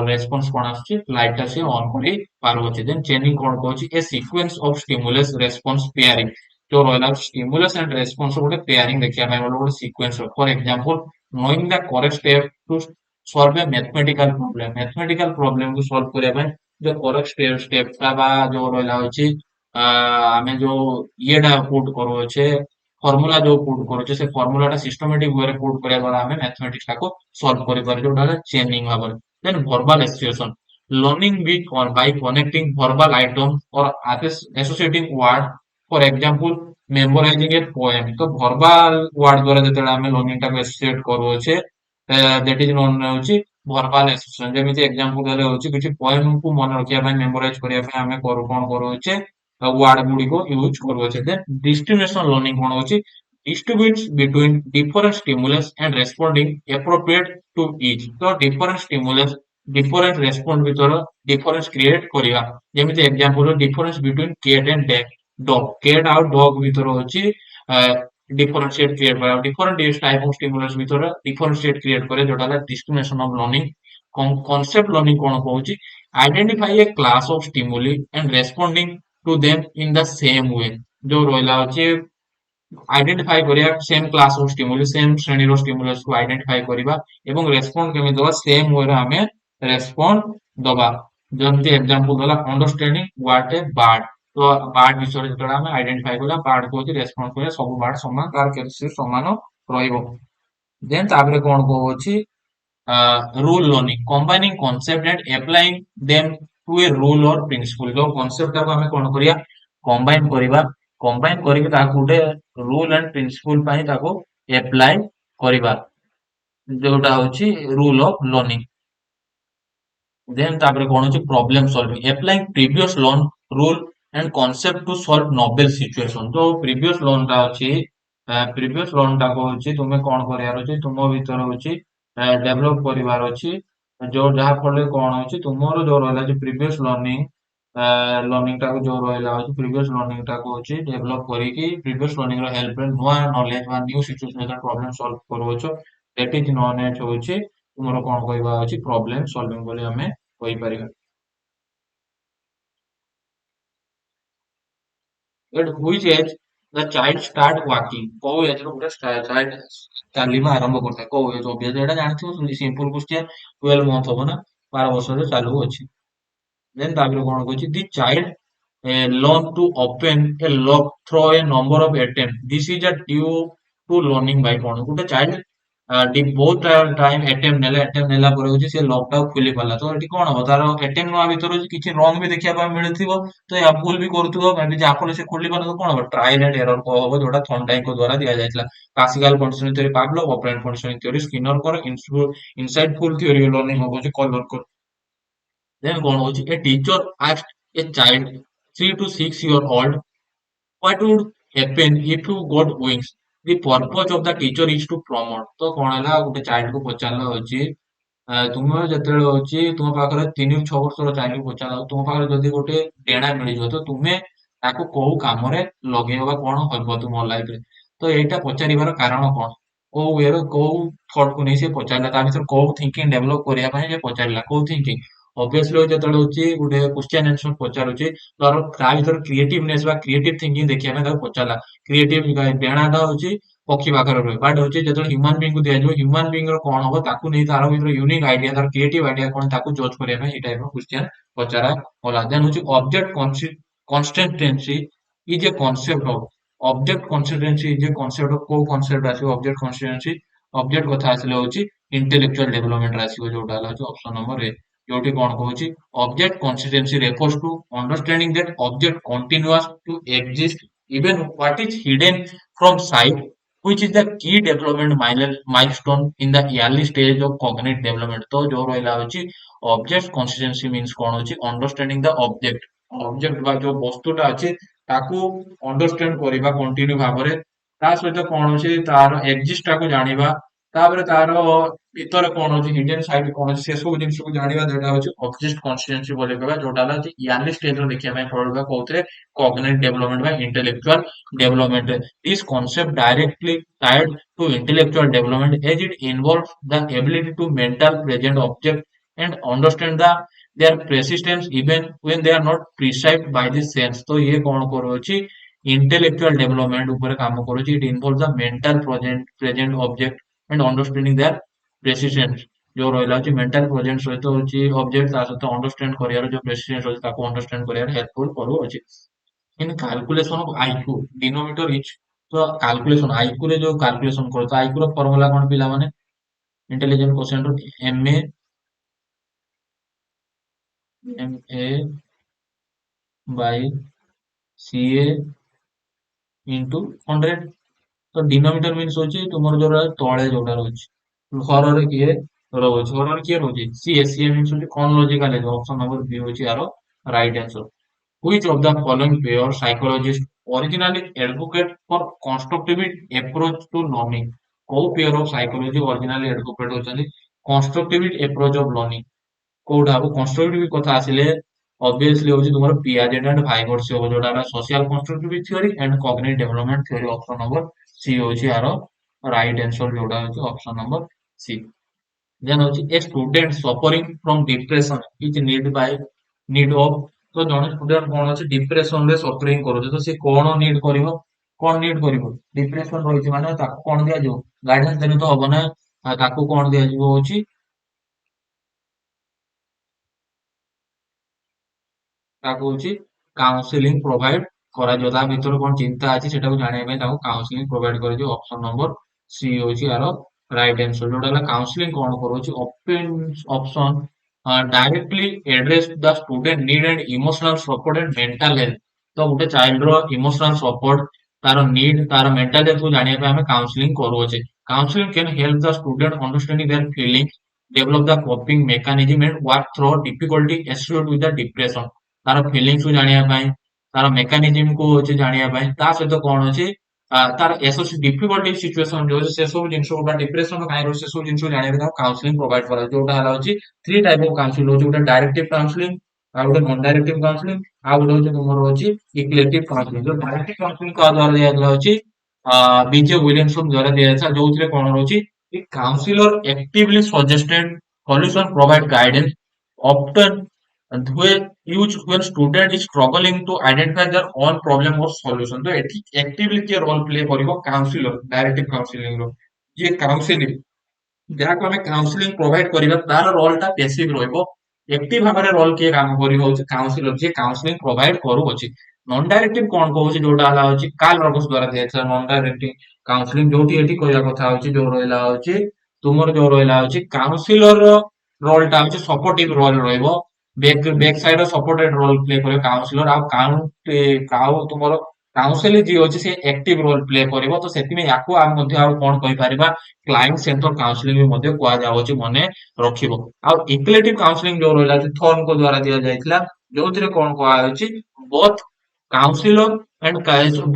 S1: रेस्पॉन्स कोन आछी लाइट टा से ऑन करी पारबोची देन चेनिंग कोन कहूची a sequence of stimulus response pairing जो रहला स्टिमुलस एंड रेस्पॉन्स गोटे पेयरिंग देखिया ପାଇଁ गोटे sequence for example knowing the correct step to solve a mathematical problem को सॉल्व करिया ପାଇଁ जो करेक्ट स्टेप ता बा जो रहला होची आमे जो येडा पुट करू छे फॉर्मूला जो पुट करू छे से फॉर्मूला टा सिस्टमैटिक वे रे पुट करिया द्वारा हमें मैथमेटिक्स टा को सॉल्व करि पारे जोटा चेनिंग भाबर then verbal association learning with or by connecting verbal items or associating word for example memorizing a poem तो verbal word द्वारा जेतेला हमें learning टा को एसोसिएट करू छे that is known होची verbal association जेमिति एग्जांपल देले होची किछि पोएम को मन रखिया ପାଇଁ मेमोराइज करिया ପାଇଁ हमें करू कोन करू छे वर्ड गुडी को यूज करू छे देन डिस्ट्रीब्यूशन लर्निंग कोन होची distributes between different stimulus and responding appropriate to each तो different stimulus different response ଭିତର difference create କରିବା ଯେମିତି example difference between cat and dog cat ଆଉ dog ଭିତର होची differentiate create କରିବା different type of stimulus ଭିତରେ differentiate create करे जोटा है discrimination of learning concept learning cone कहूची identify a class of stimuli and responding to them in the same way जो ରହିଲା होची आइडेंटिफाई करिया same class of stimulus same श्रेणी रो stimulus को आइडेंटिफाई करिबा एवं रेस्पोंड केमि दवा सेम वे रे हमें रेस्पोंड दबा जंती एग्जांपल दला अंडरस्टैंडिंग व्हाट ए बर्ड तो बर्ड विषय जेतरा हमें आइडेंटिफाई करला बर्ड को रेस्पोंड करे सब बर्ड समान तार केसे समान रहइबो देन ताबरे कोन को होची rule learning combining concept and applying them to a rule or principle जो concept को हमें कोन करिया कंबाइन करिके ताको गुटे रूल एंड प्रिंसिपल पई ताको अप्लाई करिबा जोटा होची रूल ऑफ लर्निंग देन तापर कोन होची problem solving applying previous learn rule and concept to solve novel situation तो प्रीवियस लर्न टा होची तुमे कोन करियार होची तुम भीतर होची डेभलप करिवार अछि जो जहा फल कौन होची तुमरो जो रहला जे प्रीवियस लर्निंग टाको जो रहला होची प्रीवियस लर्निंग टाको होची डेभलप करिकी प्रीवियस लर्निंग रो हेल्प रे नुआ नॉलेज वा न्यू सिचुएशन प्रॉब्लम सॉल्व करूछो दैट इज नोन एज होची तुमरो कोन कहबा होची प्रॉब्लम सॉल्विंग बोली हमें कहि परिबा at which age the child start walking କୋଉ ଏଜ ରୁ ଗୋଟେ child ଚାଲିବା ଆରମ୍ଭ କରିଥାଏ କୋଉ ଏଜ obviously ଏଟା ଜାଣିଥିବ simple question 12 month ହବ ନା 12 ବର୍ଷରେ ଚାଲୁ ଅଛି then ତାପରେ କଣ କହୁଛି the child learn to open a lock through a number of attempts this is a due to learning by କଣ ଗୋଟେ child ବହୁତ ଟାଇମ attempt ନେଲା ପରେ ହଉଛି ସେ ଲକ୍ ଟାକୁ ଖୋଲି ପାରିଲା ତ ଏଠି କଣ ହବ ତାର attempt ନବା ଭିତରେ ହଉଛି କିଛି ରଙ୍ଗ ବି ଦେଖିବା ପାଇଁ ମିଳିଥିବ ତ ଏହା ଭୁଲ ବି କରୁଥିବ maybe ଯାହା ଫଳରେ ସେ ଖୋଲି ପାରିଲା ତ କଣ ହବ ଟ୍ରାଏଲ ଆଣ୍ଡ ଏରର ହବ ଯୋଉଟା ଥର୍ନଡାଇକଙ୍କ ଦ୍ଵାରା ଦିଆଯାଇଥିଲା classical conditioning theory Pavlov operant conditioning theory ସ୍କିନରଙ୍କର ଇନସାଇଟଫୁଲ ଥିଓରୀ ଲର୍ନିଂ ହବ ହଉଛି କଲର then କଣ ହଉଛି a teacher asked a child 3 to 6 year old what would happen if you got wings the purpose of the teacher is to promote ତ କଣ ହେଲା ଗୋଟେ child କୁ ପଚାରିଲା ହଉଛି ତୁମେ ଯେତେବେଳେ ହଉଛି ତୁମ ପାଖରେ 3 ରୁ 6 ବର୍ଷର child କୁ ପଚାରିଲା ତୁମ ପାଖରେ ଯଦି ଗୋଟେ ଡେଣା ମିଳିଯିବ ତ ତୁମେ ତାକୁ କୋଉ କାମରେ ଲଗେଇବ ବା କଣ ହବ ତୁମ ଲାଇଫ ରେ ତ ଏଇଟା ପଚାରିବାର କାରଣ କଣ କୋଉ ୱେର କୋଉ ଥଟ୍ କୁ ନେଇ ସେ ପଚାରିଲା ତା ଭିତରେ କୋଉ ଥିଙ୍କିଂ ଡେଭଲପ କରିବା ପାଇଁ ସେ ପଚାରିଲା କୋଉ ଥିଙ୍କିଂ ଅବଭିୟସଲି ଯେତେବେଳେ ହଉଛି ଗୋଟେ କ୍ୱେଶ୍ଚନ ଆନ୍ସର ପଚାରୁଛି ତାର ତା ଭିତରେ କ୍ରିଏଟିଭନେସ ବା କ୍ରିଏଟିଭ ଥିଙ୍କିଂ ଦେଖିବା ପାଇଁ ତାକୁ ପଚାରିଲା କ୍ରିଏଟିଭ ଡେଣାଟା ହଉଛି ପକ୍ଷୀ ପାଖରେ ରୁହେ ବଟ୍ ହଉଛି ଯେତେବେଳେ ହ୍ୟୁମାନ ବିଙ୍ଗ କୁ ଦିଆଯିବ ହ୍ୟୁମାନ ବିଙ୍ଗ ର କଣ ହବ ତାକୁ ନେଇ ତାର ଭିତରେ ୟୁନିକ୍ ଆଇଡିଆ ତାର କ୍ରିଏଟିଭ ଆଇଡିଆ କଣ ତାକୁ ଜଜ୍ କରିବା ପାଇଁ ଏଇ ଟାଇପ ର କ୍ୱେଶ୍ଚନ ପଚରା ଗଲା ଦେନ୍ ହଉଛି object consistency is a concept of object consistency is a concept of କୋଉ କନସେପ୍ଟ ଆସିବ ଅବଜେକ୍ଟ କନସିଷ୍ଟେନ୍ସି ଅବଜେକ୍ଟ କଥା ଆସିଲେ ହଉଛି ଇଣ୍ଟେଲେକ୍ଚୁଆଲ ଡେଭଲପମେଣ୍ଟ ଆସିବ ଯୋଉଟା ହେଲା ହଉଛି ଅପସନ ନମ୍ବର ଏ ଯୋଉଠି କଣ କହୁଛି object consistency refers to understanding that object continues to exist even what is hidden from sight which is the key development milestone in the early stage of cognitive development तो जो ରହିଲା ହଉଛି object consistency means କଣ ହଉଛି understanding the object ବା ଯୋଉ ବସ୍ତୁଟା ଅଛି ତାକୁ understand କରିବା continue ଭାବରେ ତା ସହିତ କଣ ଅଛି ତାର exist ଟାକୁ ଜାଣିବା ତାପରେ ତାର ଭିତରେ କଣ ଅଛି ହିଡେନ ସାଇଡ କଣ ଅଛି ସେ ସବୁ ଜିନିଷକୁ ଜାଣିବା ଯୋଉଟା ହଉଛି ଅବଜେକ୍ଟ କନସିଷ୍ଟେନ୍ସି ବୋଲି କହିବା ଯୋଉଟା ହେଲା ହଉଛି ୟାର୍ଲି ଷ୍ଟେଜରେ ଦେଖିବା ପାଇଁ ପଡିବା କୋଉଥିରେ କଗ୍ନିଟିଭ ଡେଭଲପମେଣ୍ଟ ବା intellectual development this concept directly tied to intellectual development as it involves the ability to mental present object and understand their persistence even when they are not perceived by the sense तो ये कौन କରୁଛି intellectual development ଉପରେ କାମ କରୁଛି it involves the mental present object and understanding their persistence जो ରହିଲା ହଉଛି mental present ସହିତ ହଉଛି object ତା ସହିତ understand କରିବାର ଯୋଉ persistence ଅଛି ତାକୁ understand କରିବାରେ helpful କରୁଅଛି in calculation of IQ denominator is ତ calculation IQ ରେ ଯୋଉ calculation କରୁଛ IQ ର ଫର୍ମୁଲା କଣ ପିଲାମାନେ intelligent quotient ର MA by CA into 100 ତ ଡିନୋମିନେଟର ମିନ୍ସ ହଉଛି ତୁମର ଯୋଉଟା ତଳେ ଯୋଉଟା ରହୁଛି ହରରେ କିଏ ରହୁଛି ହରରେ କିଏ ରହୁଛି ସିଏ ସିଏ ମିନ୍ସ ହଉଛି chronological ଅପସନ ନମ୍ବର ବି ହଉଛି ୟାର right answer which of the following pair psychologists originally advocate for constructive approach to learning କୋଉ pair of psychology originally advocate ହଉଛନ୍ତି constructive approach of learning କୋଉଟା ହବ କନଷ୍ଟ୍ରକ୍ଟିଭ କଥା ଆସିଲେ obviously ହଉଛି ତୁମର ପିଆଜେଟ୍ ଆଣ୍ଡ ଭାଇଗର୍ସ ହବ ଯୋଉଟା ହେଲା social constructive theory and cognitive development theory option number C ହଉଛି ୟାର ରାଇଟ ଆନ୍ସର ଯୋଉଟା ହଉଛି ଅପସନ ନମ୍ବର ସି ଦେନ୍ ହଉଛି a student suffering from depression is need of ତ ଜଣେ ଷ୍ଟୁଡେଣ୍ଟ କଣ ଅଛି ଡିପ୍ରେସନ ରେ ସଫରିଂ କରୁଛି ତ ସେ କଣ ନିଡ୍ କରିବ କଣ ନିଡ୍ କରିବ ଡିପ୍ରେସନ ରହିଛି ମାନେ ତାକୁ କଣ ଦିଆଯିବ ଗାଇଡାନ୍ସ ଦେଲେ ତ ହବ ନା ତାକୁ କଣ ଦିଆଯିବ ହଉଛି ତାକୁ ହଉଛି କାଉନସିଲିଂ ପ୍ରୋଭାଇଡ କରାଯିବ ତା ଭିତରେ କଣ ଚିନ୍ତା ଅଛି ସେଟାକୁ ଜାଣିବା ପାଇଁ ତାକୁ କାଉନସିଲିଂ ପ୍ରୋଭାଇଡ କରାଯିବ ଅପସନ ନମ୍ବର ସି ହଉଛି ୟାର ରାଇଟ ଆନ୍ସର ଯୋଉଟା ହେଲା କାଉନସିଲିଂ କଣ କରୁଛି option directly address the student need and emotional support and mental health ତ ଗୋଟେ ଚାଇଲ୍ଡ ର ଇମୋସନାଲ ସପୋର୍ଟ ତାର ନିଡ୍ ତାର ମେଣ୍ଟାଲ ହେଲ୍ଥ କୁ ଜାଣିବା ପାଇଁ ଆମେ କାଉନସିଲିଂ କରୁଅଛେ counselling can help the student understanding their feeling develop the coping mechanism and work through difficulty associated with the depression ତାର ଫିଲିଙ୍ଗସ୍ କୁ ଜାଣିବା ପାଇଁ ତାର ମେକାନିଜିମ କୁ ହଉଛି ଜାଣିବା ପାଇଁ ତା ସହିତ କଣ ଅଛି ତାର ଏସୋସି ଡିଫିକଲ୍ଟି ସିଚୁଏସନ ଯୋଉ ସେ ସବୁ ଜିନିଷ ବା ଡିପ୍ରେସନ କାହିଁ ରହୁଛି ସେ ସବୁ ଜିନିଷ ଜାଣିବାକୁ ତାଙ୍କୁ କାଉନସିଲିଂ ପ୍ରୋଭାଇଡ କରାଯାଉଛି ଯୋଉଟା ହେଲା ହଉଛି ଥ୍ରୀ ଟାଇପ ଅଫ କାଉନସିଲିଂ ରହୁଛି ଗୋଟେ ଡାଇରେକ୍ଟିଭ କାଉନସିଲିଂ ଆଉ ଗୋଟେ ନନ୍ ଡାଇରେକ୍ଟିଭ କାଉନସିଲିଂ ଆଉ ଗୋଟେ ହଉଛି ତୁମର ହଉଛି ଇକ୍ଲେଟିଭ କାଉନସିଲିଂ ଯୋଉ ଡାଇରେକ୍ଟିଭ କାଉନସିଲିଂ କାହା ଦ୍ୱାରା ଦିଆଯାଇଥିଲା ହଉଛି ବିଜେ ୱିଲିୟମସନ୍ ଦ୍ୱାରା ଦିଆଯାଇଥିଲା ଯୋଉଥିରେ କଣ ରହୁଛି counsellor actively suggested solution provide guidance often when student is struggling to identify their own problem or solution ତ ଏଠି actively କିଏ ରୋଲ ପ୍ଲେ କରିବ କାଉନସିଲର ଡାଇରେକ୍ଟିଭ କାଉନସିଲିଂ ର ଯିଏ କାଉନସିଲିଂ ଯାହାକୁ ଆମେ କାଉନସିଲିଂ ପ୍ରୋଭାଇଡ କରିବା ତାର ରୋଲ ଟା ପେସିଭ ରହିବ ଏକ୍ଟିଭ ଭାବରେ ରୋଲ କିଏ କାମ କରିବ ହଉଛି କାଉନସିଲର ଯିଏ କାଉନସିଲିଂ ପ୍ରୋଭାଇଡ କରୁଅଛି ନନ୍ ଡାଇରେକ୍ଟିଭ କଣ କହୁଛି ଯୋଉଟା ହେଲା ହଉଛି କାର୍ଲ ରଗର୍ସ ଦ୍ୱାରା ଦିଆଯାଇଥିଲା ନନ୍ ଡାଇରେକ୍ଟିଭ କାଉନସିଲିଂ ଯୋଉଠି ଏଠି କହିବା କଥା ହଉଛି ଯୋଉ ରହିଲା ହଉଛି ତୁମର ଯୋଉ ରହିଲା ହଉଛି କାଉନସିଲର ରୋଲ ଟା ହଉଛି ସପୋର୍ଟିଭ ରୋଲ ରହିବ back side supported role play କରିବ କାଉନସିଲର ଆଉ ତୁମର କାଉନସିଲିଂ ଯିଏ ଅଛି ସେ ଆକ୍ଟିଭ ରୋଲ ପ୍ଲେ କରିବ ତ ସେଥିପାଇଁ ୟାକୁ ଆମେ ମଧ୍ୟ ଆଉ କଣ କହିପାରିବା କ୍ଲାଇଣ୍ଟ ସେଣ୍ଟର କାଉନସିଲିଂ ବି ମଧ୍ୟ କୁହାଯାଉଛି ମନେ ରଖିବ ଆଉ ଇକ୍ଲେଟିଭ କାଉନସିଲିଂ ଯୋଉ ରହିଲା ଥର୍ନଙ୍କ ଦ୍ୱାରା ଦିଆଯାଇଥିଲା ଯୋଉଥିରେ କଣ କୁହାଯାଉଛି both counsellor and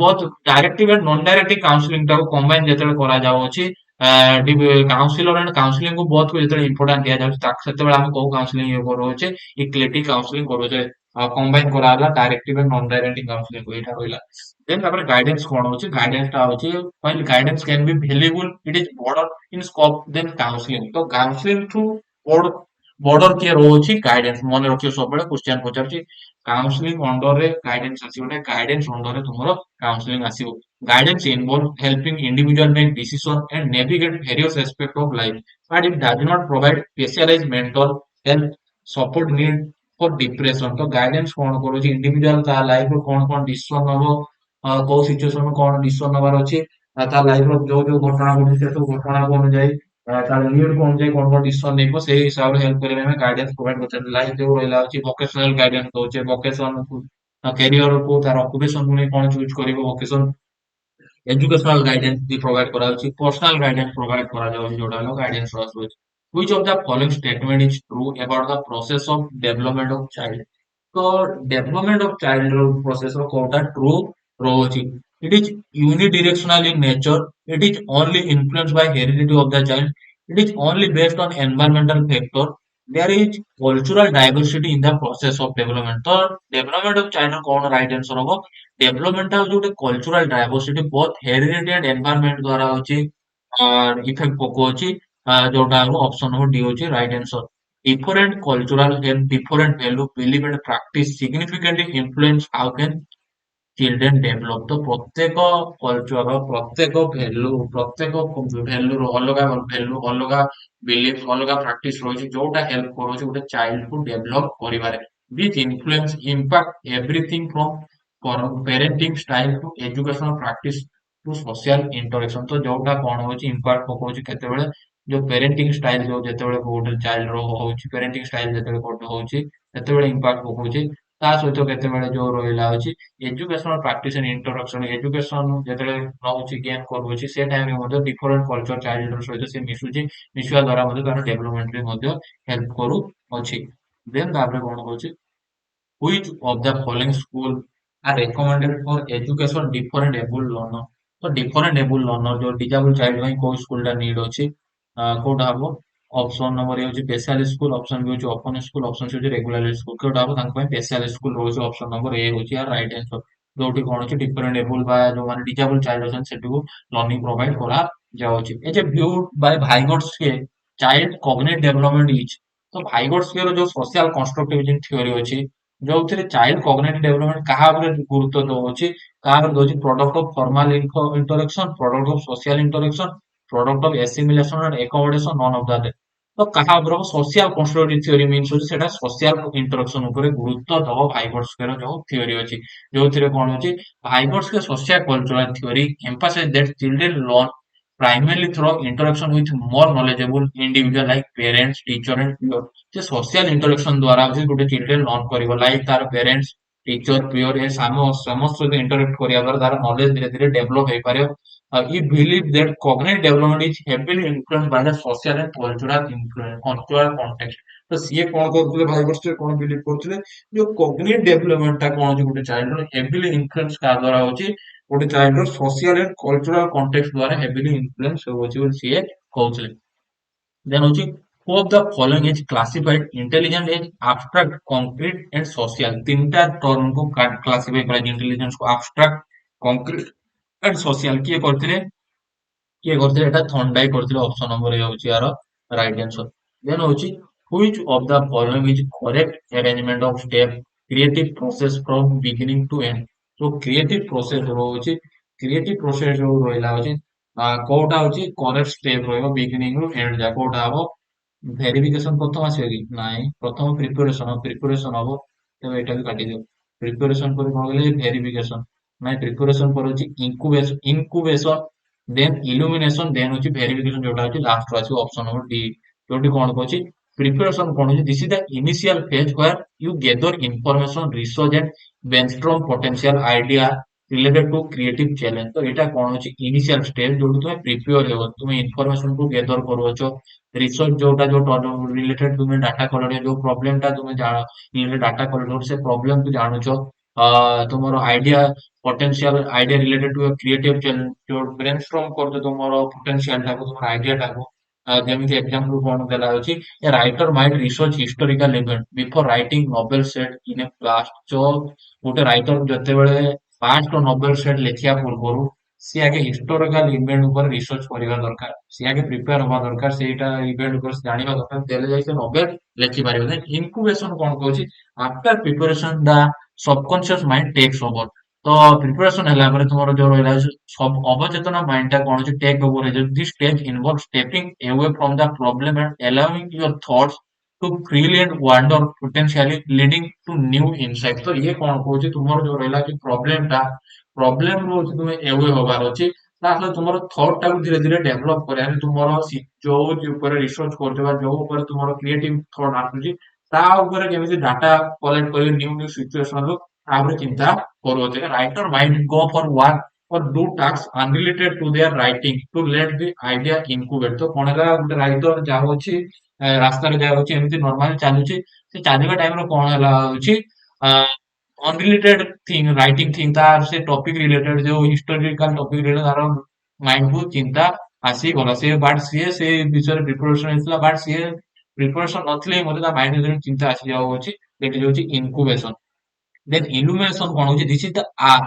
S1: both directive and non directive counselling ଟାକୁ କମ୍ବାଇନ ଯେତେବେଳେ କରାଯାଉଛି କାଉନସିଲର ଆଣ୍ଡ କାଉନସିଲିଂ କୁ ବୋଥ କୁ ଯେତେବେଳେ ଇମ୍ପୋର୍ଟାନ୍ସ ଦିଆଯାଉଛି ସେତେବେଳେ ଆମେ କୋଉ କାଉନସିଲିଂ ଇଏ କରୁଛେ ଇକ୍ଲେଟିଭ କାଉନସିଲିଂ କରୁଛେ କମ୍ବାଇନ କରାଗଲା ଡାଇରେକ୍ଟିଭ ଆଣ୍ଡ ନନ୍ ଡାଇରେକ୍ଟିଭ କାଉନସିଲିଂ ଏଇଟା ରହିଲା ଦେନ୍ ତାପରେ ଗାଇଡେନ୍ସ କଣ ହଉଛି ଗାଇଡେନ୍ସ ଟା ହଉଛି while guidance can be valuable it is broader in scope than counseling ତ କାଉନସିଲିଂ ଠୁ ବର୍ଡର କିଏ ରହୁଛି ଗାଇଡେନ୍ସ ମନେ ରଖିବ ସବୁବେଳେ କ୍ୱେଶ୍ଚିନ୍ ପଚାରୁଛି କାଉନସିଲିଂ ଅଣ୍ଡରରେ ଗାଇଡେନ୍ସ ଆସିବ ନା ଗାଇଡେନ୍ସ ଅଣ୍ଡରରେ ତୁମର କାଉନସିଲିଂ ଆସିବ guidance involves helping individual make decisions and navigate various aspects of life but it does not provide specialized mental health support need for depression ତ ଗାଇଡେନ୍ସ କଣ କରୁଛି ଇଣ୍ଡିଭିଜୁଆଲ ତା life ରେ କଣ କଣ ଡିସିସନ ନବ କୋଉ ସିଚୁଏସନ କଣ ଡିସିସନ ନବାର ଅଛି ତା ଲାଇଫ ର ଯୋଉ ଯୋଉ ଘଟଣା ଘଟୁଛି ସେ ସବୁ ଘଟଣାକୁ ଅନୁଯାୟୀ ତାର ନିଡ୍ କୁ ଅନୁଯାୟୀ କଣ କଣ ଡିସିସନ ନେଇବ ସେଇ ହିସାବରେ ହେଲ୍ପ କରିବା ପାଇଁ ଆମେ ଗାଇଡେନ୍ସ ପ୍ରୋଭାଇଡ କରୁଛନ୍ତି ଲାଇଫ ଯୋଉ ରହିଲା ଅଛି ଭୋକେସନାଲ ଗାଇଡେନ୍ସ ଦଉଛେ ଭୋକେସନ କ୍ୟାରିୟର କୁ ତାର ଅକୁପେସନ କୁ ନେଇ କଣ ଚୁଜ କରିବ ଭୋକେସନ educational guidance भी provide କରାଯାଉଛି personal guidance provide କରାଯାଉଛି ଯୋଉଟା ହେଲା guidance ର ଆସୁଅଛି which of the following statement is true about the process of development of child ତ development of child ର process ର କୋଉଟା true ରହୁଛି it is unidirectional in nature it is only influenced by heredity of the child it is only based on environmental factor there is cultural diversity in the process of development ତ development of child ର କଣ right answer ହବ development ଟା ହଉଛି ଗୋଟେ cultural diversity both heredity and environment ଦ୍ୱାରା ହଉଛି effect ପକଉଛି ଯୋଉଟା ହବ ଅପସନ ନମ୍ବର ଡି ହଉଛି right answer different cultural and different value belief and practice significantly influence how can children develop ତ ପ୍ରତ୍ୟେକ କଲଚର ପ୍ରତ୍ୟେକ ଭ୍ୟାଲୁର ଅଲଗା ଭ୍ୟାଲୁ ଅଲଗା ବିଲିଫ ଅଲଗା ପ୍ରାକ୍ଟିସ ରହିଛି ଯୋଉଟା ହେଲ୍ପ କରୁଛି ଗୋଟେ ଚାଇଲ୍ଡ କୁ ଡେଭଲପ କରିବାରେ this influence impact everything from parenting style to educational practice to social interaction ତ ଯୋଉଟା କଣ ହଉଛି impact ପକଉଛି କେତେବେଳେ ଯୋଉ parenting style ଯୋଉ ଯେତେବେଳେ ଗୋଟେ child ର ହଉଛି parenting style ଯେତେବେଳେ ଗୋଟେ ହଉଛି ସେତେବେଳେ impact ପକଉଛି ତା ସହିତ କେତେବେଳେ ଯୋଉ ରହିଲା ହଉଛି educational practice and introduction education ଯେତେବେଳେ ରହୁଛି gain କରୁଛି ସେ ଟାଇମ୍ ରେ ମଧ୍ୟ different culture child ର ସହିତ ସେ ମିଶୁଛି ମିଶିବା ଦ୍ୱାରା ମଧ୍ୟ ତାର development ରେ ମଧ୍ୟ help କରୁଅଛି then ତାପରେ କଣ ହଉଛି which of the following school are recommended for education different able learner ତ different able learner ଯୋଉ disabled child ପାଇଁ କୋଉ ସ୍କୁଲ ଟା need ଅଛି କୋଉଟା ହବ ଅପସନ ନମ୍ବର ଏ ହଉଛି ସ୍ପେଶାଲିଷ୍ଟ ସ୍କୁଲ ଅପସନ ବି ହଉଛି ଓପନ ସ୍କୁଲ ଅପସନ ସି ହଉଛି ରେଗୁଲାର ସ୍କୁଲ କୋଉଟା ହବ ତାଙ୍କ ପାଇଁ ସ୍ପେଶାଲିଷ୍ଟ ସ୍କୁଲ ରହୁଛି ଅପସନ ନମ୍ବର ଏ ହଉଛି ୟାର ରାଇଟ ଆନ୍ସର ଯୋଉଠି କଣ ଅଛି ଡିଫରେଣ୍ଟ ଏବୁଲ ବା ଯୋଉମାନେ ଡିଜାବୁଲ ଚାଇଲ୍ଡ ଅଛନ୍ତି ସେଠିକୁ ଲର୍ଣ୍ଣିଂ ପ୍ରୋଭାଇଡ କରାଯାଉଛି ଏ ଯେ viewed by Vygotsky child cognitive development is ତ ଭାଇଗଡ ସ୍କେଲ ର ଯୋଉ ସୋସିଆଲ କନଷ୍ଟ୍ରକ୍ଟିଭିଜମ ଥିଓରି ଅଛି ଯୋଉଥିରେ ଚାଇଲ୍ଡ କଗ୍ନିଟିଭ ଡେଭଲପମେଣ୍ଟ କାହା ଉପରେ ଗୁରୁତ୍ୱ ଦଉଛି କାହା ଉପରେ ଦଉଛି product of formal interaction product of social interaction product of assimilation and accommodation none of the ତ କାହା ଉପରେ ସୋସିଆଲ କନଷ୍ଟ୍ରକ୍ଟିଭ ଥିଓରି ମିନ୍ସ ହଉଛି ସେଟା ସୋସିଆଲ ଇଣ୍ଟରାକ୍ସନ ଉପରେ ଗୁରୁତ୍ୱ ଦବ ଭାଇଗଡସ୍କର ଯୋଉ ଥିଓରି ଅଛି ଯୋଉଥିରେ କଣ ହଉଛି ଭାଇଗଡସ୍କର social cultural theory emphasise that children learn primarily through interaction with more knowledgeable individual like parents, teacher and peer ସେ ସୋସିଆଲ ଇଣ୍ଟରାକ୍ସନ ଦ୍ୱାରା ବି ଗୋଟେ ଚିଲଡ୍ରେନ ଲର୍ନ କରିବ ଲାଇକ୍ ତାର ପ୍ୟାରେଣ୍ଟସ ଟିଚର ପିଅର ଏ ସମସ୍ତ ସହିତ ଇଣ୍ଟରାକ୍ଟ କରିବା ଦ୍ୱାରା ତାର ନଲେଜ ଧୀରେ ଧୀରେ ଡେଭଲପ ହେଇପାରିବ he believed that cognitive development is heavily influenced by the social and cultural influence cultural context ତ ସିଏ କଣ କରୁଥିଲେ ଭାଇ ବର୍ଷ କଣ ବିଲିଭ କରୁଥିଲେ ଯୋଉ cognitive development ଟା କଣ ଅଛି ଗୋଟେ ଚାଇଲ୍ଡ ର heavily influence କାହା ଦ୍ୱାରା ହଉଛି ଗୋଟେ ଚାଇଲ୍ଡର ସୋସିଆଲ ଆଣ୍ଡ କଲଚରାଲ କଣ୍ଟେକ୍ସ ଦ୍ୱାରା ହେଭିଲି ଇନଫ୍ଲୁଏନ୍ସ ହେଉଛି ବୋଲି ସିଏ କହୁଥିଲେ। ଦେନ୍ ହଉଛି who of the following is classified intelligent as abstract, concrete and social। ତିନିଟା ଟର୍ମକୁ କ୍ଲାସିଫାଇ କରାଯାଇଛି ଇଣ୍ଟେଲିଜେନ୍ସ କୁ abstract, concrete and social। କିଏ କରିଥିଲେ ଏଟା ଥଣ୍ଡାଇ କରିଥିଲେ। ଅପସନ ନମ୍ବର ଏ ହଉଛି ୟାର ରାଇଟ ଆନ୍ସର। ଦେନ୍ ହଉଛି which of the following is correct arrangement of step creative process from beginning to end। तो କ୍ରିଏଟିଭ ପ୍ରୋସେସ ରହୁଛି, କ୍ରିଏଟିଭ ପ୍ରୋସେସ ଯୋଉ ରହିଲା ହଉଛି କୋଉଟା ହଉଛି କରେକ୍ଟ ଷ୍ଟେପ ରହିବ ବିଗିନିଂ ରୁ ଏଣ୍ଡ ଯାଏ। କୋଉଟା ହବ ଭେରିଫିକେସନ ପ୍ରଥମ ଆସିବ କି ନାଇଁ, ପ୍ରଥମ ପ୍ରିପାରେସନ ହବ। ତେବେ ଏଇଟା ବି କାଟିଦିଅ। ପ୍ରିପାରେସନ ପରେ କଣ କହିଲେ ଭେରିଫିକେସନ, ନାଇଁ ପ୍ରିପାରେସନ ପରେ ହଉଛି ଇନକୁବେସନ ଦେନ୍ ଇଲୁମିନେସନ ଦେନ୍ ହଉଛି ଭେରିଫିକେସନ ଯୋଉଟା ହଉଛି ଲାଷ୍ଟ ରୁ ଆସିବ ଅପସନ ନମ୍ବର ଡି। ଯୋଉଠି କଣ କହୁଛି ପ୍ରିପାରେସନ କଣ ହଉଛି this is the initial phase where you gather information, research and brainstorm potential idea related to creative challenge। ତ ଏଇଟା କଣ ହଉଛି ଇନିସିଆଲ ଷ୍ଟେଜ ଯୋଉଠି ତୁମେ ପ୍ରିପେୟାର ହେବ, ତୁମେ ଇନଫରମେସନ କୁ ଗେଦର କରୁଅଛ। ରିସର୍ଚ୍ଚ ଯୋଉଟା ଯୋଉ ରିଲେଟେଡ ତୁମେ ଡାଟା କଲେକ୍ଟ, ଯୋଉ ପ୍ରୋବ୍ଲେମ ଟା ତୁମେ ଡାଟା କଲେକ୍ଟ ସେ ପ୍ରୋବ୍ଲେମ କୁ ଜାଣୁଛ। ତୁମର idea potential idea related to creative challenge ଯୋଉ ବ୍ରେନଷ୍ଟ୍ରମ କରୁଛ ତୁମର ପଟେନ୍ସିଆଲ ଟାକୁ, ତୁମର ଆଇଡିଆ ଟାକୁ। ଯେମିତି ଏକ୍ସାମ୍ପଲ କଣ ଦେଲା ହଉଛି a writer might research historical event before writing novel set in a past. ତ ଗୋଟେ ରାଇଟର ଯେତେବେଳେ ପାଷ୍ଟ ନୋବେଲ ସେଟ ଲେଖିବା ପୂର୍ବରୁ ସିଏ ଆଗେ ହିଷ୍ଟୋରିକାଲ ଇଭେଣ୍ଟ ଉପରେ ରିସର୍ଚ୍ଚ କରିବା ଦରକାର। ସିଏ ଆଗେ ପ୍ରିପେୟାର ହବା ଦରକାର, ସେଇଟା ଇଭେଣ୍ଟ ଉପରେ ସେ ଜାଣିବା ଦରକାର, ଦେଲେ ଯାଇ ସେ ନୋବେଲ ଲେଖିପାରିବ। ଦେନ୍ ଇନକୁବେସନ କଣ କହୁଛି ଆଫ୍ଟର ପ୍ରିପାରେସନ ଦ ସବକନସିୟସ ମାଇଣ୍ଡ ଟେକ୍ସ ଓଭର। ତ ପ୍ରିପାରେସନ ହେଲା ପରେ ତୁମର ଯୋଉ ରହିଲା ସବ ଅବଚେତନ ମାଇଣ୍ଡ ଟା କଣ ହଉଛି ଟେକ୍ ଓଭର ହେଇଯାଉଛି। This step involve stepping away from the problem and allowing your thoughts to freely and wander potentially leading to new insight। ତ ଇଏ କଣ କହୁଛି ତୁମର ଯୋଉ ରହିଲା କି ପ୍ରୋବ୍ଲେମ ରୁ ହଉଛି ତୁମେ ଏୱେ ହବାର ଅଛି, ତାହେଲେ ତୁମର ଥଟ୍ ଟାକୁ ଧୀରେ ଧୀରେ ଡେଭଲପ କରିବା। ତୁମର ଯୋଉ ଉପରେ ରିସର୍ଚ୍ଚ କରୁଥିବା, ଯୋଉ ଉପରେ ତୁମର କ୍ରିଏଟିଭ ଥଟ୍ ଆସୁଛି ତା ଉପରେ କେମିତି ଡାଟା କଲେକ୍ଟ କରିବେ ନ୍ୟୁ ନ୍ୟୁ ସିଚୁଏସନ ରୁ, ତା ଉପରେ ଚିନ୍ତା କରୁଅଛି। Writer mind go for work or do tasks unrelated to their writing to let the idea incubate। ତ କଣ ହେଲା ଗୋଟେ ରାଇଟର ଯାଉଅଛି ରାସ୍ତାରେ ଯାଉଅଛି, ଏମିତି ନର୍ମାଲି ଚାଲୁଛି, ସେ ଚାଲିବା ଟାଇମରେ କଣ ହେଲା ହଉଛି ଅନରିଲେଟେଡ ଥିଙ୍ଗ ରାଇଟିଂ ଥିଙ୍ଗ ତାର ସେ ଟପିକ ରିଲେଟେଡ ଯୋଉ ହିଷ୍ଟୋରିକାଲ ଟପିକ ରିଲେଟେଡ ତାର ମାଇଣ୍ଡ କୁ ଚିନ୍ତା ଆସିଗଲା। ସେ ବଟ୍ ସିଏ ସେ ବିଷୟରେ ପ୍ରିପାରେସନ ହେଇଥିଲା, ବଟ୍ ସିଏ ପ୍ରିପାରେସନ ନଥିଲେ ହିଁ ମଧ୍ୟ ତା ମାଇଣ୍ଡ ଭିତରେ ଚିନ୍ତା ଆସିଯାଉଛି। ସେଠି ହଉଛି ଇନକୁବେସନ। Then illumination କଣ ହଉଛି this is the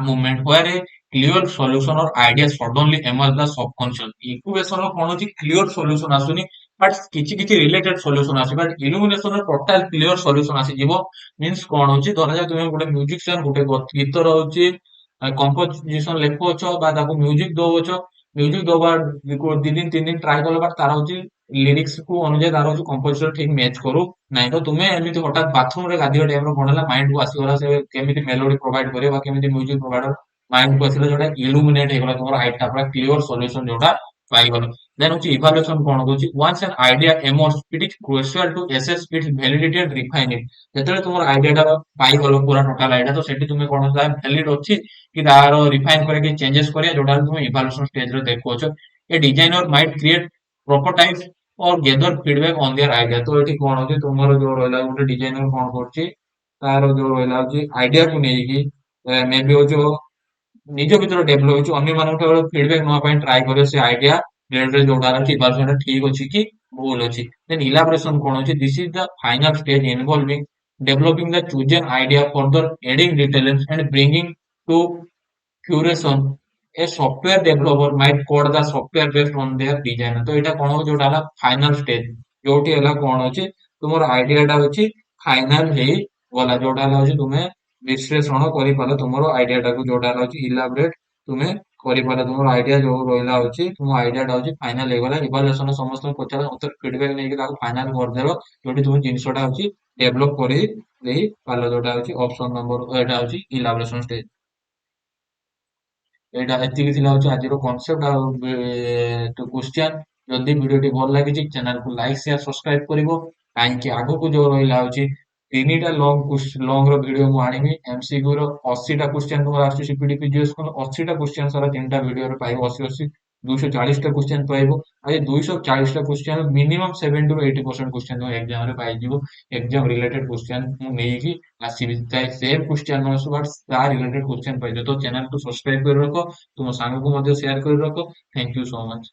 S1: moment where a clear solution or idea suddenly emerge the subconscious। incubation ର କଣ ହଉଛି କ୍ଲିୟର ସଲ୍ୟୁସନ ଆସୁନି, ବଟ୍ କିଛି କିଛି ରିଲେଟେଡ ସଲ୍ୟୁସନ ଆସୁଛି। ବଟ୍ illumination ର ଟୋଟାଲ କ୍ଲିୟର ସଲ୍ୟୁସନ ଆସିଯିବ। ମିନ୍ସ କଣ ହଉଛି ଧରାଯାଉ ତୁମେ ଗୋଟେ ମ୍ୟୁଜିସିଆନ ଗୋଟେ ଗୀତର ହଉଛି କମ୍ପୋଜିସନ ଲେଖୁଅଛ ବା ତାକୁ ମ୍ୟୁଜିକ ଦଉଅଛ। ମ୍ୟୁଜିକ ଦବା ଦି ଦିନ ତିନି ଦିନ ଟ୍ରାଏ କଲ, ବଟ୍ ତାର ହଉଛି ଲିରିକ୍ସ କୁ ଅନୁଯାୟୀ ତାର ହଉଛି କମ୍ପୋଜିସନ ଠିକ ମ୍ୟାଚ କରୁ ନାଇଁ। ତ ତୁମେ ଏମିତି ହଠାତ୍ ବାଥରୁମ ରେ ଗାଧୋଇବା ଟାଇମ ର କଣ ହେଲା ମାଇଣ୍ଡ କୁ ଆସିଗଲା ସେ କେମିତି ମେଲୋଡି ପ୍ରୋଭାଇଡ କରିବ ବା କେମିତି ମ୍ୟୁଜିକ ପ୍ରୋଭାଇଡର ମାଇଣ୍ଡ କୁ ଆସିଲା, ଯୋଉଟା ଇଲୁମିନେଟ ହେଇଗଲା ତୁମର ଆଇଡିଆ ପୁରା କ୍ଲିୟର ସଲ୍ୟୁସନ ଯୋଉଟା ପାଇଗଲ। ଦେନ୍ ହଉଛି ଇଭାଲୁଏସନ କଣ କହୁଛି once an idea emerges it is crucial to assess its validity and refine it। ଯେତେବେଳେ ତୁମର ଆଇଡିଆ ଟା ପାଇଗଲ ପୁରା ଟୋଟାଲ ଆଇଡିଆ, ତ ସେଠି ତୁମେ କଣ ତାହା ଭ୍ୟାଲିଡ ଅଛି କି ତାର ରିଫାଇନ କରିକି ଚେଞ୍ଜେସ କରିବା, ଯୋଉଟା ତୁମେ ଇଭାଲୁଏସନ ଷ୍ଟେଜ ରେ ଦେଖୁଅଛ। A designer might create prototype or gather feedback on their idea। ତ ଏଠି କଣ ହଉଛି ତୁମର ଯୋଉ ରହିଲା ଗୋଟେ ଡିଜାଇନର କଣ କରୁଛି ତାର ଯୋଉ ରହିଲା ହଉଛି ଆଇଡିଆକୁ ନେଇକି ମେ ବି ହଉଛି ନିଜ ଭିତରେ ଡେଭଲପ ହଉଛି, ଅନ୍ୟମାନଙ୍କ ଫିଡବ୍ୟାକ ନବା ପାଇଁ ଟ୍ରାଏ କରିବ ସେ ଆଇଡିଆ ରିଲେଟେଡ ଯୋଉଟା ଅଛି ଇଭାଲୁଏସନ ଠିକ ଅଛି କି ଭୁଲ ଅଛି। ଦେନ୍ ଇଲାବୋରେସନ କଣ ଅଛି this is the final stage involving developing the chosen idea further adding details and bringing to curation। a software developer might code the software based on their design। ତ ଏଇଟା କଣ ହଉଛି ଯୋଉଟା ହେଲା ଫାଇନାଲ ଷ୍ଟେଜ, ଯୋଉଠି ହେଲା କଣ ଅଛି ତୁମର ଆଇଡିଆ ଟା ହଉଛି ଫାଇନାଲ ହେଇଗଲା, ଯୋଉଟା ହେଲା ହଉଛି ତୁମେ ବିଶ୍ଳେଷଣ କରିପାରିଲ ତୁମର ଆଇଡିଆ ଟାକୁ, ଯୋଉଟା ହେଲା ହଉଛି ଇଲାବରେଟ ତୁମେ କରିପାରିଲ ତୁମର ଆଇଡିଆ ଯୋଉ ରହିଲା ହଉଛି ତୁମ ଆଇଡିଆ ଟା ହଉଛି ଫାଇନାଲ ହେଇଗଲା। ଇଭାଲୁଏସନ ସମସ୍ତଙ୍କୁ ପଚାର ମତେ ଫିଡବ୍ୟାକ ନେଇକି ତାକୁ ଫାଇନାଲ କରିଦେବ, ଯୋଉଠି ତୁମେ ଜିନିଷଟା ହଉଛି ଡେଭଲପ କରି ଦେଇପାରିଲ, ଯୋଉଟା ହଉଛି ଅପସନ ନମ୍ବର ଏଇଟା ହଉଛି ଇଲାବୋରେସନ ଷ୍ଟେଜ। ଏଇଟା ଏତିକି ଥିଲା ହଉଛି ଆଜିର କନସେପ୍ଟ ଆଉ କ୍ୱେଶ୍ଚିଆନ। ଯଦି ଭିଡିଓଟି ଭଲ ଲାଗିଛି ଚ୍ୟାନେଲକୁ ଲାଇକ୍ ସେୟାର ସବସ୍କ୍ରାଇବ କରିବ, କାହିଁକି ଆଗକୁ ଯୋଉ ରହିଲା ହଉଛି ତିନିଟା ଲଙ୍ଗ ର ଭିଡିଓ ମୁଁ ଆଣିବି। ଏମସିକ୍ୟୁ ର 80ଟା କ୍ୱେଶ୍ଚିଆନ ତୁମର ଆସୁଛି CPET PG EDUCATION 80ଟା କ୍ୱେଶ୍ଚିଆନ ସାରା ତିନିଟା ଭିଡିଓରେ ପାଇବ 80 240ଟା क्वेश्चन ପାଇବ। ଆଉ ଏ 240ଟା क्वेश्चन ମିନିମମ୍ 70 to 80% क्वेश्चन ତମ ଏକ୍ସାମ ରେ ପାଇଯିବ। ଏକ୍ସାମ ରିଲେଟେଡ क्वेश्चन ମୁଁ ନେଇକି ଆସିବି। ସେମ୍ क्वेश्चन ନ ଆସୁ ବଟ୍ ତା ରିଲେଟେଡ क्वेश्चन ପାଇଯିବ। ତ ଚ୍ୟାନେଲକୁ ସବସ୍କ୍ରାଇବ କରି ରଖ, ତୁମ ସାଙ୍ଗକୁ ମଧ୍ୟ ସେୟାର କରି ରଖ। Thank you so much.